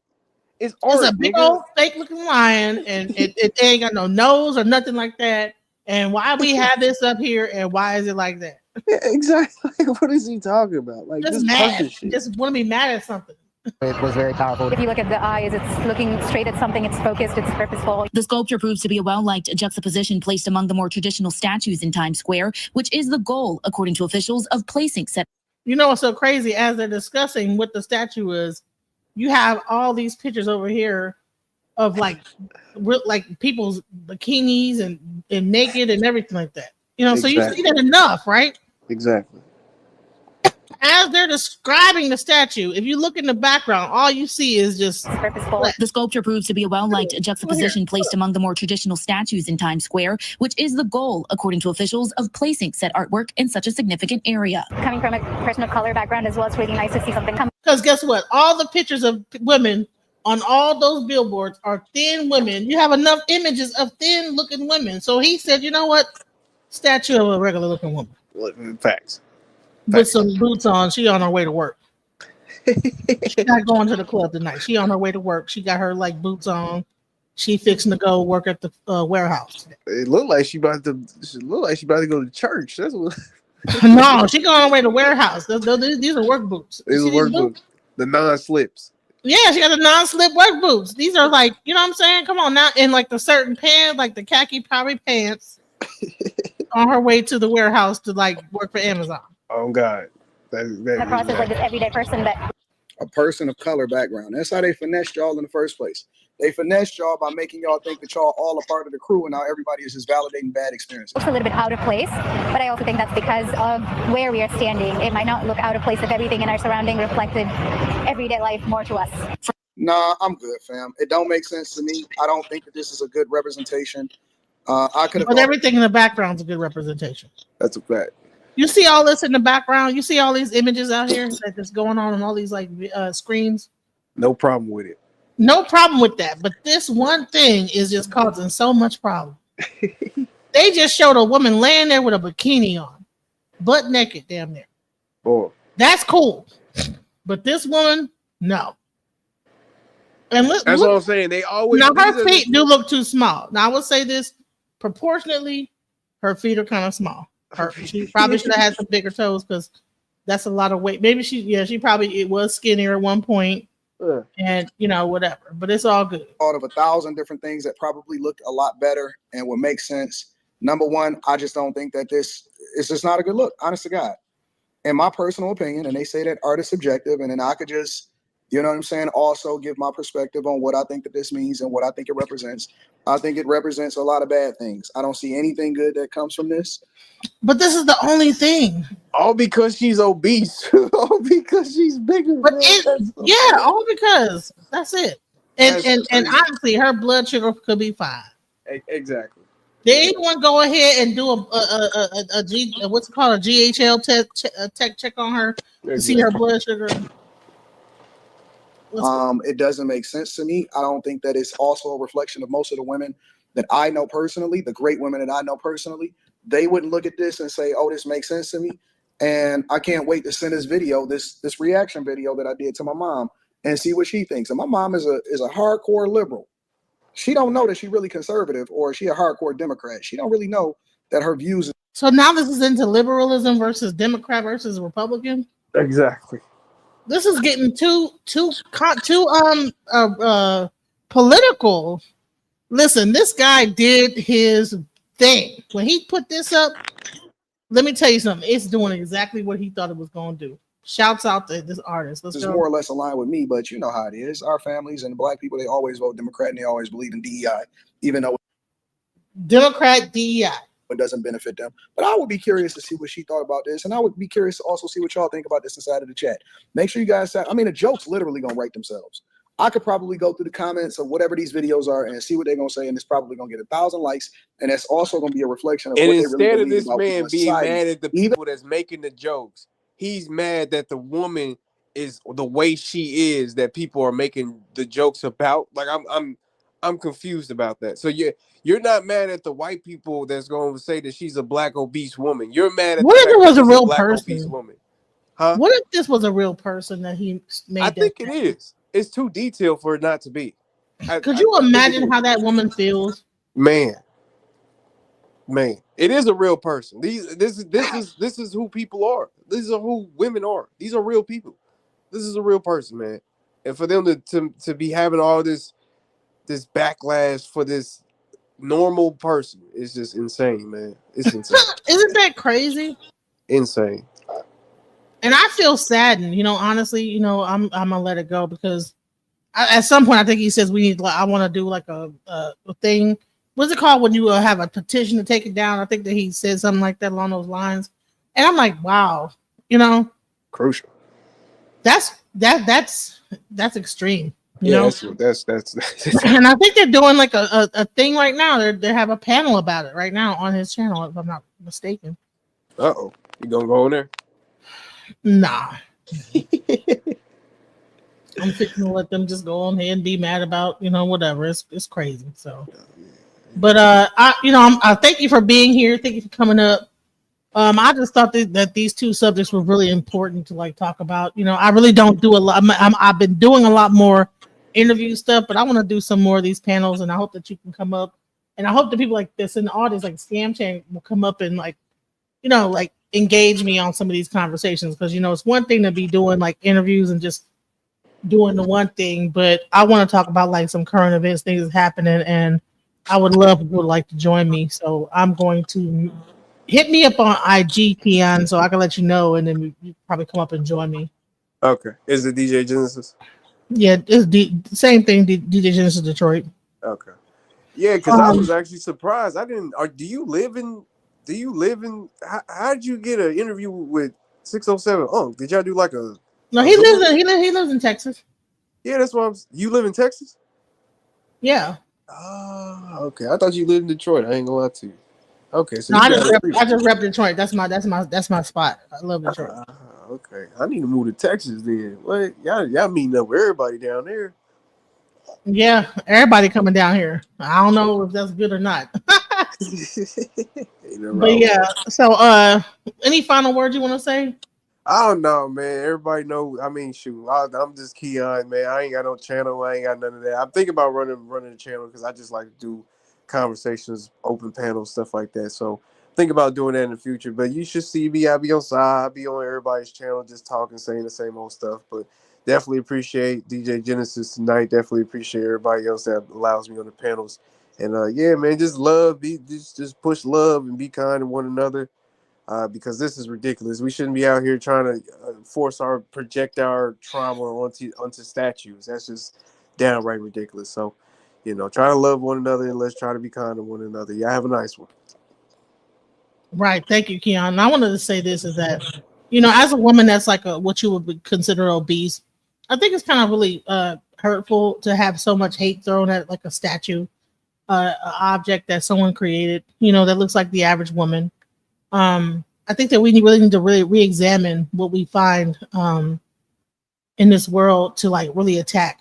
it's a big old fake looking lion, and it ain't got no nose or nothing like that. And why we have this up here, and why is it like that? Yeah, exactly. What is he talking about? Like, just mad. Just want to be mad at something. It was very powerful. If you look at the eyes, it's looking straight at something, it's focused, it's purposeful. The sculpture proves to be a well-liked juxtaposition placed among the more traditional statues in Times Square, which is the goal, according to officials, of placing set. You know what's so crazy? As they're discussing what the statue is, you have all these pictures over here of like people's bikinis and naked and everything like that. You know, exactly. So you see that enough, right? Exactly. As they're describing the statue, if you look in the background, all you see is just purposeful. The sculpture proves to be a well-liked juxtaposition placed among the more traditional statues in Times Square, which is the goal, according to officials, of placing said artwork in such a significant area. Coming from a person of color background as well, it's really nice to see something come. Because guess what? All the pictures of women on all those billboards are thin women. You have enough images of thin-looking women. So he said, you know what? Statue of a regular-looking woman. Facts. With some boots on. She on her way to work. She's not going to the club tonight. She on her way to work. She got her like boots on. She fixing to go work at the warehouse. It looked like she about to. She looked like she about to go to church. That's what. No, she going her way to warehouse. These are work boots. These are work boots. The non-slips. Yeah, she got the non-slip work boots. These are like, you know what I'm saying? Come on now, in like the certain pants, like the khaki powdery pants, on her way to the warehouse to like work for Amazon. Oh God, The process like this everyday person that A person of color background. That's how they finessed y'all in the first place. They finessed y'all by making y'all think that y'all all a part of the crew, and now everybody is just validating bad experiences. looks a little bit out of place, but I also think that's because of where we are standing. It might not look out of place if everything in our surrounding reflected everyday life more to us. Nah, I'm good, fam. It don't make sense to me. I don't think that this is a good representation. I could have. But everything in the background is a good representation. That's a fact. You see all this in the background. You see all these images out here that's going on all these like screens. No problem with it. No problem with that. But this one thing is just causing so much problem. They just showed a woman laying there with a bikini on, butt naked, damn near. Oh, that's cool. But this woman, no. And that's what I'm saying. They always now her feet do look too small. Now I will say this proportionately, her feet are kind of small. She probably should have had some bigger toes because that's a lot of weight. Maybe she probably it was skinnier at one point, and you know whatever. But it's all good. Thought of 1,000 different things that probably looked a lot better and would make sense. Number one, I just don't think that this is just not a good look. Honest to God, in my personal opinion, and they say that art is subjective, and then I could just, you know what I'm saying, also give my perspective on what I think that this means and what I think it represents. I think it represents a lot of bad things. I don't see anything good that comes from this. But this is the only thing. All because she's obese. All because she's bigger. But all because that's it. And honestly, her blood sugar could be fine. Exactly. Did anyone go ahead and do a what's it called, a GHL tech check on her to see her blood sugar? It doesn't make sense to me. I don't think that it's also a reflection of most of the women that I know personally, the great women that I know personally. They wouldn't look at this and say, "Oh, this makes sense to me." And I can't wait to send this video, this reaction video that I did to my mom, and see what she thinks. And my mom is a hardcore liberal. She don't know that she's really conservative or she a hardcore Democrat. She don't really know that her views. So now this is into liberalism versus Democrat versus Republican. Exactly. This is getting too political. Listen, this guy did his thing. When he put this up, let me tell you something. It's doing exactly what he thought it was going to do. Shouts out to this artist. This is more or less aligned with me, but you know how it is. Our families and Black people, they always vote Democrat and they always believe in DEI, even though Democrat DEI. It doesn't benefit them. But I would be curious to see what she thought about this, and I would be curious to also see what y'all think about this inside of the chat. Make sure you guys, the jokes literally gonna write themselves. I could probably go through the comments of whatever these videos are and see what they're gonna say, and it's probably gonna get 1,000 likes, and that's also gonna be a reflection of and what they instead really of believe this about man being society. mad at the people that's making the jokes, he's mad that the woman is the way she is, that people are making the jokes about. Like I'm confused about that. So you're not mad at the white people that's going to say that she's a Black obese woman. You're mad at what if it was a real Black person? obese woman. Huh? What if this was a real person that he made? I think it is. It's too detailed for it not to be. Could you imagine how that woman feels? Man, it is a real person. This is who people are. This is who women are. These are real people. This is a real person, man. And for them to be having all this backlash for this normal person is just insane, man. It's insane. Isn't that crazy? Insane. And I feel saddened, honestly, I'm gonna let it go because at some point I think he says I want to do like a thing. What's it called when you have a petition to take it down? I think that he said something like that along those lines. And I'm like, wow, crucial. That's extreme. You Yeah, know, that's and I think they're doing like a thing right now. They have a panel about it right now on his channel, if I'm not mistaken. Uh-oh. You gonna go in there? Nah. I'm fixing to let them just go on here and be mad about, whatever. It's crazy. So, but I thank you for being here. Thank you for coming up. I just thought that these two subjects were really important to like talk about. I really don't do a lot. I've been doing a lot more interview stuff, but I want to do some more of these panels, and I hope that you can come up. And I hope that people like this in the audience, like Scam Chain, will come up and like engage me on some of these conversations, because it's one thing to be doing like interviews and just doing the one thing, but I want to talk about like some current events, things that's happening, and I would love people to like to join me. So I'm going to hit me up on IG, Keon, so I can let you know, and then you probably come up and join me. Okay. Is it DJ Genesis? Yeah, it's same thing, DJ Genesis Detroit. Okay. Yeah, because I was actually surprised. I didn't. Do you live in? How did you get an interview with 607 Unk? Did y'all do like a? No, he lives in Texas. Yeah, that's why you live in Texas. Yeah. Okay. I thought you lived in Detroit. I ain't gonna lie to you. Okay, so no, I just rep Detroit. That's my spot. I love Detroit. Okay, I need to move to Texas then. What y'all meeting up with everybody down there? Yeah, everybody coming down here. I don't know if that's good or not. But yeah, so any final words you want to say? I don't know, man. Everybody know. I mean, shoot, I'm just Keon, man. I ain't got no channel. I ain't got none of that. I'm thinking about running the channel because I just like to do conversations, open panels, stuff like that. So think about doing that in the future. But you should see me. I'll be on side. I'll be on everybody's channel, just talking, saying the same old stuff. But definitely appreciate DJ Genesis tonight. Definitely appreciate everybody else that allows me on the panels. And yeah, man, just love. Just push love and be kind to one another. Because this is ridiculous. We shouldn't be out here trying to project our trauma onto statues. That's just downright ridiculous. So, try to love one another and let's try to be kind to one another. Y'all have a nice one. Right. Thank you, Keon. And I wanted to say this is that, as a woman that's like what you would consider obese, I think it's kind of really hurtful to have so much hate thrown at like a statue, an object that someone created, that looks like the average woman. I think that we really need to re-examine what we find in this world to like really attack.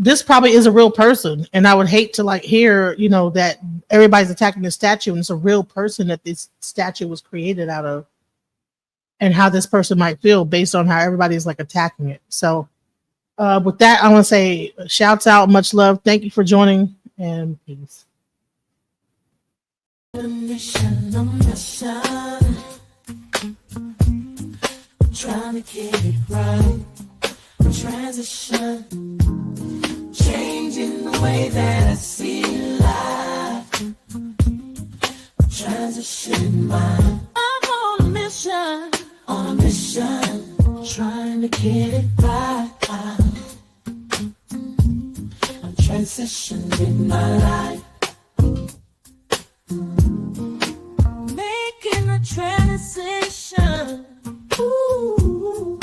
This probably is a real person, and I would hate to like hear that everybody's attacking the statue, and it's a real person that this statue was created out of, and how this person might feel based on how everybody's like attacking it. So with that, I want to say shouts out, much love, thank you for joining, and peace. Mission, trying to get it right. Transition, changing the way that I see life. Transition mind. I'm on a mission, trying to get it right. I'm transitioning my life. Making a transition. Ooh,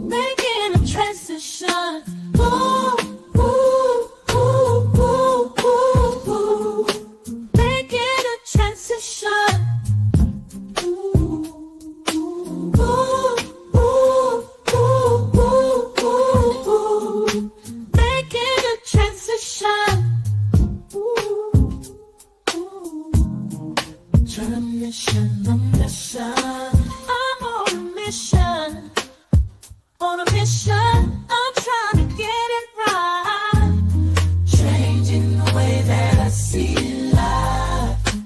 making a transition. Ooh, ooh, ooh, ooh, ooh, ooh. Making a transition. Ooh, ooh, ooh, ooh, ooh, ooh. Making a transition. I'm on a mission, I'm trying to get it right. Changing the way that I see life.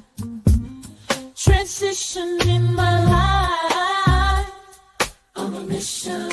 Transition in my life. On a mission.